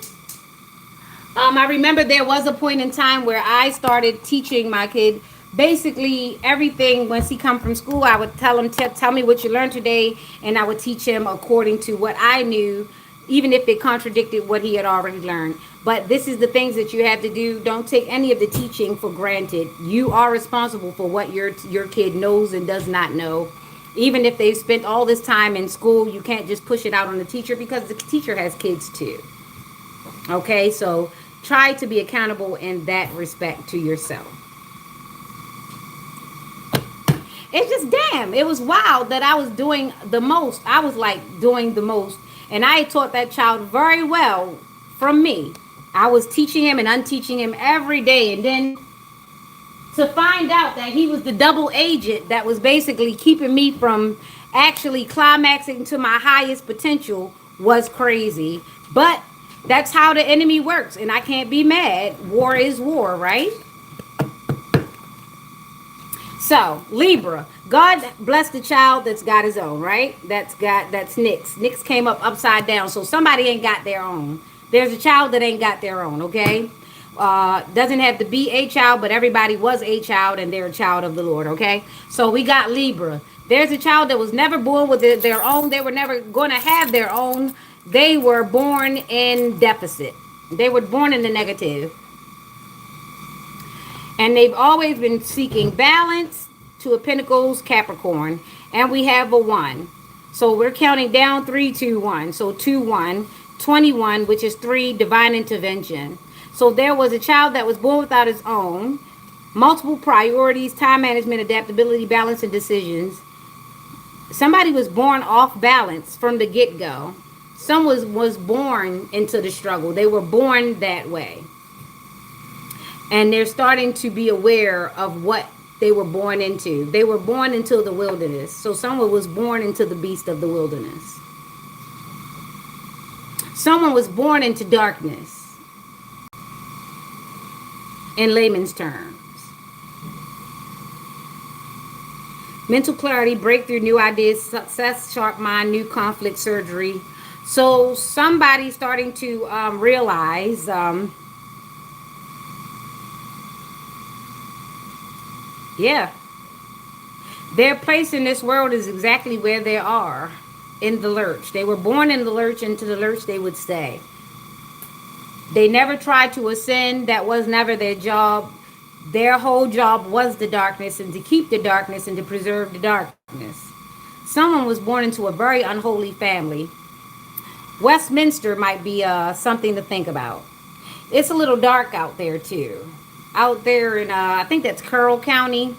Speaker 2: I remember there was a point in time where I started teaching my kid basically everything. Once he come from school, I would tell him, tell me what you learned today, and I would teach him according to what I knew, even if it contradicted what he had already learned. But this is the things that you have to do. Don't take any of the teaching for granted. You are responsible for what your kid knows and does not know. Even if they've spent all this time in school, you can't just push it out on the teacher, because the teacher has kids too. Okay, so try to be accountable in that respect to yourself. It's just, damn, it was wild that I was doing the most. I was like doing the most. And I taught that child very well from me. I was teaching him and unteaching him every day. And then to find out that he was the double agent that was basically keeping me from actually climaxing to my highest potential was crazy. But That's how the enemy works. And I can't be mad. War is war, right? So, Libra. God bless the child that's got his own, right? That's Nyx. Nyx came up upside down. So somebody ain't got their own. There's a child that ain't got their own, okay? Doesn't have to be a child, but everybody was a child and they're a child of the Lord, okay? So we got Libra. There's a child that was never born with their own. They were never going to have their own. They were born in deficit. They were born in the negative. And they've always been seeking balance. Two of Pentacles, Capricorn. And we have a 1. So we're counting down 3, 2, 1. So 2, 1, 21, which is 3, divine intervention. So there was a child that was born without his own. Multiple priorities, time management, adaptability, balance, and decisions. Somebody was born off balance from the get-go. Someone was born into the struggle. They were born that way. And they're starting to be aware of what they were born into. They were born into the wilderness. So someone was born into the beast of the wilderness. Someone was born into darkness. In layman's terms. Mental clarity, breakthrough, new ideas, success, sharp mind, new conflict, surgery. So somebody's starting to realize yeah, their place in this world is exactly where they are, in the lurch. They were born in the lurch, into the lurch they would stay. They never tried to ascend. That was never their job. Their whole job was the darkness and to keep the darkness and to preserve the darkness. Someone was born into a very unholy family. Westminster might be something to think about. It's a little dark out there too. Out there in, I think that's Carroll County.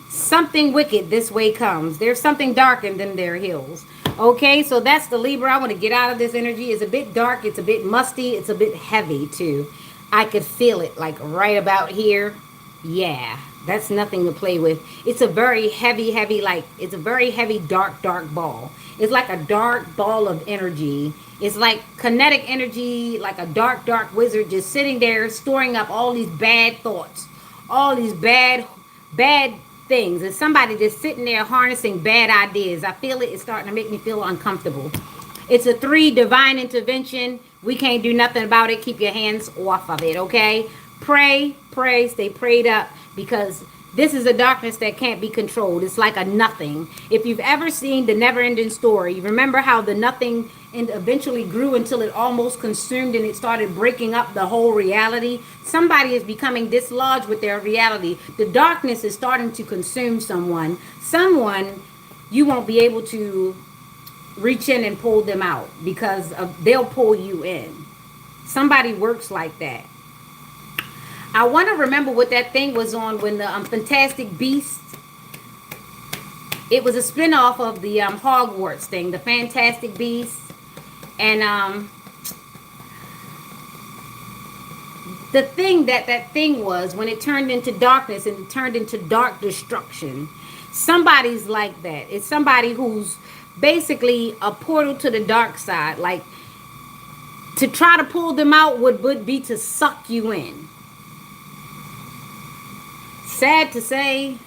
Speaker 2: Something wicked this way comes. There's something dark in them there hills. Okay, so that's the Libra. I want to get out of this energy. It's a bit dark. It's a bit musty. It's a bit heavy too. I could feel it like right about here. Yeah, that's nothing to play with. It's a very heavy, it's a very heavy, dark ball. It's like a dark ball of energy. It's like kinetic energy, like a dark wizard just sitting there storing up all these bad thoughts, all these bad things. It's somebody just sitting there harnessing bad ideas. I feel it. It's starting to make me feel uncomfortable. It's a 3, divine intervention. We can't do nothing about it. Keep your hands off of it, okay? Pray, stay prayed up, because this is a darkness that can't be controlled. It's like a nothing. If you've ever seen the never-ending story, remember how the nothing eventually grew until it almost consumed and it started breaking up the whole reality? Somebody is becoming dislodged with their reality. The darkness is starting to consume someone. Someone, you won't be able to reach in and pull them out because they'll pull you in. Somebody works like that. I want to remember what that thing was on when the Fantastic Beasts. It was a spinoff of the Hogwarts thing, the Fantastic Beasts, and the thing that thing was when it turned into darkness and it turned into dark destruction. Somebody's like that. It's somebody who's basically a portal to the dark side. Like, to try to pull them out would be to suck you in. Sad to say,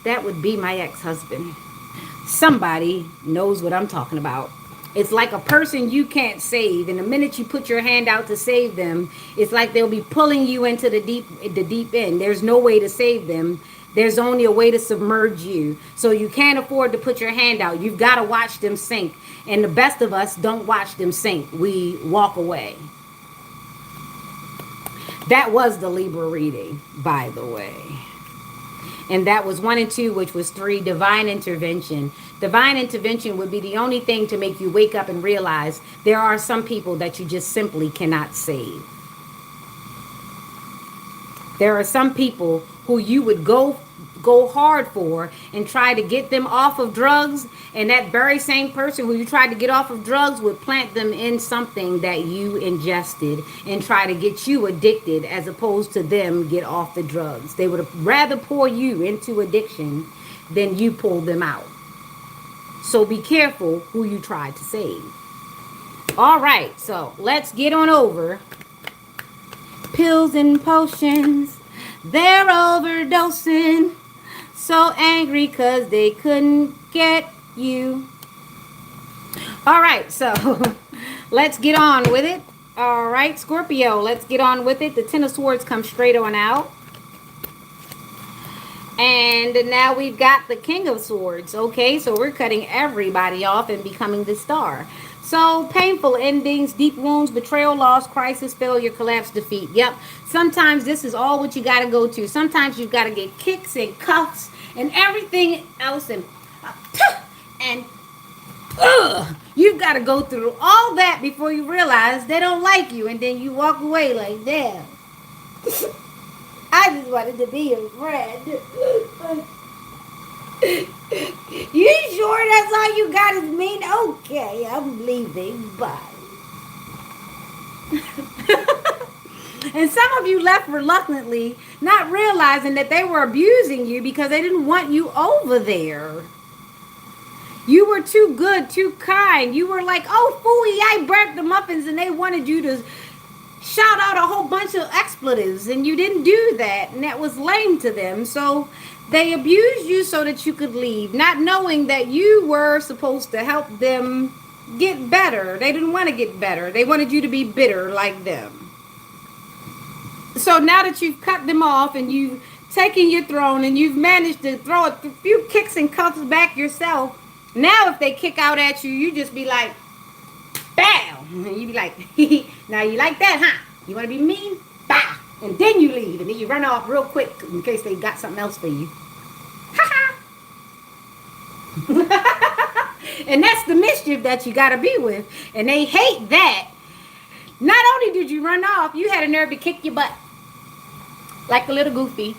Speaker 2: that would be my ex-husband. Somebody knows what I'm talking about. It's like a person you can't save, and the minute you put your hand out to save them, it's like they'll be pulling you into the deep end. There's no way to save them. There's only a way to submerge you. So you can't afford to put your hand out. You've got to watch them sink. And the best of us don't watch them sink. We walk away. That was the Libra reading, by the way. And that was 1 and 2, which was 3, divine intervention. Divine intervention would be the only thing to make you wake up and realize there are some people that you just simply cannot save. There are some people who you would go hard for and try to get them off of drugs, and that very same person who you tried to get off of drugs would plant them in something that you ingested and try to get you addicted, as opposed to them get off the drugs. They would rather pour you into addiction than you pull them out. So be careful who you try to save. All right, so let's get on over. Pills and potions, they're overdosing. So angry because they couldn't get you. All right, so let's get on with it. All right, Scorpio, let's get on with it. The Ten of Swords come straight on out. And now we've got the King of Swords. Okay, so we're cutting everybody off and becoming the star. So painful endings, deep wounds, betrayal, loss, crisis, failure, collapse, defeat. Yep. Sometimes this is all what you got to go to. Sometimes you've got to get kicks and cuffs and everything else and you've got to go through all that before you realize they don't like you, and then you walk away like, damn. I just wanted to be a friend. You sure that's all you got is mean? Okay, I'm leaving. Bye. And some of you left reluctantly, not realizing that they were abusing you because they didn't want you over there. You were too good, too kind. You were like, oh, fooey, I burnt the muffins, and they wanted you to shout out a whole bunch of expletives, and you didn't do that, and that was lame to them. So they abused you so that you could leave, not knowing that you were supposed to help them get better. They didn't want to get better. They wanted you to be bitter like them. So now that you've cut them off and you've taken your throne and you've managed to throw a few kicks and cuffs back yourself, now if they kick out at you, you just be like, bow. And you be like, now you like that, huh? You want to be mean? Bow. And then you leave. And then you run off real quick in case they got something else for you. Ha ha. And that's the mischief that you got to be with. And they hate that. Not only did you run off, you had a nerve to kick your butt. Like a little goofy.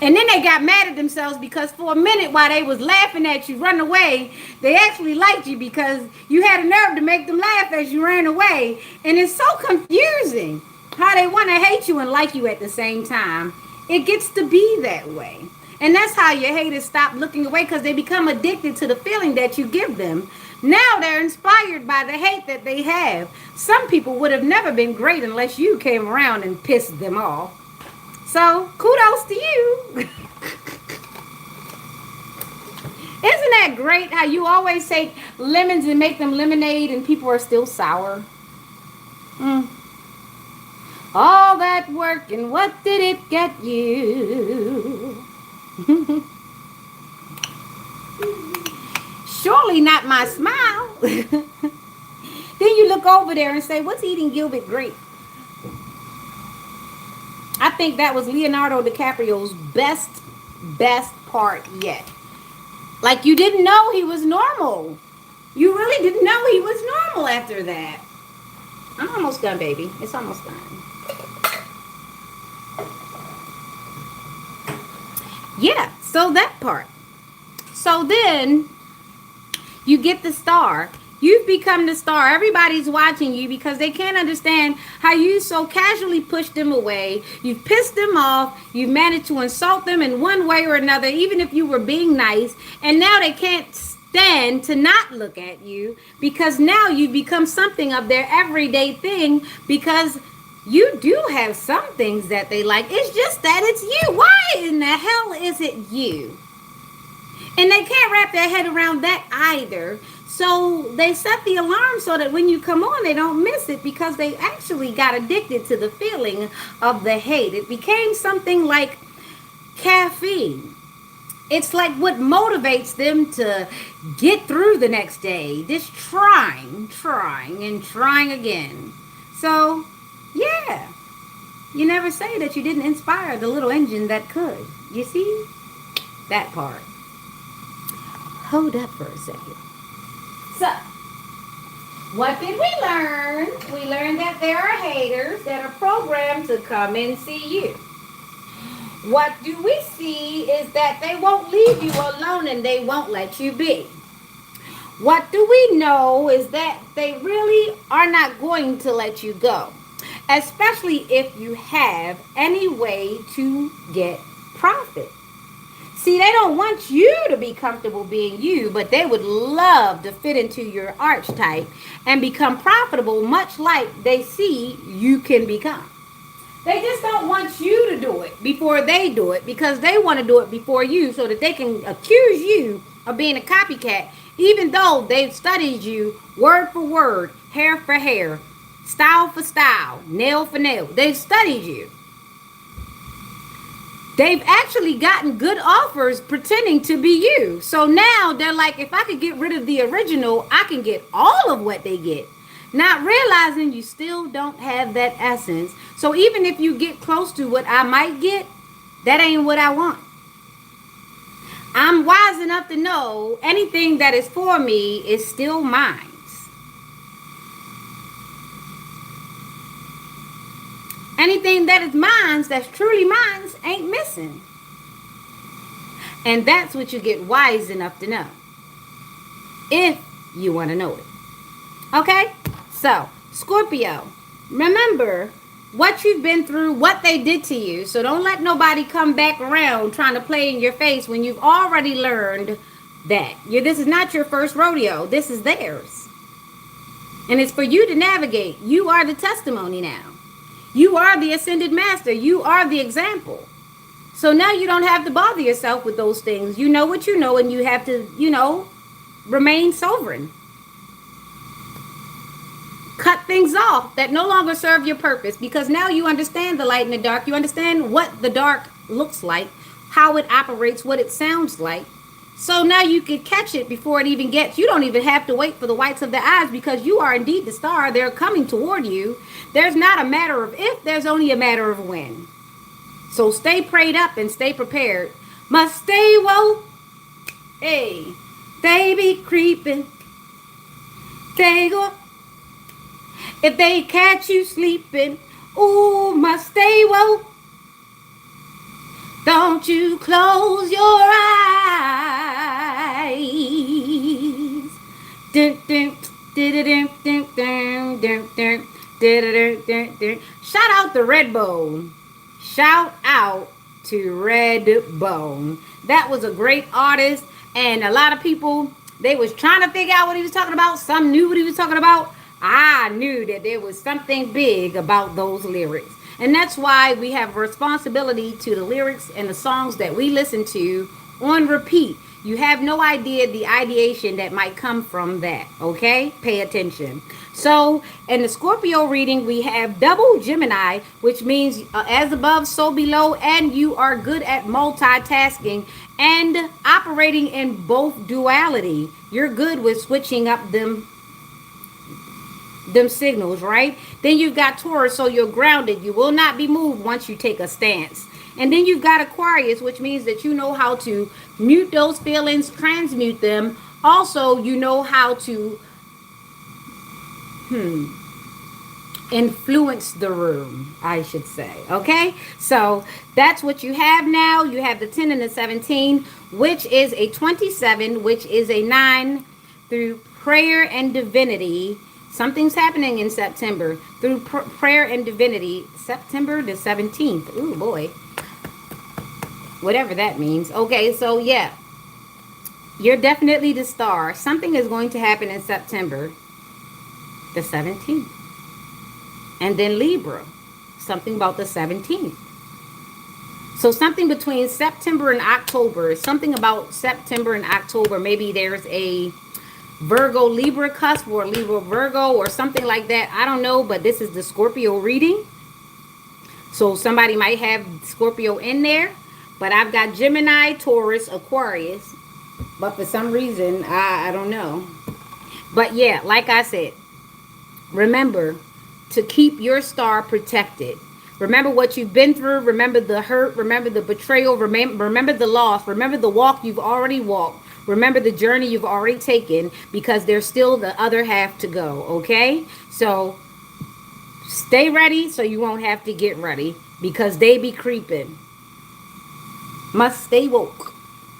Speaker 2: And then they got mad at themselves because for a minute while they was laughing at you run away, they actually liked you because you had a nerve to make them laugh as you ran away. And it's so confusing how they want to hate you and like you at the same time. It gets to be that way. And that's how your haters stop looking away, because they become addicted to the feeling that you give them. Now they're inspired by the hate that they have. Some people would have never been great unless you came around and pissed them off. So, kudos to you. Isn't that great how you always take lemons and make them lemonade and people are still sour? All that work, and what did it get you? Surely not my smile. Then you look over there and say, what's eating Gilbert grape? I think that was Leonardo DiCaprio's best part yet. Like, you didn't know he was normal. You really didn't know he was normal after that. I'm almost done, baby. It's almost done. Yeah, so that part. So then you get the star. You've become the star. Everybody's watching you because they can't understand how you so casually pushed them away. You've pissed them off. You've managed to insult them in one way or another, even if you were being nice. And now they can't stand to not look at you because now you've become something of their everyday thing, because you do have some things that they like. It's just that it's you. Why in the hell is it you? And they can't wrap their head around that either. So they set the alarm so that when you come on, they don't miss it, because they actually got addicted to the feeling of the hate. It became something like caffeine. It's like what motivates them to get through the next day. Just trying again. So, yeah. You never say that you didn't inspire the little engine that could. You see? That part. Hold up for a second. So, what did we learn? We learned that there are haters that are programmed to come and see you. What do we see is that they won't leave you alone and they won't let you be. What do we know is that they really are not going to let you go, especially if you have any way to get profit. See, they don't want you to be comfortable being you, but they would love to fit into your archetype and become profitable, much like they see you can become. They just don't want you to do it before they do it because they want to do it before you so that they can accuse you of being a copycat, even though they've studied you word for word, hair for hair, style for style, nail for nail. They've studied you. They've actually gotten good offers pretending to be you. So now they're like, if I could get rid of the original, I can get all of what they get. Not realizing you still don't have that essence. So even if you get close to what I might get, that ain't what I want. I'm wise enough to know anything that is for me is still mine. Anything that is mine, that's truly mine, ain't missing. And that's what you get wise enough to know. If you want to know it. Okay? So, Scorpio, remember what you've been through, what they did to you. So don't let nobody come back around trying to play in your face when you've already learned that. This is not your first rodeo. This is theirs. And it's for you to navigate. You are the testimony now. You are the ascended master. You are the example. So now you don't have to bother yourself with those things. You know what you know, and you have to, remain sovereign. Cut things off that no longer serve your purpose, because now you understand the light and the dark. You understand what the dark looks like, how it operates, what it sounds like. So now you can catch it before it even gets. You don't even have to wait for the whites of the eyes, because you are indeed the star. They're coming toward you. There's not a matter of if, there's only a matter of when. So stay prayed up and stay prepared. Must stay woke. Hey, they be creeping. They go. If they catch you sleeping, ooh, must stay woke. Don't you close your eyes. Dun, dun, dun, dun, dun, dun, dun. Shout out to Redbone. Shout out to Redbone. That was a great artist, and a lot of people, they was trying to figure out what he was talking about. Some knew what he was talking about. I knew that there was something big about those lyrics. And that's why we have a responsibility to the lyrics and the songs that we listen to on repeat. You have no idea the ideation that might come from that, okay? Pay attention. So, in the Scorpio reading, we have double Gemini, which means as above, so below, and you are good at multitasking and operating in both duality. You're good with switching up them signals, right? Then you've got Taurus, so you're grounded. You will not be moved once you take a stance. And then you've got Aquarius, which means that you know how to mute those feelings, transmute them. Also, you know how to influence the room, I should say. Okay? So that's what you have now. You have the 10 and the 17, which is a 27, which is a 9 through prayer and divinity. Something's happening in September through prayer and divinity. September the 17th. Ooh, boy. Whatever that means. Okay, so yeah. You're definitely the star. Something is going to happen in September the 17th. And then Libra. Something about the 17th. So something between September and October. Something about September and October. Maybe there's a Virgo Libra cusp or Libra Virgo or something like that. I don't know, but this is the Scorpio reading. So somebody might have Scorpio in there. But I've got Gemini, Taurus, Aquarius. But for some reason, I don't know. But yeah, like I said, remember to keep your star protected. Remember what you've been through. Remember the hurt. Remember the betrayal. Remember the loss. Remember the walk you've already walked. Remember the journey you've already taken, because there's still the other half to go, okay? So stay ready so you won't have to get ready, because they be creeping. Must stay woke.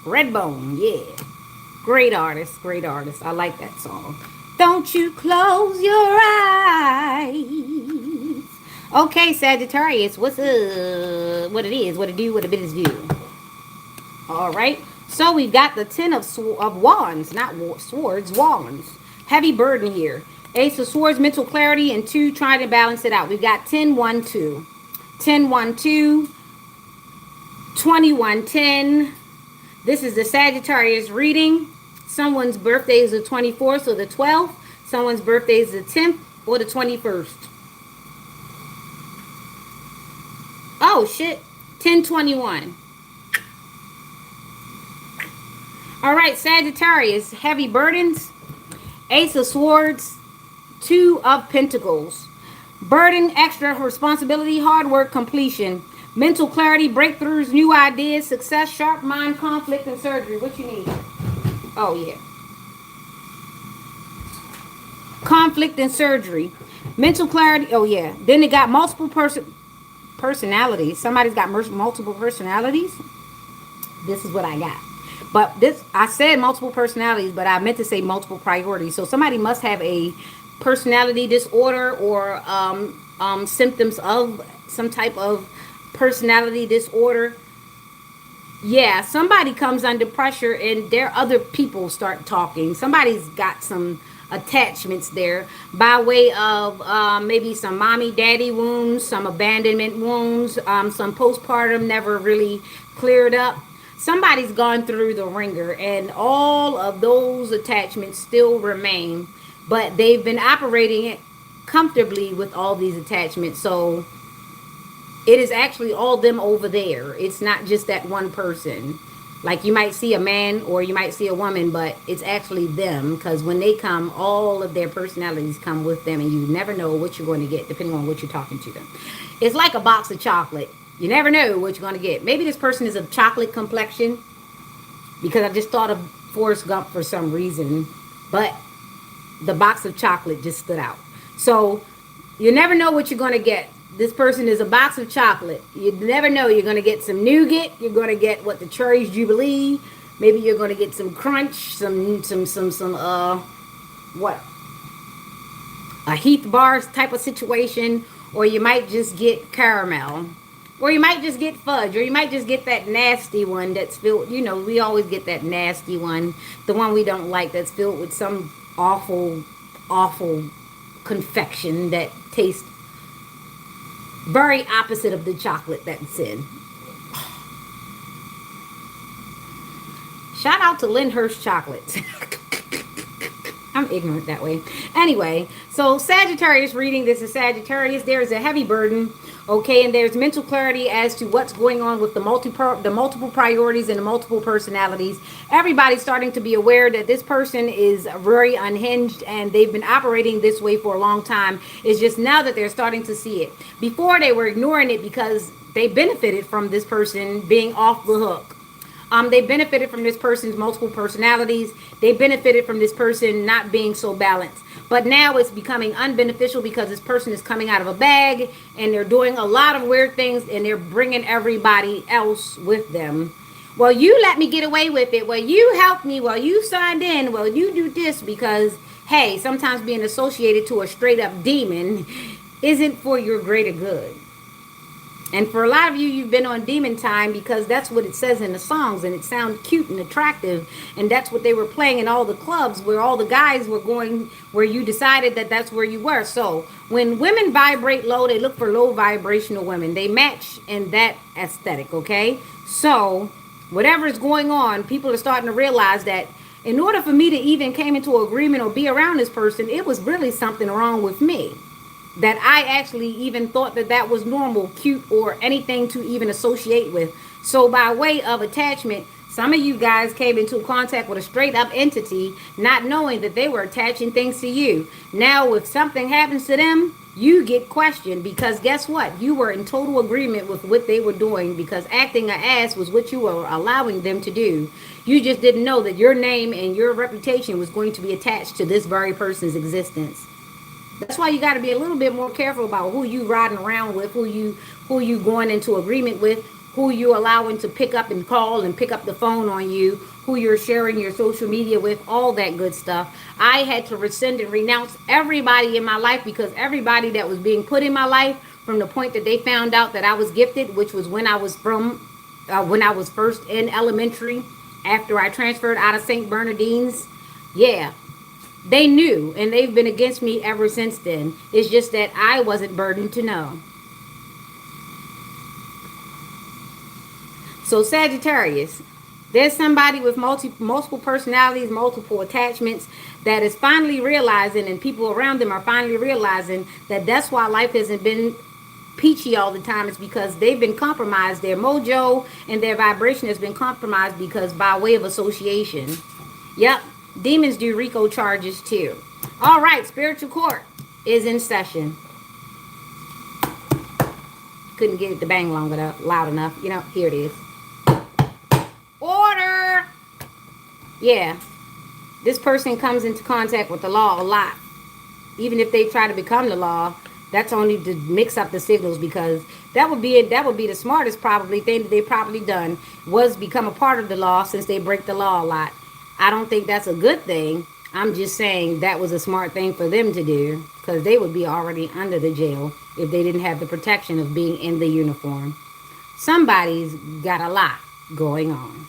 Speaker 2: Redbone, yeah. Great artist, great artist. I like that song. Don't you close your eyes. Okay, Sagittarius, what's up? What it is, what it do, what it is do. All right. So we've got the ten of wands, not swords, wands. Heavy burden here. Ace of swords, mental clarity, and 2 trying to balance it out. We've got 10, 1, 2. 10, 1, 2. 21, 10. This is the Sagittarius reading. Someone's birthday is the 24th or the 12th. Someone's birthday is the 10th or the 21st. Oh, shit. 1021. All right, Sagittarius, heavy burdens. Ace of swords, 2 of pentacles. Burden, extra responsibility, hard work, completion. Mental clarity, breakthroughs, new ideas, success, sharp mind, conflict, and surgery. What you need? Oh, yeah. Conflict and surgery. Mental clarity. Oh, yeah. Then it got multiple personalities. Somebody's got multiple personalities. This is what I got. But this, I said multiple personalities, but I meant to say multiple priorities. So somebody must have a personality disorder or symptoms of some type of personality disorder. Yeah, somebody comes under pressure and their other people start talking. Somebody's got some attachments there by way of maybe some mommy daddy wounds, some abandonment wounds, some postpartum never really cleared up. Somebody's gone through the ringer and all of those attachments still remain, but they've been operating it comfortably with all these attachments. So it is actually all them over there. It's not just that one person. Like you might see a man or you might see a woman, but it's actually them, because when they come, all of their personalities come with them, and you never know what you're going to get depending on what you're talking to them. It's like a box of chocolate. You never know what you're going to get. Maybe this person is of chocolate complexion, because I just thought of Forrest Gump for some reason, but the box of chocolate just stood out. So you never know what you're going to get. This person is a box of chocolate. You never know. You're going to get some nougat. You're going to get what, the cherries jubilee. Maybe you're going to get some crunch, some what? A Heath bars type of situation, or you might just get caramel, or you might just get fudge, or you might just get that nasty one that's filled. You know, we always get that nasty one, the one we don't like, that's filled with some awful, awful confection that tastes very opposite of the chocolate that's in. Shout out to Lyndhurst Chocolates. I'm ignorant that way. Anyway, so Sagittarius reading. This is Sagittarius. There is a heavy burden. Okay, and there's mental clarity as to what's going on with the multiple priorities and the multiple personalities. Everybody's starting to be aware that this person is very unhinged and they've been operating this way for a long time. It's just now that they're starting to see it. Before, they were ignoring it because they benefited from this person being off the hook. They benefited from this person's multiple personalities. They benefited from this person not being so balanced. But now it's becoming unbeneficial because this person is coming out of a bag and they're doing a lot of weird things and they're bringing everybody else with them. Well, you let me get away with it. Well, you helped me. Well, you signed in. Well, you do this because, hey, sometimes being associated to a straight up demon isn't for your greater good. And for a lot of you, you've been on demon time because that's what it says in the songs, and it sounds cute and attractive, and that's what they were playing in all the clubs where all the guys were going, where you decided that that's where you were. So when women vibrate low, they look for low vibrational women. They match in that aesthetic, okay? So whatever is going on, people are starting to realize that in order for me to even came into agreement or be around this person, it was really something wrong with me. That I actually even thought that that was normal, cute, or anything to even associate with. So by way of attachment, some of you guys came into contact with a straight up entity, not knowing that they were attaching things to you. Now, if something happens to them, you get questioned because guess what? You were in total agreement with what they were doing because acting an ass was what you were allowing them to do. You just didn't know that your name and your reputation was going to be attached to this very person's existence. That's why you got to be a little bit more careful about who you riding around with, who you going into agreement with, who you allowing to pick up and call and pick up the phone on you, who you're sharing your social media with, all that good stuff. I had to rescind and renounce everybody in my life because everybody that was being put in my life from the point that they found out that I was gifted, which was when I was from when I was first in elementary, after I transferred out of St. Bernardine's. Yeah, they knew, and they've been against me ever since then. It's just that I wasn't burdened to know. So Sagittarius, there's somebody with multiple personalities, multiple attachments that is finally realizing, and people around them are finally realizing that that's why life hasn't been peachy all the time. It's because they've been compromised. Their mojo and their vibration has been compromised because by way of association. Yep, demons do RICO charges too. All right, spiritual court is in session. Couldn't get it to bang long enough, loud enough. You know, here it is. Order. Yeah, this person comes into contact with the law a lot. Even if they try to become the law, that's only to mix up the signals, because that would be the smartest probably thing that they probably done was become a part of the law, since they break the law a lot. I don't think that's a good thing. I'm just saying that was a smart thing for them to do, because they would be already under the jail if they didn't have the protection of being in the uniform. Somebody's got a lot going on.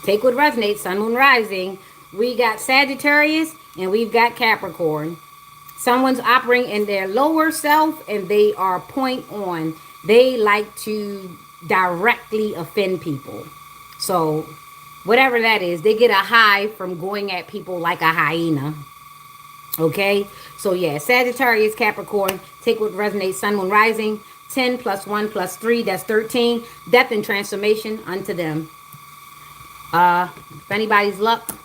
Speaker 2: Take what resonates. Sun, moon, rising. We got Sagittarius and we've got Capricorn. Someone's operating in their lower self and they are point on. They like to directly offend people. So whatever that is, they get a high from going at people like a hyena. Okay, so yeah, Sagittarius, Capricorn, take what resonates. Sun, moon, rising. 10 plus 1 plus 3, that's 13. Death and transformation unto them. If anybody's luck,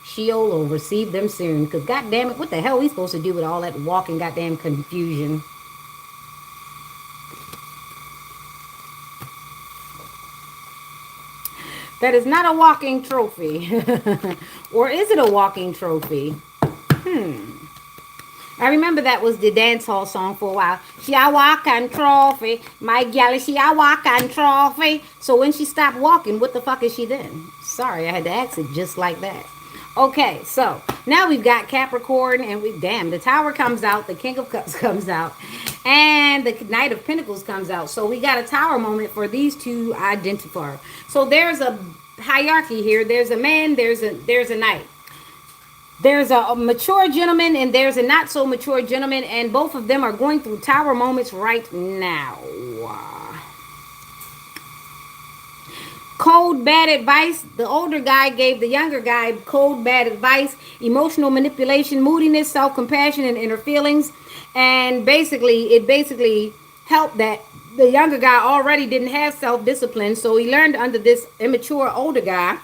Speaker 2: Sheol will receive them soon. Because goddamn it, what the hell are we supposed to do with all that walking goddamn confusion? That is not a walking trophy. Or is it a walking trophy? I remember that was the dance hall song for a while. She a walking trophy. My gal, she a walking trophy. So when she stopped walking, what the fuck is she then? Sorry, I had to ask it just like that. Okay, so now we've got Capricorn, and the Tower comes out, the King of Cups comes out, and the Knight of Pentacles comes out. So we got a Tower moment for these two identifier. So there's a hierarchy here. There's a man, there's a knight. There's a mature gentleman and there's a not so mature gentleman, and both of them are going through Tower moments right now. Cold, bad advice. The older guy gave the younger guy cold, bad advice, emotional manipulation, moodiness, self-compassion, and inner feelings. And it helped that the younger guy already didn't have self-discipline, so he learned under this immature older guy.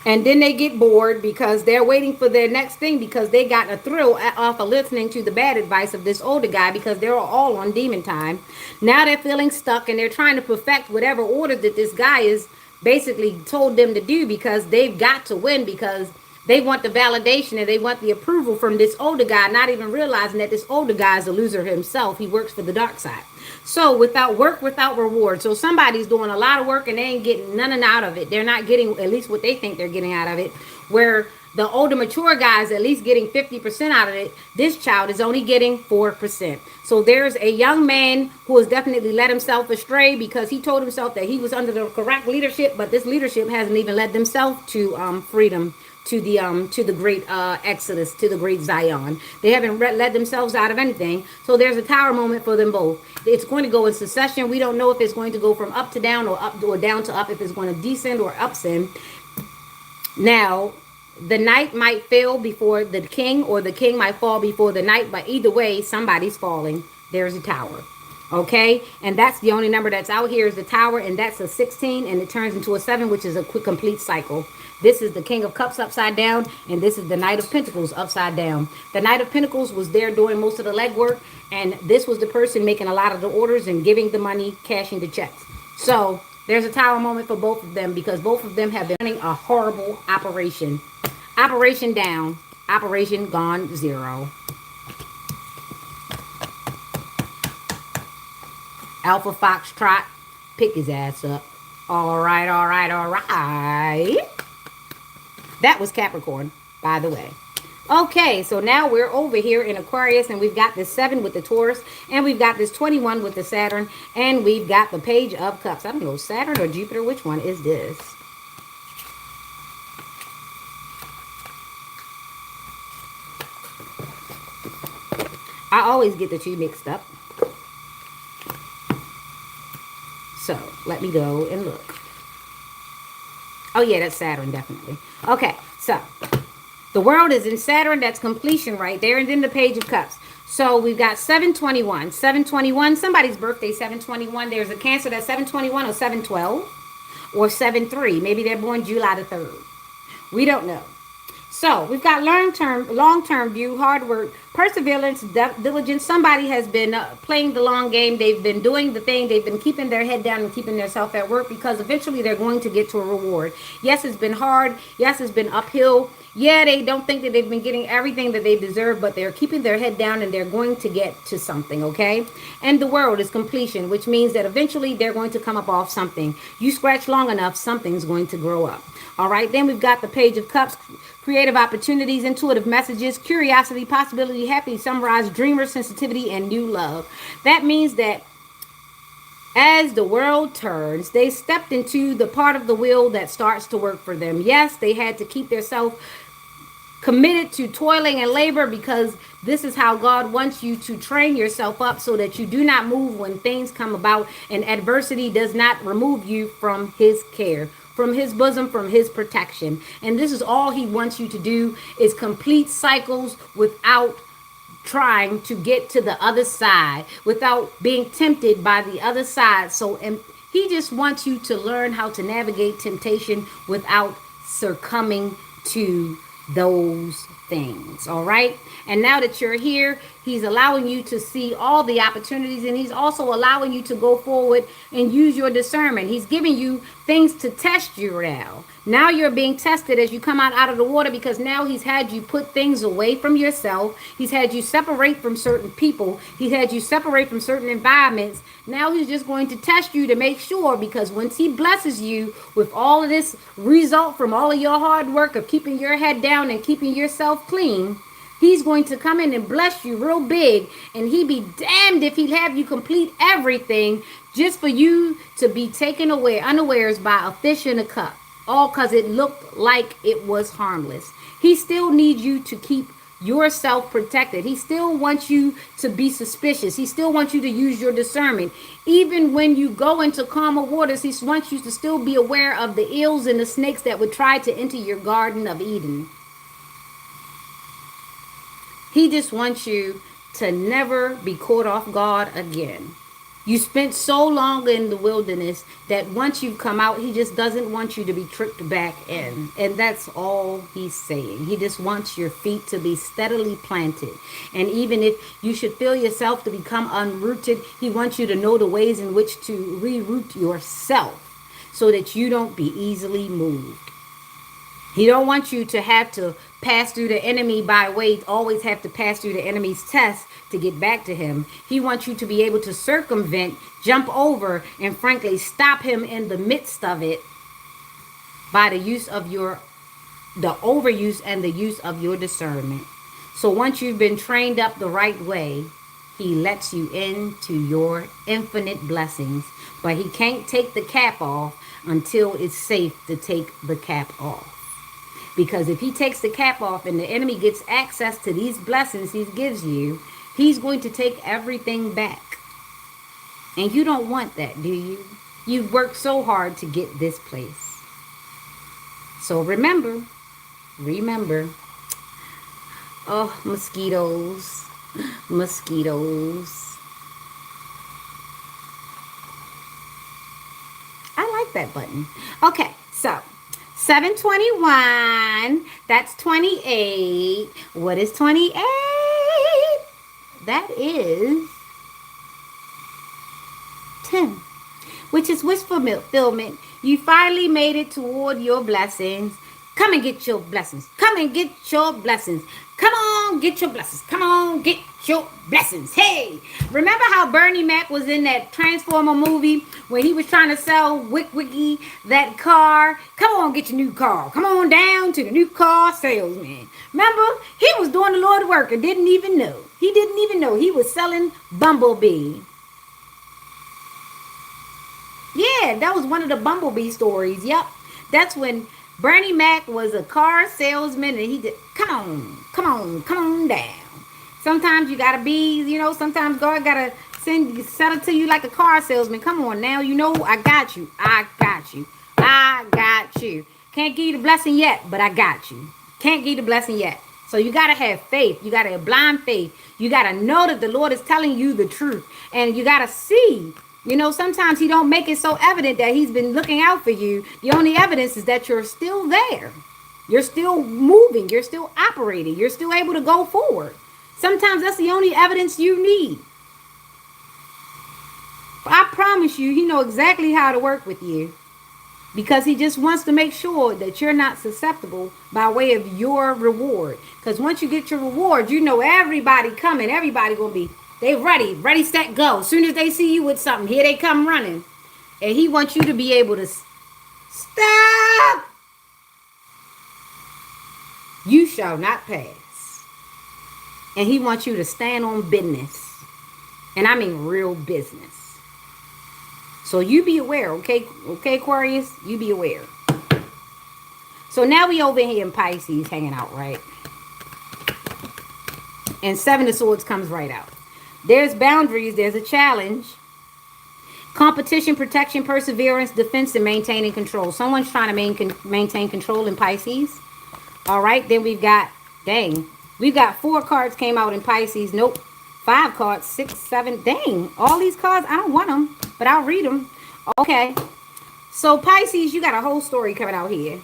Speaker 2: And then they get bored because they're waiting for their next thing, because they got a thrill off of listening to the bad advice of this older guy, because they're all on demon time. Now they're feeling stuck and they're trying to perfect whatever order that this guy is basically told them to do, because they've got to win, because they want the validation and they want the approval from this older guy, not even realizing that this older guy is a loser himself. He works for the dark side. So without work, without reward. So somebody's doing a lot of work and they ain't getting nothing out of it. They're not getting at least what they think they're getting out of it. Where the older mature guy is at least getting 50% out of it. This child is only getting 4%. So there's a young man who has definitely led himself astray, because he told himself that he was under the correct leadership, but this leadership hasn't even led themselves to freedom, to the great Exodus, to the great Zion. They haven't led themselves out of anything. So there's a Tower moment for them both. It's going to go in succession. We don't know if it's going to go from up to down, or up or down to up, if it's going to descend or ascend. Now, the knight might fail before the king, or the king might fall before the knight, but either way, somebody's falling. There's a Tower. Okay, and that's the only number that's out here is the Tower, and that's a 16, and it turns into a 7, which is a quick complete cycle. This is the King of Cups upside down, and this is the Knight of Pentacles upside down. The Knight of Pentacles was there doing most of the legwork, and this was the person making a lot of the orders and giving the money, cashing the checks. So there's a Tower moment for both of them, because both of them have been running a horrible operation. Operation down, operation gone zero. Alpha Foxtrot, pick his ass up. All right, all right, all right. That was Capricorn, by the way. Okay, so now we're over here in Aquarius, and we've got this 7 with the Taurus, and we've got this 21 with the Saturn, and we've got the Page of Cups. I don't know, Saturn or Jupiter, which one is this? I always get the two mixed up. So let me go and look. Oh yeah, that's Saturn, definitely. Okay, so the world is in Saturn. That's completion right there. And then the Page of Cups. So we've got 721. 721, somebody's birthday, 721. There's a Cancer that's 721 or 712 or 73. Maybe they're born July the 3rd. We don't know. So we've got long-term view, hard work, perseverance, diligence. Somebody has been playing the long game. They've been doing the thing. They've been keeping their head down and keeping themselves at work, because eventually they're going to get to a reward. Yes, it's been hard. Yes, it's been uphill. Yeah, they don't think that they've been getting everything that they deserve, but they're keeping their head down and they're going to get to something, okay? And the world is completion, which means that eventually they're going to come up off something. You scratch long enough, something's going to grow up. All right, then we've got the Page of Cups, creative opportunities, intuitive messages, curiosity, possibility, happy, sunrise, dreamer, sensitivity, and new love. That means that as the world turns, they stepped into the part of the wheel that starts to work for them. Yes, they had to keep themselves committed to toiling and labor, because this is how God wants you to train yourself up, so that you do not move when things come about, and adversity does not remove you from his care, from his bosom, from his protection. And this is all he wants you to do, is complete cycles without trying to get to the other side, without being tempted by the other side. So he just wants you to learn how to navigate temptation without succumbing to those things. All right, and now that you're here, he's allowing you to see all the opportunities, and he's also allowing you to go forward and use your discernment. He's giving you things to test you. Now you're being tested as you come out of the water, because now he's had you put things away from yourself. He's had you separate from certain people. He's had you separate from certain environments. Now he's just going to test you to make sure, because once he blesses you with all of this result from all of your hard work of keeping your head down and keeping yourself clean, he's going to come in and bless you real big, and he be damned if he'd have you complete everything just for you to be taken away unawares by a fish in a cup, all because it looked like it was harmless. He still needs you to keep yourself protected. He still wants you to be suspicious. He still wants you to use your discernment. Even when you go into calmer waters, he wants you to still be aware of the eels and the snakes that would try to enter your Garden of Eden. He just wants you to never be caught off guard again. You spent so long in the wilderness that once you come out, he just doesn't want you to be tricked back in. And that's all he's saying. He just wants your feet to be steadily planted. And even if you should feel yourself to become unrooted, he wants you to know the ways in which to reroot yourself, so that you don't be easily moved. He don't want you to have to pass through the enemy by way, always have to pass through the enemy's test to get back to him. He wants you to be able to circumvent, jump over, and frankly stop him in the midst of it by the overuse and the use of your discernment. So once you've been trained up the right way, he lets you into your infinite blessings. But he can't take the cap off until it's safe to take the cap off. Because if he takes the cap off and the enemy gets access to these blessings he gives you, he's going to take everything back. And you don't want that, do you? You've worked so hard to get this place. So remember. Oh, mosquitoes. I like that button. Okay, so 721, that's 28. What is 28? That is 10, which is wish fulfillment. You finally made it toward your blessings. Come and get your blessings. Come and get your blessings. Come on, get your blessings. Come on, get your blessings. Hey, remember how Bernie Mac was in that Transformer movie when he was trying to sell Wiki that car? Come on, get your new car. Come on down to the new car salesman. Remember, he was doing the Lord's work and didn't even know. He didn't even know he was selling Bumblebee. Yeah, that was one of the Bumblebee stories. Yep. That's when Bernie Mac was a car salesman and he did, come on down. Sometimes you gotta be, sometimes God gotta sell it to you like a car salesman. Come on now, I got you. I got you. I got you. Can't give you the blessing yet, but I got you. Can't give you the blessing yet. So you gotta have faith. You gotta have blind faith. You gotta know that the Lord is telling you the truth. And you gotta see. Sometimes he don't make it so evident that he's been looking out for you. The only evidence is that you're still there. You're still moving. You're still operating. You're still able to go forward. Sometimes that's the only evidence you need. I promise you, he knows exactly how to work with you. Because he just wants to make sure that you're not susceptible by way of your reward. Because once you get your reward, everybody coming. Everybody going to be, they ready, set, go. As soon as they see you with something, here they come running. And he wants you to be able to stop. You shall not pass. And he wants you to stand on business. And I mean real business. So you be aware, okay, Aquarius? You be aware. So now we over here in Pisces hanging out, right? And Seven of Swords comes right out. There's boundaries. There's a challenge. Competition, protection, perseverance, defense, and maintaining control. Someone's trying to maintain control in Pisces. All right. Then we've got, we've got 4 cards came out in Pisces. Nope. 5 cards, 6, 7. Dang. All these cards, I don't want them, but I'll read them. Okay. So Pisces, you got a whole story coming out here.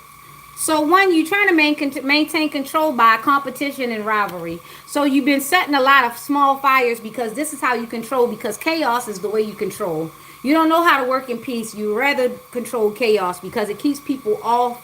Speaker 2: So one, you're trying to maintain control by competition and rivalry. So you've been setting a lot of small fires because this is how you control, because chaos is the way you control. You don't know how to work in peace. You rather control chaos because it keeps people off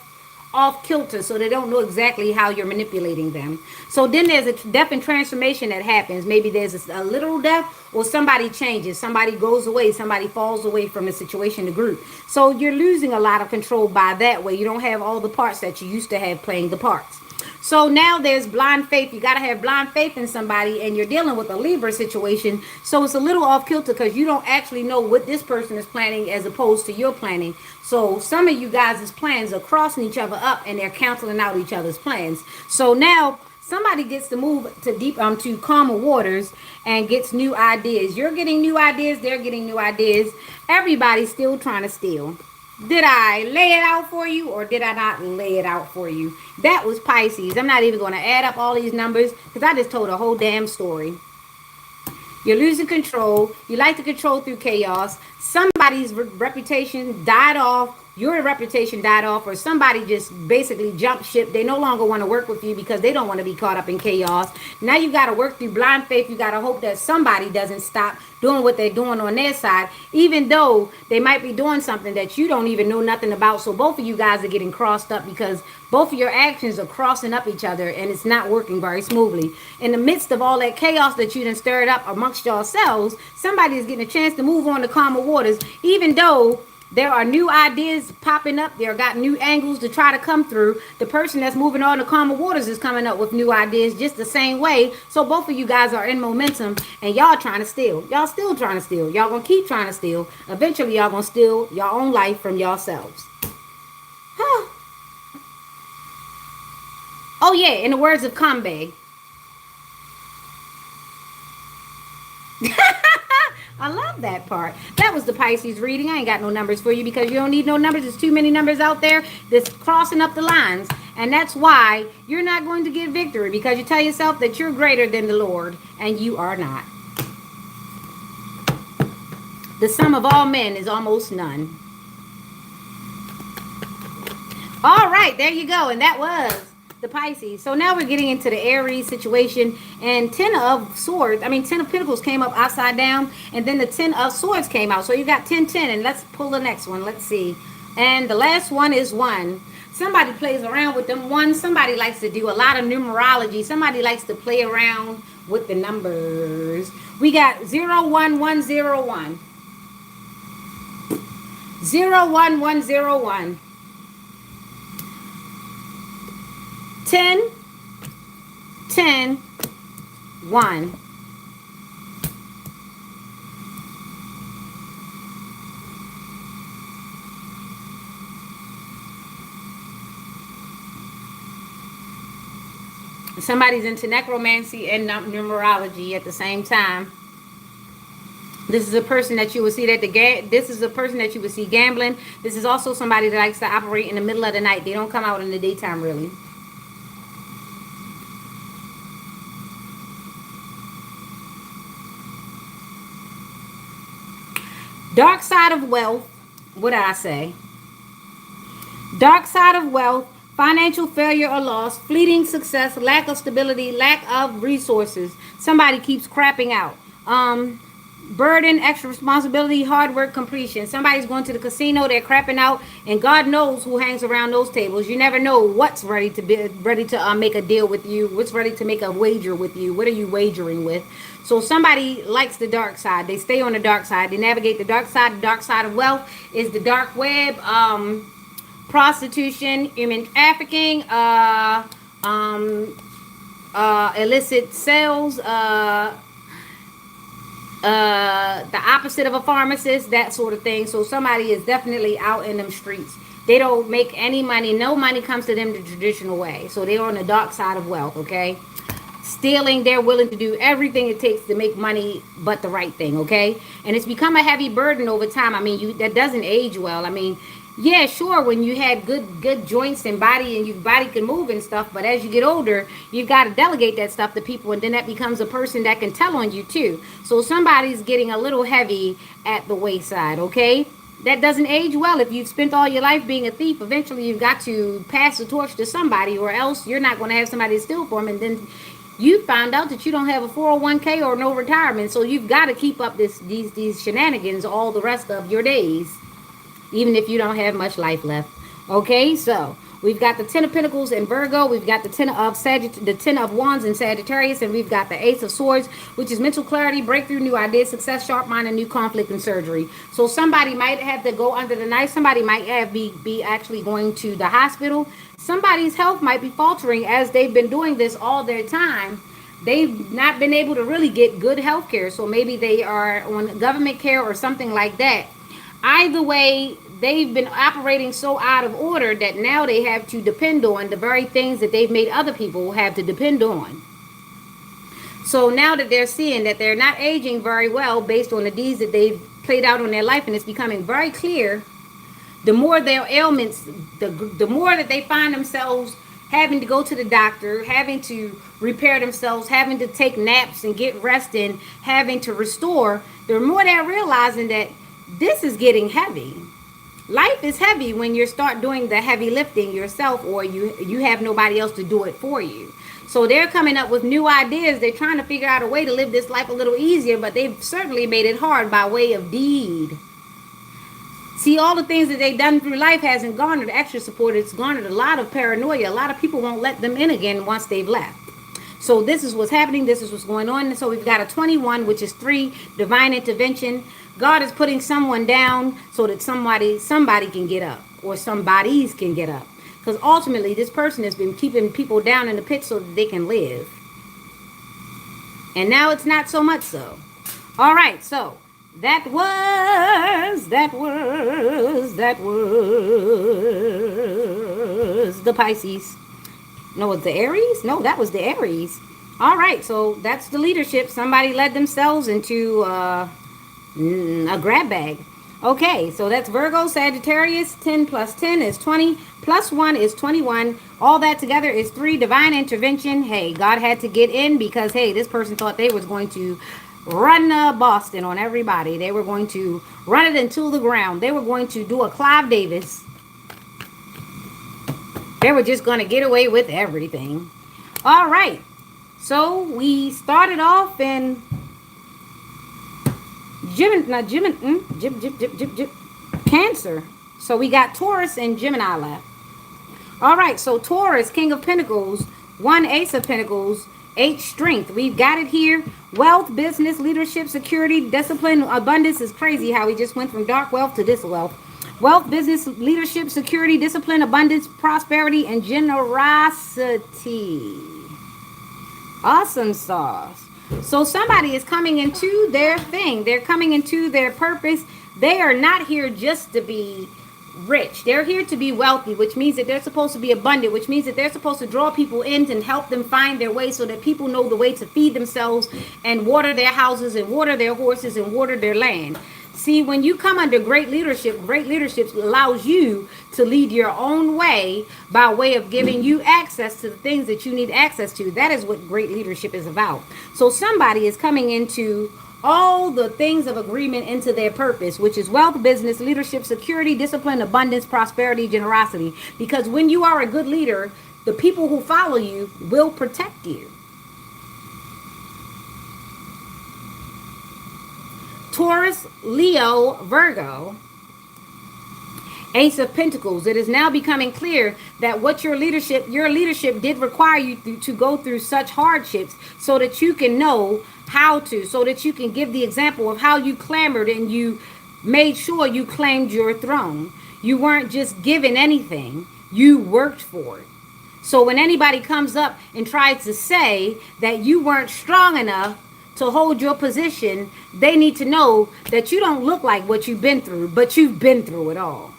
Speaker 2: kilter, so they don't know exactly how you're manipulating them. So then there's a death and transformation that happens. Maybe there's a literal death, or somebody changes, somebody goes away, somebody falls away from a situation, the group. So you're losing a lot of control by that way. You don't have all the parts that you used to have playing the parts. So now there's blind faith. You got to have blind faith in somebody, and you're dealing with a Libra situation. So it's a little off kilter because you don't actually know what this person is planning as opposed to your planning. So some of you guys' plans are crossing each other up, and they're canceling out each other's plans. So now somebody gets to move to calmer waters and gets new ideas. You're getting new ideas. They're getting new ideas. Everybody's still trying to steal. Did I lay it out for you, or did I not lay it out for you? That was Pisces. I'm not even going to add up all these numbers because I just told a whole damn story. You're losing control. You like to control through chaos. Somebody's reputation died off. Your reputation died off, or somebody just basically jumped ship. They no longer want to work with you because they don't want to be caught up in chaos. Now you got to work through blind faith. You got to hope that somebody doesn't stop doing what they're doing on their side, even though they might be doing something that you don't even know nothing about. So both of you guys are getting crossed up because both of your actions are crossing up each other, and it's not working very smoothly. In the midst of all that chaos that you done stirred up amongst yourselves, somebody is getting a chance to move on to calmer waters, even though there are new ideas popping up. There got new angles to try to come through. The person that's moving on to calmer waters is coming up with new ideas just the same way. So both of you guys are in momentum, and y'all trying to steal. Y'all still trying to steal. Y'all gonna keep trying to steal. Eventually, y'all gonna steal your own life from yourselves. Huh. Oh yeah, in the words of Kambe. I love that part. That was the Pisces reading. I ain't got no numbers for you because you don't need no numbers. There's too many numbers out there that's crossing up the lines. And that's why you're not going to get victory, because you tell yourself that you're greater than the Lord, and you are not. The sum of all men is almost none. All right, there you go. And that was the Pisces. So now we're getting into the Aries situation, and Ten of Pentacles came up upside down, and then the 10 of Swords came out. So you got 10, 10, and let's pull the next one. Let's see. And the last one is 1. Somebody plays around with them ones. Somebody likes to do a lot of numerology. Somebody likes to play around with the numbers. We got 01101. 01101. 10 10 1. Somebody's into necromancy and numerology at the same time. This is a person that you would see this is a person that you would see gambling. This is also somebody that likes to operate in the middle of the night. They don't come out in the daytime really. Dark side of wealth. What did I say? Dark side of wealth. Financial failure or loss, fleeting success, lack of stability, lack of resources. Somebody keeps crapping out. Burden, extra responsibility, hard work, completion. Somebody's going to the casino, they're crapping out, and God knows who hangs around those tables. You never know what's ready to make a deal with you, what's ready to make a wager with you. What are you wagering with? So somebody likes the dark side. They stay on the dark side. They navigate the dark side. The dark side of wealth is the dark web. Prostitution, human trafficking, illicit sales, the opposite of a pharmacist, that sort of thing. So somebody is definitely out in them streets. They don't make any money. No money comes to them the traditional way. So they're on the dark side of wealth, okay? Stealing, they're willing to do everything it takes to make money but the right thing, okay? And it's become a heavy burden over time. I mean, that doesn't age well. I mean, yeah, sure, when you had good joints and body and your body can move and stuff, but as you get older, you've got to delegate that stuff to people, and then that becomes a person that can tell on you too. So somebody's getting a little heavy at the wayside, okay? That doesn't age well. If you've spent all your life being a thief, eventually you've got to pass the torch to somebody, or else you're not going to have somebody to steal from, and then you found out that you don't have a 401k or no retirement, so you've got to keep up these shenanigans all the rest of your days, even if you don't have much life left. Okay, so we've got the 10 of Pentacles in Virgo, we've got the 10 of Wands in Sagittarius, and we've got the Ace of Swords, which is mental clarity, breakthrough, new ideas, success, sharp mind, and new conflict and surgery. So somebody might have to go under the knife. Somebody might be actually going to the hospital. Somebody's health might be faltering as they've been doing this all their time. They've not been able to really get good health care. So maybe they are on government care or something like that. Either way, they've been operating so out of order that now they have to depend on the very things that they've made other people have to depend on. So now that they're seeing that they're not aging very well based on the deeds that they've played out on their life, and it's becoming very clear, the more their ailments, the more that they find themselves having to go to the doctor, having to repair themselves, having to take naps and get rest, and having to restore, the more they're realizing that this is getting heavy. Life is heavy when you start doing the heavy lifting yourself, or you have nobody else to do it for you. So they're coming up with new ideas. They're trying to figure out a way to live this life a little easier, but they've certainly made it hard by way of deed. See, all the things that they've done through life hasn't garnered extra support. It's garnered a lot of paranoia. A lot of people won't let them in again once they've left. So this is what's happening. This is what's going on. And so we've got a 21, which is 3, divine intervention. God is putting someone down so that somebody can get up, or some bodies can get up. Because ultimately, this person has been keeping people down in the pit so that they can live. And now it's not so much so. All right, so that was the Pisces. No, it's the Aries? No, that was the Aries. All right, so that's the leadership. Somebody led themselves into a grab bag. Okay, so that's Virgo, Sagittarius. 10 plus 10 is 20. Plus 1 is 21. All that together is 3. Divine intervention. Hey, God had to get in because, hey, this person thought they was going to run Boston on everybody. They were going to run it into the ground. They were going to do a Clive Davis. They were just going to get away with everything. All right. So we started off in Cancer. So we got Taurus and Gemini left. All right, so Taurus, King of Pentacles, 1 Ace of Pentacles, 8 Strength. We've got it here. Wealth, business, leadership, security, discipline, abundance. Is crazy how we just went from dark wealth to this wealth. Wealth, business, leadership, security, discipline, abundance, prosperity, and generosity. Awesome sauce. So somebody is coming into their thing. They're coming into their purpose. They are not here just to be rich. They're here to be wealthy, which means that they're supposed to be abundant, which means that they're supposed to draw people in and help them find their way so that people know the way to feed themselves and water their houses and water their horses and water their land. See, when you come under great leadership allows you to lead your own way by way of giving you access to the things that you need access to. That is what great leadership is about. So somebody is coming into all the things of agreement into their purpose, which is wealth, business, leadership, security, discipline, abundance, prosperity, generosity. Because when you are a good leader, the people who follow you will protect you. Taurus, Leo, Virgo, Ace of Pentacles. It is now becoming clear that what your leadership did require you to go through such hardships so that you can know how to, so that you can give the example of how you clamored and you made sure you claimed your throne. You weren't just given anything, you worked for it. So when anybody comes up and tries to say that you weren't strong enough to hold your position, they need to know that you don't look like what you've been through, but you've been through it all.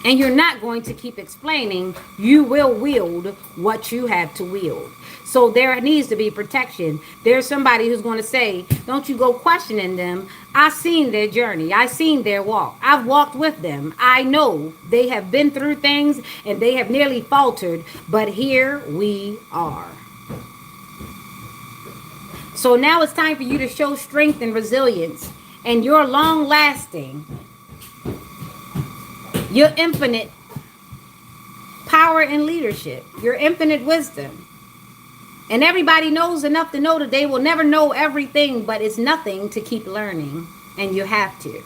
Speaker 2: And you're not going to keep explaining. You will wield what you have to wield. So there needs to be protection. There's somebody who's going to say, don't you go questioning them. I've seen their journey. I've seen their walk. I've walked with them. I know they have been through things and they have nearly faltered, but here we are. So now it's time for you to show strength and resilience and your long lasting, your infinite power and leadership, your infinite wisdom. And everybody knows enough to know that they will never know everything, but it's nothing to keep learning, and you have to.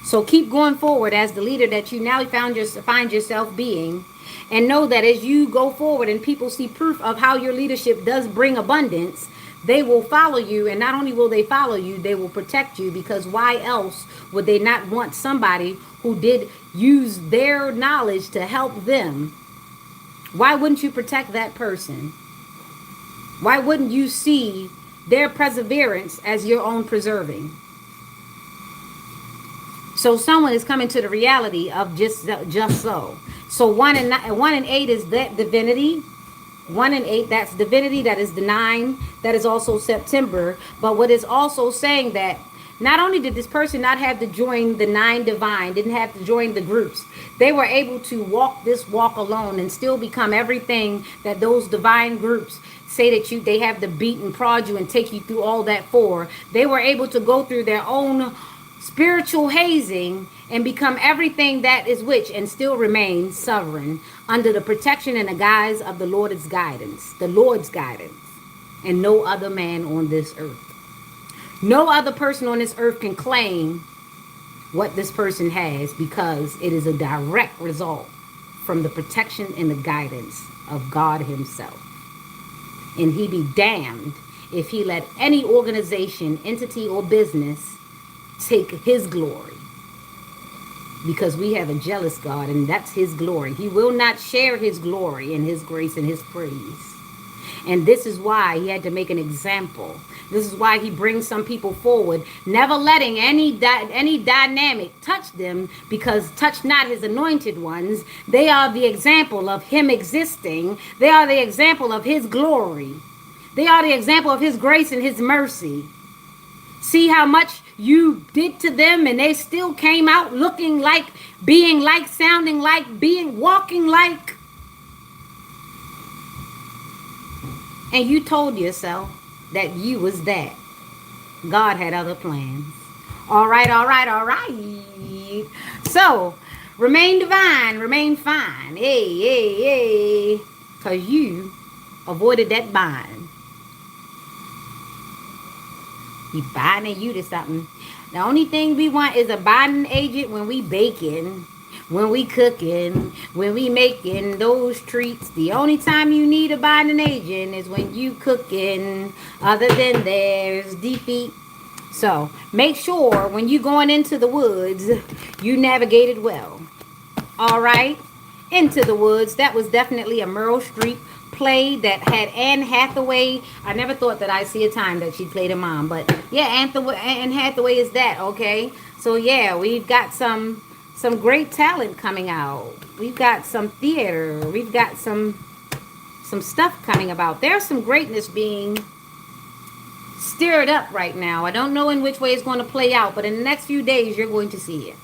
Speaker 2: So keep going forward as the leader that you now find yourself being. And know that as you go forward and people see proof of how your leadership does bring abundance, they will follow you. And not only will they follow you, they will protect you. Because why else would they not want somebody who did use their knowledge to help them? Why wouldn't you protect that person? Why wouldn't you see their perseverance as your own preserving? So someone is coming to the reality of just so. So 1 and 8 is that divinity. 1 and 8, that's divinity. That is the 9. That is also September. But what is also saying that not only did this person not have to join the 9 divine, didn't have to join the groups, they were able to walk this walk alone and still become everything that those divine groups say that they have to beat and prod you and take you through all that for. They were able to go through their own spiritual hazing and become everything that is which and still remain sovereign under the protection and the guise of the Lord's guidance, and no other man on this earth. No other person on this earth can claim what this person has because it is a direct result from the protection and the guidance of God himself. And he be damned if he let any organization, entity, or business take his glory. Because we have a jealous God, and that's his glory. He will not share his glory and his grace and his praise. And this is why he had to make an example. This is why he brings some people forward, never letting any dynamic touch them, because touch not his anointed ones. They are the example of him existing. They are the example of his glory. They are the example of his grace and his mercy. See how much you did to them and they still came out looking like, being like, sounding like, being, walking like. And you told yourself that you was that. God had other plans. All right. So, remain divine, remain fine. Hey. Because you avoided that bind. He binding you to something. The only thing we want is a binding agent when we baking. When we cooking, when we making those treats, the only time you need a binding agent is when you cooking. Other than there's defeat. So make sure when you going into the woods, you navigate it well. All right, Into the Woods. That was definitely a Meryl Streep play that had Anne Hathaway. I never thought that I'd see a time that she played a mom, but yeah, Anne Hathaway is that. Okay, so yeah, we've got some great talent coming out. We've got some theater. We've got some stuff coming about. There's some greatness being stirred up right now. I don't know in which way it's going to play out, but in the next few days, you're going to see it.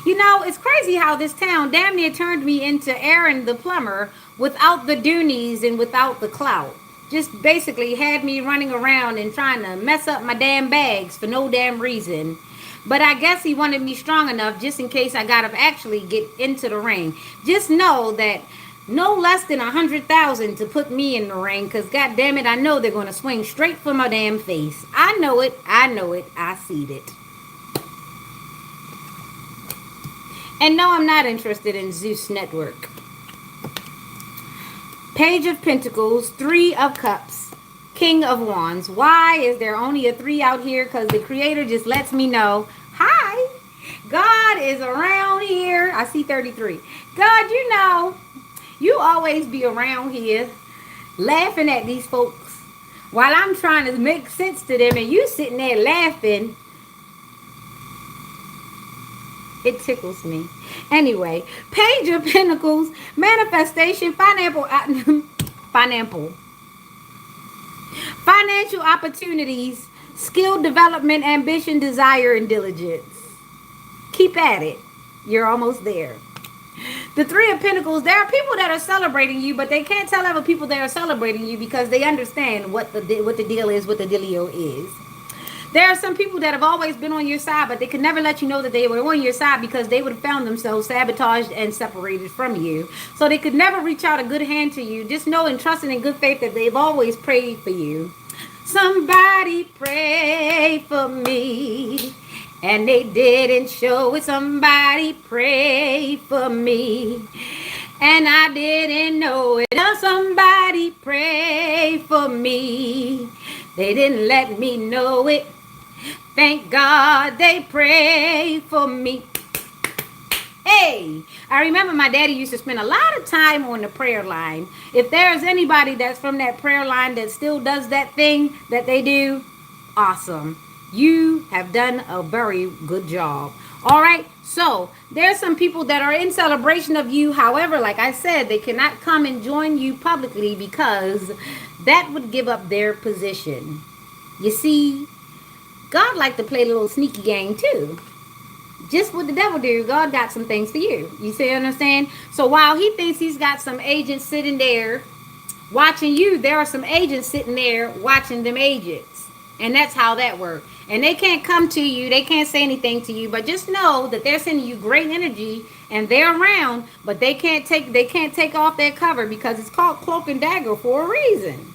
Speaker 2: You know, it's crazy how this town damn near turned me into Aaron the plumber without the doonies and without the clout. Just basically had me running around and trying to mess up my damn bags for no damn reason. But I guess he wanted me strong enough just in case I gotta actually get into the ring. Just know that no less than 100,000 to put me in the ring, cause god damn it, I know they're gonna swing straight for my damn face. I know it, I seed it. And no, I'm not interested in Zeus Network. Page of Pentacles, Three of Cups, King of Wands. Why is there only a 3 out here? Because the Creator just lets me know, hi, God is around here. I see 33. God, you know, you always be around here laughing at these folks while I'm trying to make sense to them and you sitting there laughing. It tickles me. Anyway, Page of Pentacles, manifestation, financial opportunities, skill development, ambition, desire, and diligence. Keep at it. You're almost there. The Three of Pentacles, there are people that are celebrating you, but they can't tell other people they are celebrating you because they understand what the deal is, what the dealio is. There are some people that have always been on your side, but they could never let you know that they were on your side because they would have found themselves sabotaged and separated from you. So they could never reach out a good hand to you. Just know and trust and in good faith that they've always prayed for you. Somebody pray for me. And they didn't show it. Somebody pray for me. And I didn't know it. Now somebody pray for me. They didn't let me know it. Thank God they pray for me. Hey, I remember my daddy used to spend a lot of time on the prayer line. If there's anybody that's from that prayer line that still does that thing that they do, awesome. You have done a very good job. All right, so there's some people that are in celebration of you. However, like I said, they cannot come and join you publicly because that would give up their position. You see, God like to play a little sneaky game too. Just what the devil do, God got some things for you. You see what I'm saying? So while he thinks he's got some agents sitting there watching you, there are some agents sitting there watching them agents. And that's how that works. And they can't come to you, they can't say anything to you, but just know that they're sending you great energy and they're around, but they can't take off their cover because it's called cloak and dagger for a reason.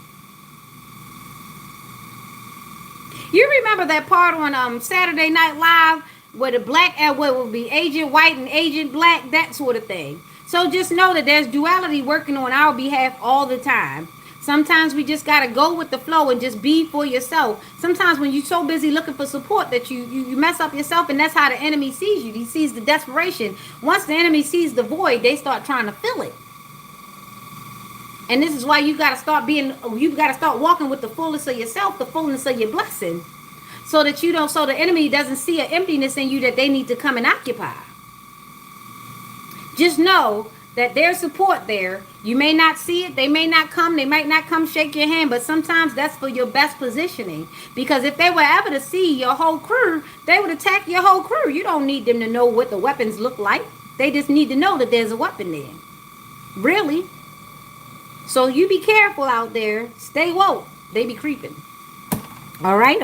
Speaker 2: You remember that part on Saturday Night Live where the black and what would be Agent White and Agent Black, that sort of thing. So just know that there's duality working on our behalf all the time. Sometimes we just got to go with the flow and just be for yourself. Sometimes when you're so busy looking for support that you mess up yourself, and that's how the enemy sees you. He sees the desperation. Once the enemy sees the void, they start trying to fill it. And this is why you got to start walking with the fullness of yourself, the fullness of your blessing. So that so the enemy doesn't see an emptiness in you that they need to come and occupy. Just know that there's support there. You may not see it. They may not come. They might not come shake your hand. But sometimes that's for your best positioning. Because if they were ever to see your whole crew, they would attack your whole crew. You don't need them to know what the weapons look like. They just need to know that there's a weapon there. Really. So you be careful out there. Stay woke. They be creeping. All right.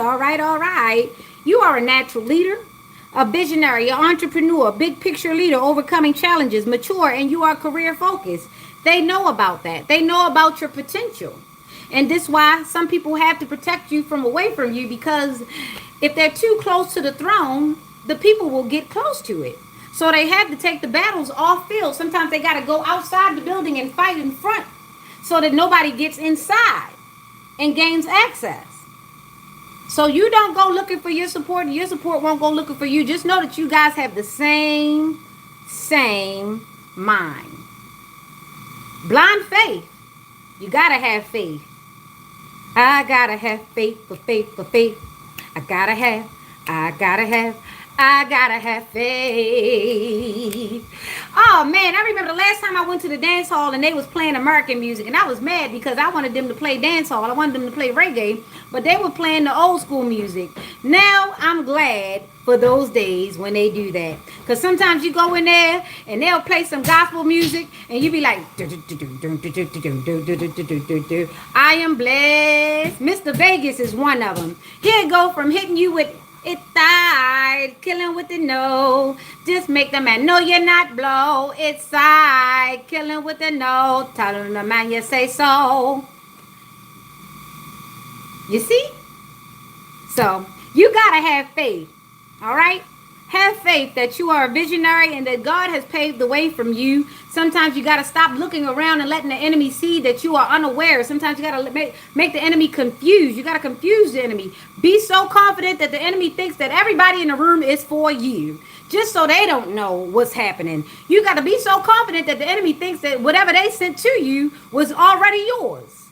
Speaker 2: You are a natural leader, a visionary, an entrepreneur, big picture leader, overcoming challenges, mature, and you are career focused. They know about that. They know about your potential. And this is why some people have to protect you from away from you, because if they're too close to the throne, the people will get close to it. So they had to take the battles off field. Sometimes they got to go outside the building and fight in front so that nobody gets inside and gains access. So you don't go looking for your support, and your support won't go looking for you. Just know that you guys have the same mind. Blind faith. You gotta have faith. I gotta have faith for faith for faith. I gotta have faith. Oh man, I remember the last time I went to the dance hall and they was playing American music, and I was mad because I wanted them to play dance hall. I wanted them to play reggae, but they were playing the old school music. Now I'm glad for those days when they do that, because sometimes you go in there and they'll play some gospel music and you be like, I am blessed. Mr. Vegas is one of them. He'll go from hitting you with it died, killing with the no. Just make the man know you're not blow. It's side, killing with the no. Telling the man you say so. You see? So you gotta have faith. All right? Have faith that you are a visionary and that God has paved the way from you. Sometimes you got to stop looking around and letting the enemy see that you are unaware. Sometimes you got to make the enemy confused. You got to confuse the enemy. Be so confident that the enemy thinks that everybody in the room is for you, just so they don't know what's happening. You got to be so confident that the enemy thinks that whatever they sent to you was already yours.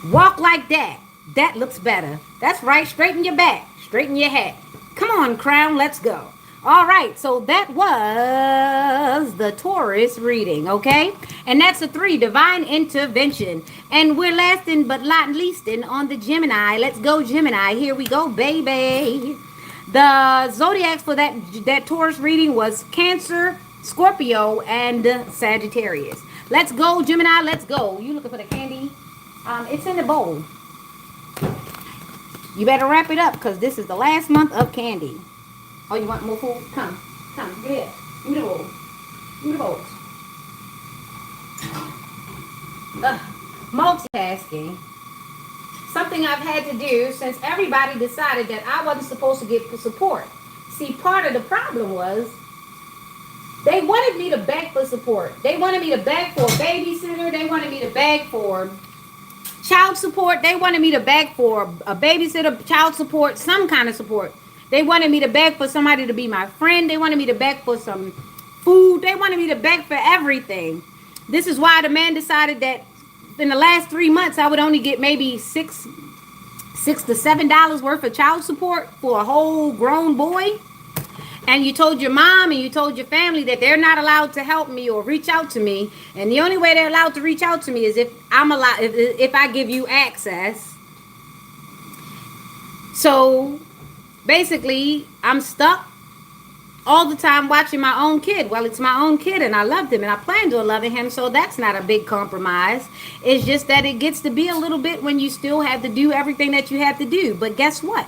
Speaker 2: Walk like that. That looks better. That's right. Straighten your back. Straighten your hat. Come on, Crown, let's go. All right, so that was the Taurus reading, okay? And that's a 3, divine intervention. And we're lasting but not leasting on the Gemini. Let's go, Gemini. Here we go, baby. The zodiacs for that Taurus reading was Cancer, Scorpio, and Sagittarius. Let's go, Gemini, let's go. You looking for the candy? It's in the bowl. You better wrap it up because this is the last month of candy. Oh, you want more food? Come, get here. Give me the bowl. Give me the bowls. Multitasking. Something I've had to do since everybody decided that I wasn't supposed to get support. See, part of the problem was they wanted me to beg for support. They wanted me to beg for a babysitter. They wanted me to beg for child support. They wanted me to beg for a babysitter, child support, some kind of support. They wanted me to beg for somebody to be my friend. They wanted me to beg for some food. They wanted me to beg for everything. This is why the man decided that in the last 3 months I would only get maybe $6 to $7 worth of child support for a whole grown boy. And you told your mom and you told your family that they're not allowed to help me or reach out to me. And the only way they're allowed to reach out to me is if I give you access. So basically, I'm stuck all the time watching my own kid. Well, it's my own kid and I loved him and I planned on loving him. So that's not a big compromise. It's just that it gets to be a little bit when you still have to do everything that you have to do. But guess what?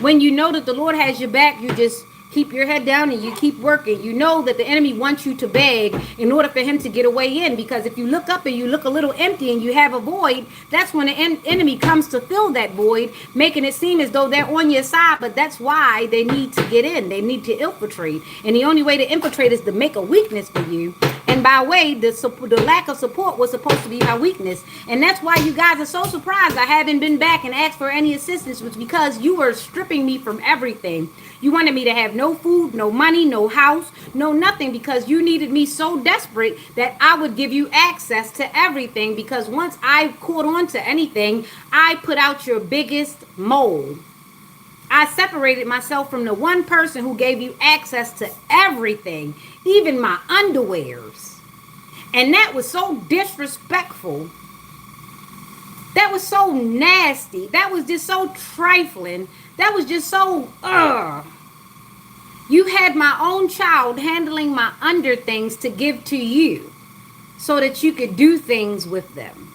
Speaker 2: When you know that the Lord has your back, you just keep your head down and you keep working. You know that the enemy wants you to beg in order for him to get a way in, because if you look up and you look a little empty and you have a void, that's when the enemy comes to fill that void, making it seem as though they're on your side. But that's why they need to get in. They need to infiltrate, and the only way to infiltrate is to make a weakness for you. And by way, the lack of support was supposed to be my weakness. And that's why you guys are so surprised I haven't been back and asked for any assistance, was because you were stripping me from everything. You wanted me to have no food, no money, no house, no nothing, because you needed me so desperate that I would give you access to everything, because once I caught on to anything, I put out your biggest mole. I separated myself from the one person who gave you access to everything, even my underwears. And that was so disrespectful. That was so nasty. That was just so trifling. That was just so, You had my own child handling my under things to give to you so that you could do things with them.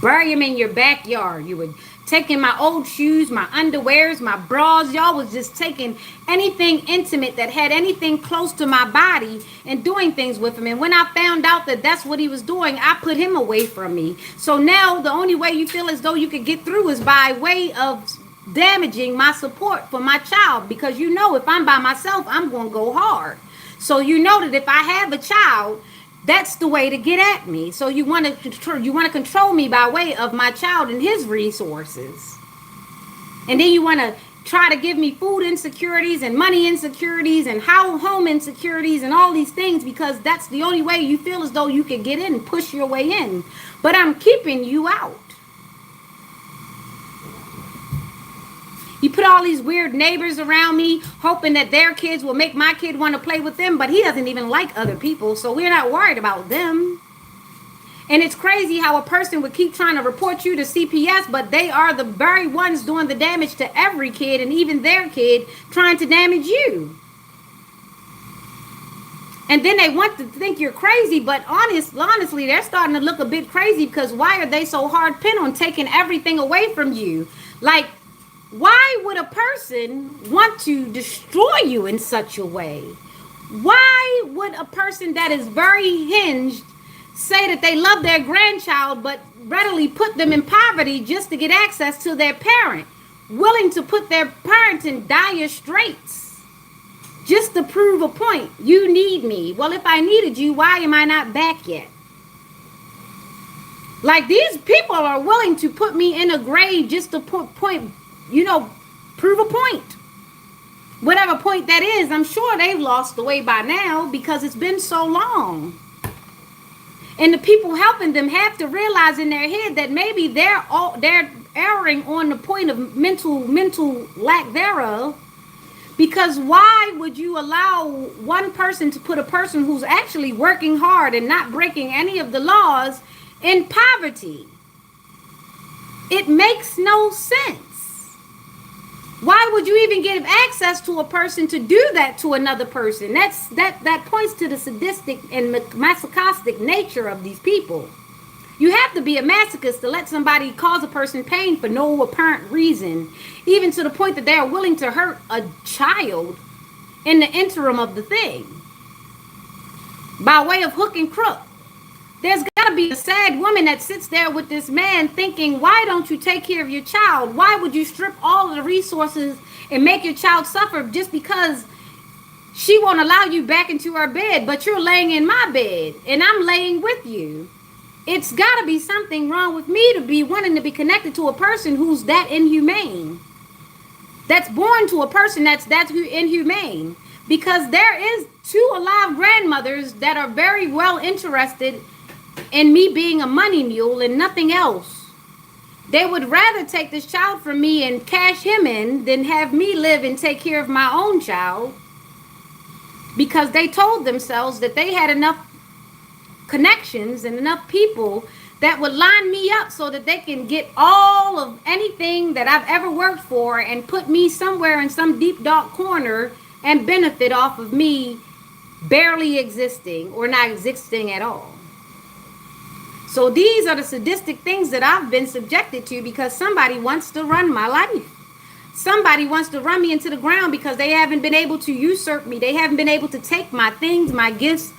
Speaker 2: Bury them in your backyard. You would taking my old shoes, my underwears, my bras. Y'all was just taking anything intimate that had anything close to my body and doing things with him. And when I found out that that's what he was doing, I put him away from me. So now the only way you feel as though you could get through is by way of damaging my support for my child, because you know if I'm by myself, I'm going to go hard. So you know that if I have a child, that's the way to get at me. So you want to control me by way of my child and his resources. And then you want to try to give me food insecurities and money insecurities and home insecurities and all these things, because that's the only way you feel as though you can get in and push your way in. But I'm keeping you out. You put all these weird neighbors around me, hoping that their kids will make my kid want to play with them, but he doesn't even like other people, so we're not worried about them. And it's crazy how a person would keep trying to report you to CPS, but they are the very ones doing the damage to every kid, and even their kid trying to damage you. And then they want to think you're crazy, but honestly, they're starting to look a bit crazy, because why are they so hard bent on taking everything away from you? Like, why would a person want to destroy you in such a way? Why would a person that is very hinged say that they love their grandchild but readily put them in poverty just to get access to their parent, willing to put their parent in dire straits just to prove a point? You need me. Well, if I needed you, why am I not back yet? Like, these people are willing to put me in a grave just to prove a point. Whatever point that is, I'm sure they've lost the way by now, because it's been so long. And the people helping them have to realize in their head that maybe they're erring on the point of mental lack thereof. Because why would you allow one person to put a person who's actually working hard and not breaking any of the laws in poverty? It makes no sense. Why would you even give access to a person to do that to another person? That points to the sadistic and masochistic nature of these people. You have to be a masochist to let somebody cause a person pain for no apparent reason, even to the point that they are willing to hurt a child in the interim of the thing, by way of hook and crook. There's got to be a sad woman that sits there with this man thinking, why don't you take care of your child? Why would you strip all of the resources and make your child suffer just because she won't allow you back into her bed, but you're laying in my bed and I'm laying with you? It's got to be something wrong with me to be wanting to be connected to a person who's that inhumane, that's born to a person that's inhumane. Because there is 2 alive grandmothers that are very well interested in me being a money mule and nothing else. They would rather take this child from me and cash him in than have me live and take care of my own child, because they told themselves that they had enough connections and enough people that would line me up so that they can get all of anything that I've ever worked for and put me somewhere in some deep dark corner and benefit off of me barely existing or not existing at all. So these are the sadistic things that I've been subjected to, because somebody wants to run my life. Somebody wants to run me into the ground because they haven't been able to usurp me. They haven't been able to take my things, my gifts,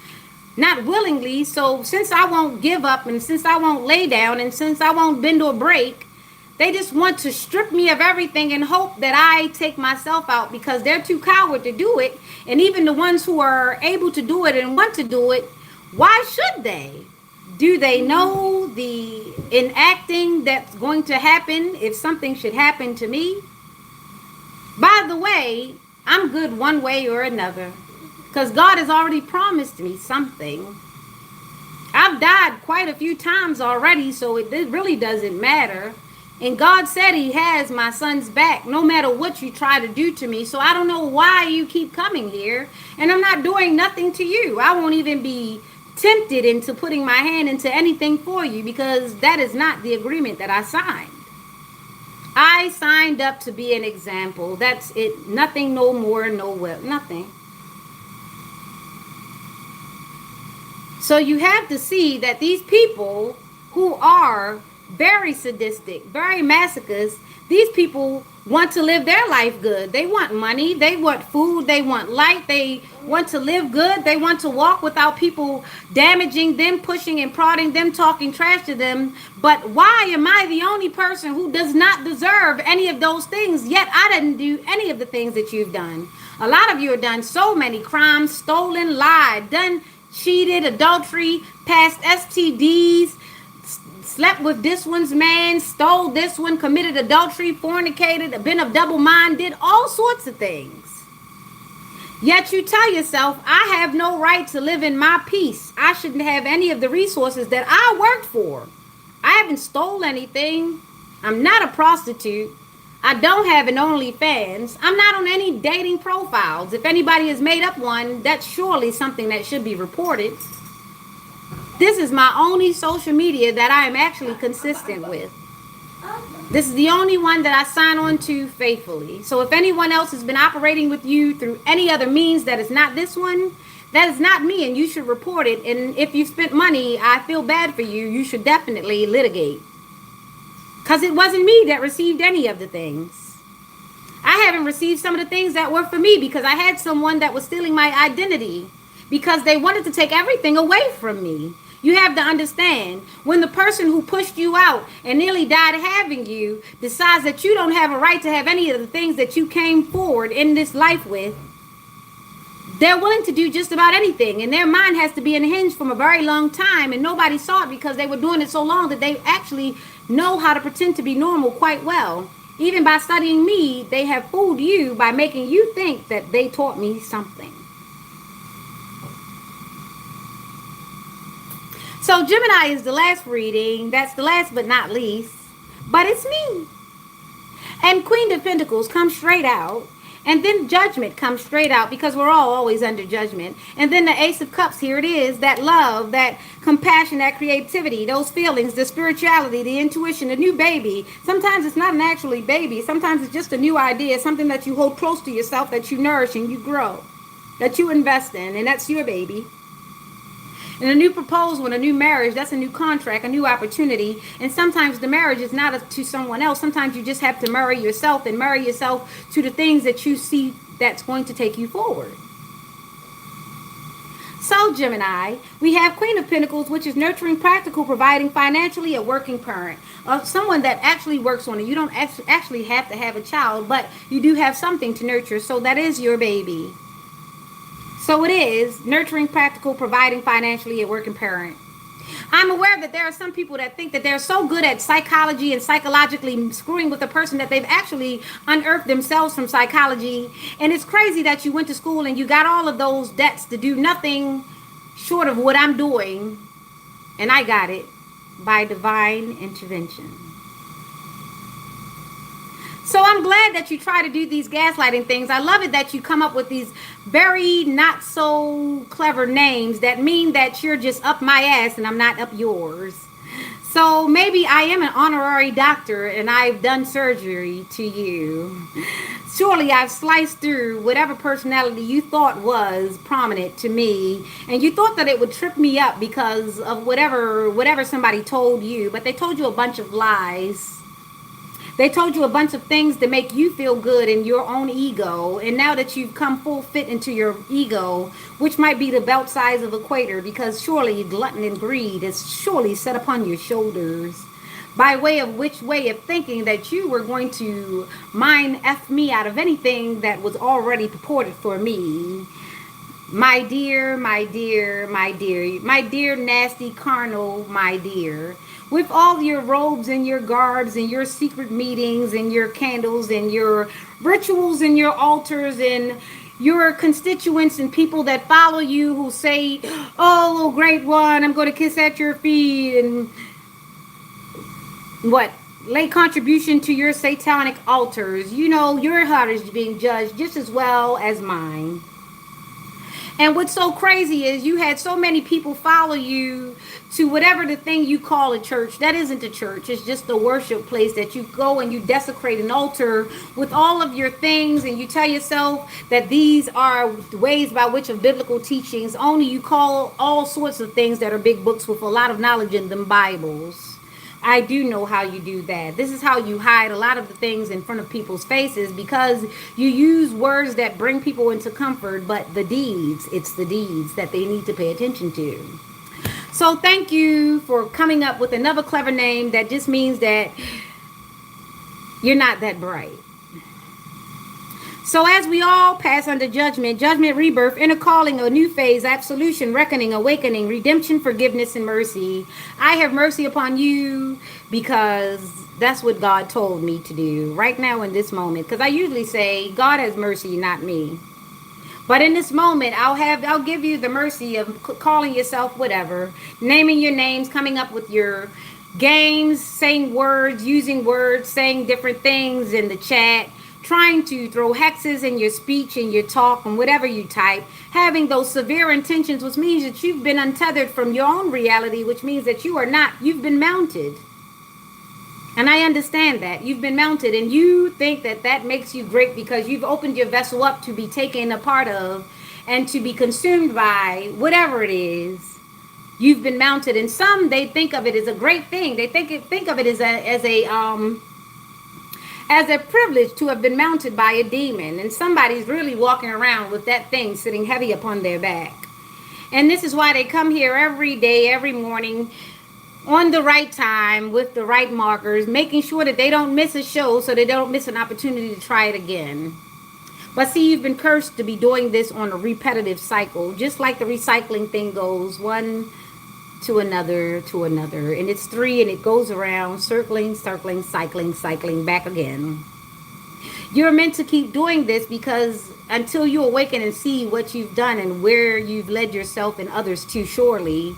Speaker 2: not willingly. So since I won't give up, and since I won't lay down, and since I won't bend or break, they just want to strip me of everything and hope that I take myself out, because they're too coward to do it. And even the ones who are able to do it and want to do it, why should they? Do they know the enacting that's going to happen if something should happen to me? By the way, I'm good one way or another, because God has already promised me something. I've died quite a few times already, so it really doesn't matter. And God said he has my son's back no matter what you try to do to me. So I don't know why you keep coming here. And I'm not doing nothing to you. I won't even be tempted into putting my hand into anything for you, because that is not the agreement that I signed. I signed up to be an example. That's it. Nothing, no more, no well, nothing. So you have to see that these people who are very sadistic, very masochist, these people want to live their life good. They want money, they want food, they want light, they want to live good, they want to walk without people damaging them, pushing and prodding them, talking trash to them. But why am I the only person who does not deserve any of those things? Yet I didn't do any of the things that you've done. A lot of you have done so many crimes, stolen, lied, done, cheated, adultery, passed STDs, slept with this one's man, stole this one, committed adultery, fornicated, been of double mind, did all sorts of things. Yet you tell yourself, I have no right to live in my peace. I shouldn't have any of the resources that I worked for. I haven't stole anything. I'm not a prostitute. I don't have an OnlyFans. I'm not on any dating profiles. If anybody has made up one, that's surely something that should be reported. This is my only social media that I am actually consistent with. This is the only one that I sign on to faithfully. So if anyone else has been operating with you through any other means that is not this one, that is not me, and you should report it. And if you spent money, I feel bad for you. You should definitely litigate. Because it wasn't me that received any of the things. I haven't received some of the things that were for me because I had someone that was stealing my identity because they wanted to take everything away from me. You have to understand, when the person who pushed you out and nearly died having you decides that you don't have a right to have any of the things that you came forward in this life with, they're willing to do just about anything. And their mind has to be unhinged from a very long time. And nobody saw it because they were doing it so long that they actually know how to pretend to be normal quite well. Even by studying me, they have fooled you by making you think that they taught me something. So Gemini is the last reading. That's the last but not least. But it's me. And Queen of Pentacles comes straight out. And then Judgment comes straight out because we're all always under judgment. And then the Ace of Cups, here it is. That love, that compassion, that creativity, those feelings, the spirituality, the intuition, the new baby. Sometimes it's not an actually baby. Sometimes it's just a new idea, something that you hold close to yourself, that you nourish and you grow, that you invest in. And that's your baby. And a new proposal and a new marriage, that's a new contract, a new opportunity. And sometimes the marriage is not to someone else. Sometimes you just have to marry yourself and marry yourself to the things that you see that's going to take you forward. So Gemini, we have Queen of Pentacles, which is nurturing, practical, providing financially, a working parent. Someone that actually works on it. You don't actually have to have a child, but you do have something to nurture. So that is your baby. So it is nurturing, practical, providing financially, a working parent. I'm aware that there are some people that think that they're so good at psychology and psychologically screwing with a person that they've actually unearthed themselves from psychology. And it's crazy that you went to school and you got all of those debts to do nothing short of what I'm doing. And I got it by divine intervention. So I'm glad that you try to do these gaslighting things. I love it that you come up with these very not so clever names that mean that you're just up my ass and I'm not up yours. So maybe I am an honorary doctor and I've done surgery to you. Surely I've sliced through whatever personality you thought was prominent to me, and you thought that it would trip me up because of whatever somebody told you, but they told you a bunch of lies. They told you a bunch of things to make you feel good in your own ego. And now that you've come full fit into your ego, which might be the belt size of equator, because surely glutton and greed is surely set upon your shoulders. By way of which way of thinking that you were going to mind F me out of anything that was already purported for me. My dear, my dear, my dear, my dear nasty carnal, my dear. With all your robes and your garbs and your secret meetings and your candles and your rituals and your altars and your constituents and people that follow you who say, oh, great one, I'm going to kiss at your feet and what? Lay contribution to your satanic altars. You know, your heart is being judged just as well as mine. And what's so crazy is you had so many people follow you to whatever the thing you call a church. That isn't a church. It's just a worship place that you go and you desecrate an altar with all of your things, and you tell yourself that these are ways by which of biblical teachings. Only you call all sorts of things that are big books with a lot of knowledge in them Bibles. I do know how you do that. This is how you hide a lot of the things in front of people's faces, because you use words that bring people into comfort, but the deeds, it's the deeds that they need to pay attention to. So thank you for coming up with another clever name that just means that you're not that bright. So as we all pass under judgment, judgment, rebirth, inner calling, a new phase, absolution, reckoning, awakening, redemption, forgiveness, and mercy, I have mercy upon you, because that's what God told me to do right now in this moment. Because I usually say, God has mercy, not me. But in this moment, I'll give you the mercy of calling yourself whatever, naming your names, coming up with your games, saying words, using words, saying different things in the chat, trying to throw hexes in your speech and your talk and whatever you type, having those severe intentions, which means that you've been untethered from your own reality, which means that you've been mounted. And I understand that you've been mounted, and you think that that makes you great because you've opened your vessel up to be taken a part of and to be consumed by whatever it is. You've been mounted, and some, they think of it as a great thing. They think of it as a privilege to have been mounted by a demon, and somebody's really walking around with that thing sitting heavy upon their back. And this is why they come here every day, every morning, on the right time with the right markers, making sure that they don't miss a show so they don't miss an opportunity to try it again. But see, you've been cursed to be doing this on a repetitive cycle, just like the recycling thing goes, one to another, and it's three, and it goes around, circling, cycling back again. You're meant to keep doing this, because until you awaken and see what you've done and where you've led yourself and others to, surely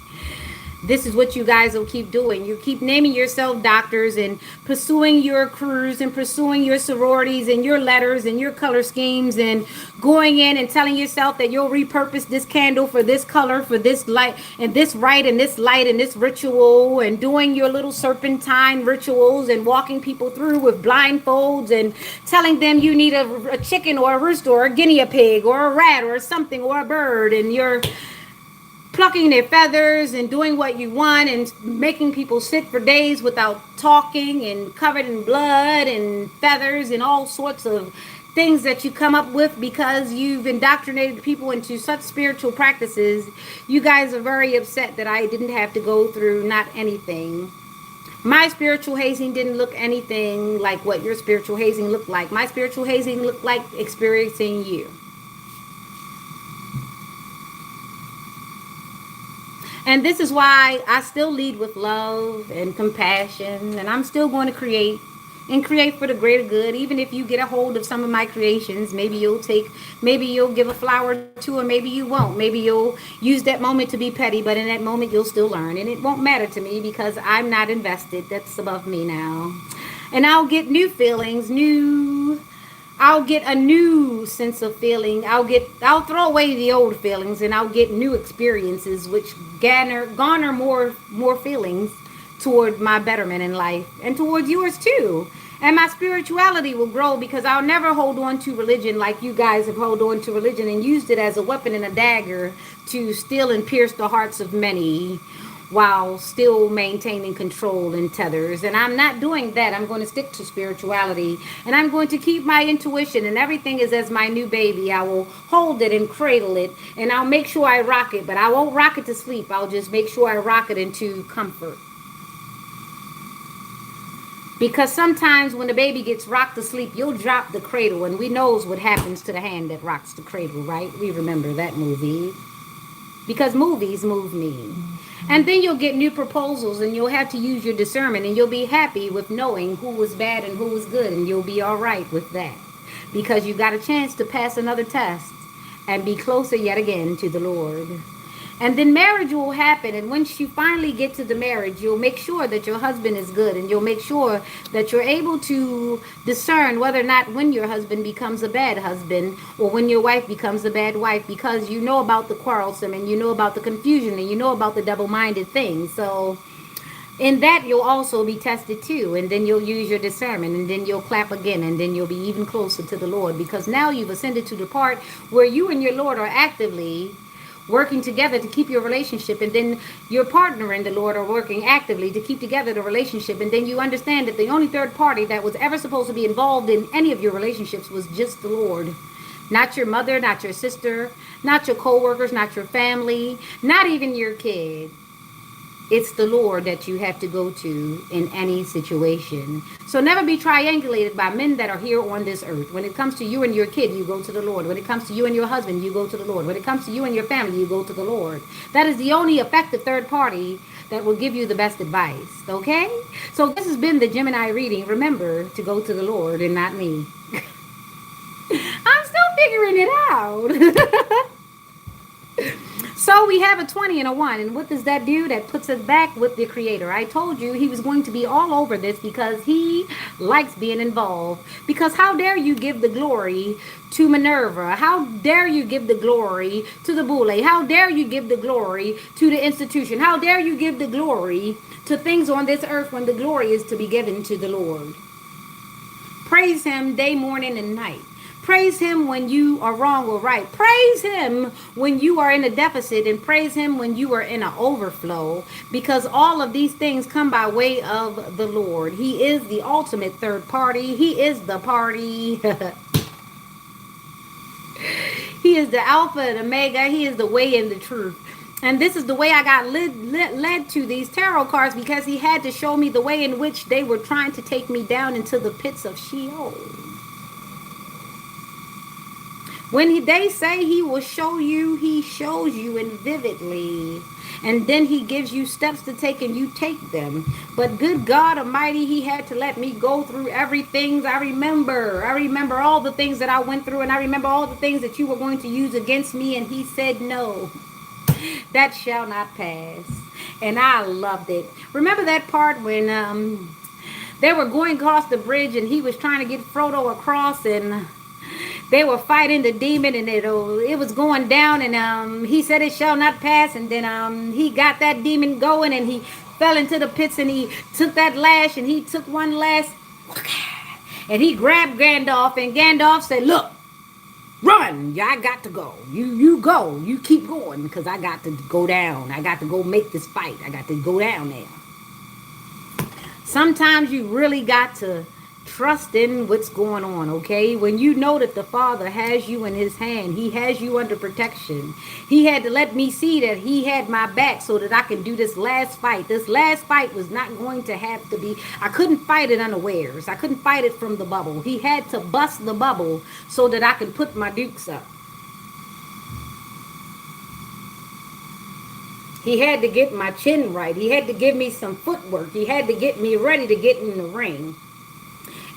Speaker 2: this is what you guys will keep doing. You keep naming yourself doctors and pursuing your crews and pursuing your sororities and your letters and your color schemes, and going in and telling yourself that you'll repurpose this candle for this color, for this light, and this rite and this light and this ritual, and doing your little serpentine rituals and walking people through with blindfolds and telling them you need a chicken or a rooster or a guinea pig or a rat or something or a bird, and you're plucking their feathers and doing what you want and making people sit for days without talking and covered in blood and feathers and all sorts of things that you come up with because you've indoctrinated people into such spiritual practices. You guys are very upset that I didn't have to go through not anything. My spiritual hazing didn't look anything like what your spiritual hazing looked like. My spiritual hazing looked like experiencing you. And this is why I still lead with love and compassion, and I'm still going to create for the greater good. Even if you get a hold of some of my creations, maybe you'll give a flower to, or maybe you won't. Maybe you'll use that moment to be petty, but in that moment you'll still learn, and it won't matter to me because I'm not invested. That's above me now. And I'll get new feelings, I'll get a new sense of feeling. I'll throw away the old feelings, and I'll get new experiences which garner more feelings toward my betterment in life and towards yours too. And my spirituality will grow because I'll never hold on to religion like you guys have held on to religion and used it as a weapon and a dagger to steal and pierce the hearts of many, while still maintaining control and tethers. And I'm not doing that. I'm going to stick to spirituality, and I'm going to keep my intuition, and everything is as my new baby. I will hold it and cradle it, and I'll make sure I rock it, but I won't rock it to sleep. I'll just make sure I rock it into comfort. Because sometimes when the baby gets rocked to sleep, you'll drop the cradle, and we knows what happens to the hand that rocks the cradle, right? We remember that movie. Because movies move me. And then you'll get new proposals, and you'll have to use your discernment, and you'll be happy with knowing who was bad and who was good, and you'll be all right with that. Because you got a chance to pass another test and be closer yet again to the Lord. And then marriage will happen, and once you finally get to the marriage, you'll make sure that your husband is good, and you'll make sure that you're able to discern whether or not when your husband becomes a bad husband or when your wife becomes a bad wife, because you know about the quarrelsome, and you know about the confusion, and you know about the double-minded things. So in that you'll also be tested too, and then you'll use your discernment, and then you'll clap again, and then you'll be even closer to the Lord, because now you've ascended to the part where you and your Lord are actively working together to keep your relationship, and then your partner in the Lord are working actively to keep together the relationship, and then you understand that the only third party that was ever supposed to be involved in any of your relationships was just the Lord. Not your mother, not your sister, not your co-workers, not your family, not even your kid. It's the Lord that you have to go to in any situation. So never be triangulated by men that are here on this earth. When it comes to you and your kid, you go to the Lord. When it comes to you and your husband, you go to the Lord. When it comes to you and your family, you go to the Lord. That is the only effective third party that will give you the best advice. Okay? So this has been the Gemini reading. Remember to go to the Lord and not me. I'm still figuring it out. So we have a 20 and a 1. And what does that do? That puts us back with the Creator. I told you he was going to be all over this because he likes being involved. Because how dare you give the glory to Minerva? How dare you give the glory to the Boule? How dare you give the glory to the institution? How dare you give the glory to things on this earth when the glory is to be given to the Lord? Praise him day, morning, and night. Praise him when you are wrong or right. Praise him when you are in a deficit, and praise him when you are in an overflow, because all of these things come by way of the Lord. He is the ultimate third party. He is the party. He is the Alpha and Omega. He is the way and the truth. And this is the way I got led to these tarot cards, because he had to show me the way in which they were trying to take me down into the pits of Sheol. When they say he will show you, he shows you and vividly. And then he gives you steps to take, and you take them. But good God Almighty, he had to let me go through everything. I remember all the things that I went through, and I remember all the things that you were going to use against me. And he said, no, that shall not pass. And I loved it. Remember that part when they were going across the bridge, and he was trying to get Frodo across, and they were fighting the demon, and it was going down, and he said it shall not pass, and then he got that demon going, and he fell into the pits, and he took that lash, and he took one last, and he grabbed Gandalf, and Gandalf said, look, run, yeah, I got to go. You go, you keep going, because I got to go down. I got to go make this fight. I got to go down there. Sometimes you really got to trust in what's going on, okay? When you know that the Father has you in his hand, he has you under protection. He had to let me see that he had my back so that I can do this last fight. This last fight was not going to have to be, I couldn't fight it unawares. I couldn't fight it from the bubble. He had to bust the bubble so that I could put my dukes up. He had to get my chin right. He had to give me some footwork. He had to get me ready to get in the ring.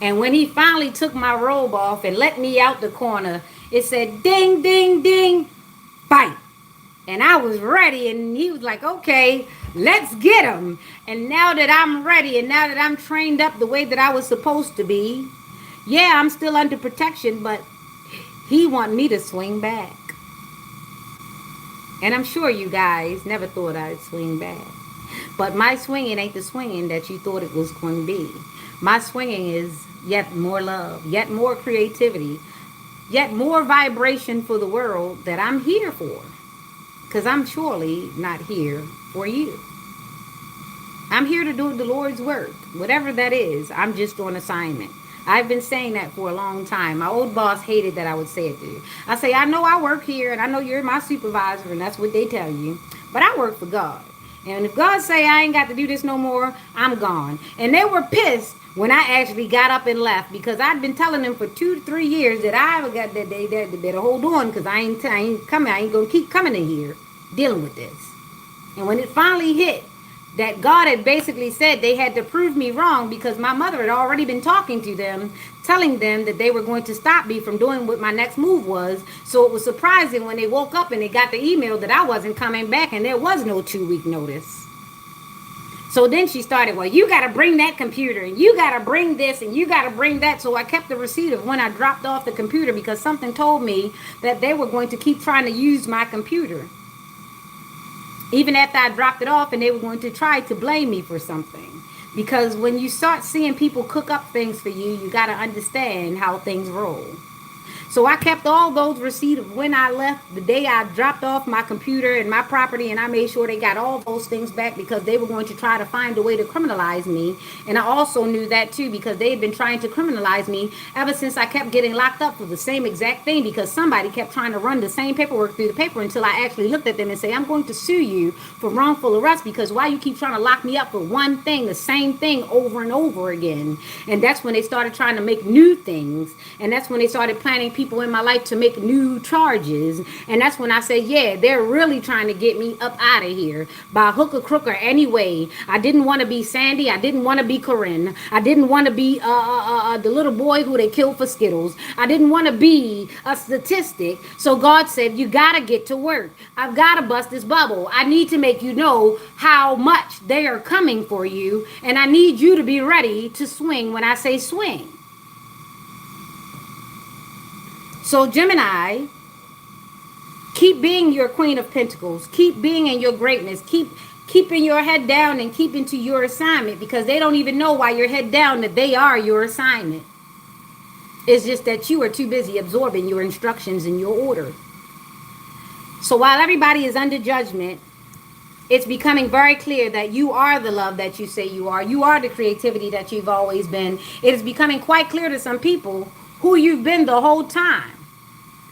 Speaker 2: And when he finally took my robe off and let me out the corner, it said, ding, ding, ding, fight. And I was ready, and he was like, okay, let's get him. And now that I'm ready, and now that I'm trained up the way that I was supposed to be, yeah, I'm still under protection, but he want me to swing back. And I'm sure you guys never thought I'd swing back. But my swinging ain't the swinging that you thought it was going to be. My swinging is yet more love, yet more creativity, yet more vibration for the world that I'm here for. Because I'm surely not here for you. I'm here to do the Lord's work. Whatever that is, I'm just on assignment. I've been saying that for a long time. My old boss hated that I would say it to you. I say, I know I work here, and I know you're my supervisor, and that's what they tell you. But I work for God. And if God say I ain't got to do this no more, I'm gone. And they were pissed when I actually got up and left, because I'd been telling them for 2 to 3 years that I got that they better hold on, because I ain't coming. I ain't gonna keep coming in here dealing with this. And when it finally hit that God had basically said they had to prove me wrong, because my mother had already been talking to them, telling them that they were going to stop me from doing what my next move was. So it was surprising when they woke up and they got the email that I wasn't coming back, and there was no 2-week notice. So then she started, well, you got to bring that computer, and you got to bring this, and you got to bring that. So I kept the receipt of when I dropped off the computer, because something told me that they were going to keep trying to use my computer. Even after I dropped it off, and they were going to try to blame me for something. Because when you start seeing people cook up things for you, you got to understand how things roll. So I kept all those receipts of when I left, the day I dropped off my computer and my property, and I made sure they got all those things back because they were going to try to find a way to criminalize me. And I also knew that too because they had been trying to criminalize me ever since I kept getting locked up for the same exact thing because somebody kept trying to run the same paperwork through the paper until I actually looked at them and say, I'm going to sue you for wrongful arrest because why you keep trying to lock me up for one thing, the same thing over and over again. And that's when they started trying to make new things. And that's when they started planning people in my life to make new charges. And that's when I said, yeah, they're really trying to get me up out of here by hook or crook or any way. I didn't want to be Sandy. I didn't want to be Corinne. I didn't want to be the little boy who they killed for Skittles. I didn't want to be a statistic. So God said, you got to get to work. I've got to bust this bubble. I need to make you know how much they are coming for you. And I need you to be ready to swing when I say swing. So Gemini, keep being your Queen of Pentacles. Keep being in your greatness. Keep keeping your head down and keeping to your assignment because they don't even know why your head down that they are your assignment. It's just that you are too busy absorbing your instructions and your order. So while everybody is under judgment, it's becoming very clear that you are the love that you say you are. You are the creativity that you've always been. It is becoming quite clear to some people who you've been the whole time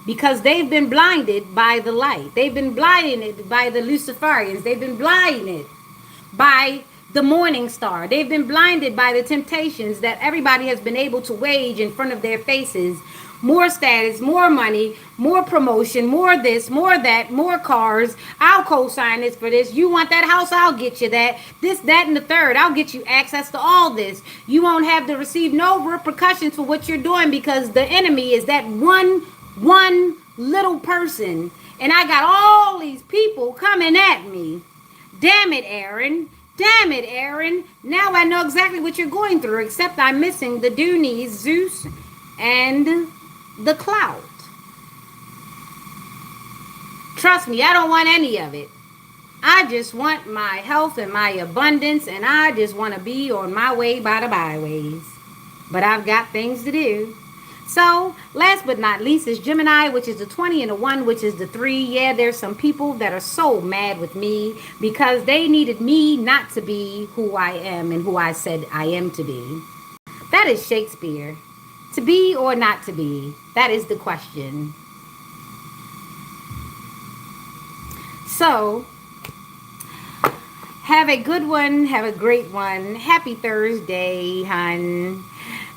Speaker 2: because they've been blinded by the light. They've been blinded by the Luciferians. They've been blinded by the morning star. They've been blinded by the temptations that everybody has been able to wage in front of their faces. More status, more money, more promotion, more this, more that, more cars. I'll co-sign this for this. You want that house? I'll get you that. This, that, and the third. I'll get you access to all this. You won't have to receive no repercussions for what you're doing because the enemy is that one little person. And I got all these people coming at me. Damn it, Aaron. Damn it, Aaron. Now I know exactly what you're going through, except I'm missing the Doonies, Zeus, and the clout. Trust me, I don't want any of it. I just want my health and my abundance, and I just want to be on my way by the byways. But I've got things to do. So, last but not least is Gemini, which is the 20 and the 1, which is the 3. Yeah, there's some people that are so mad with me because they needed me not to be who I am and who I said I am to be. That is Shakespeare. To be or not to be? That is the question. So, have a good one. Have a great one. Happy Thursday, hon.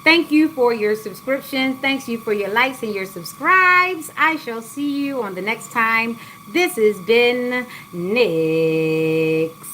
Speaker 2: Thank you for your subscriptions. Thank you for your likes and your subscribes. I shall see you on the next time. This has been Nyx.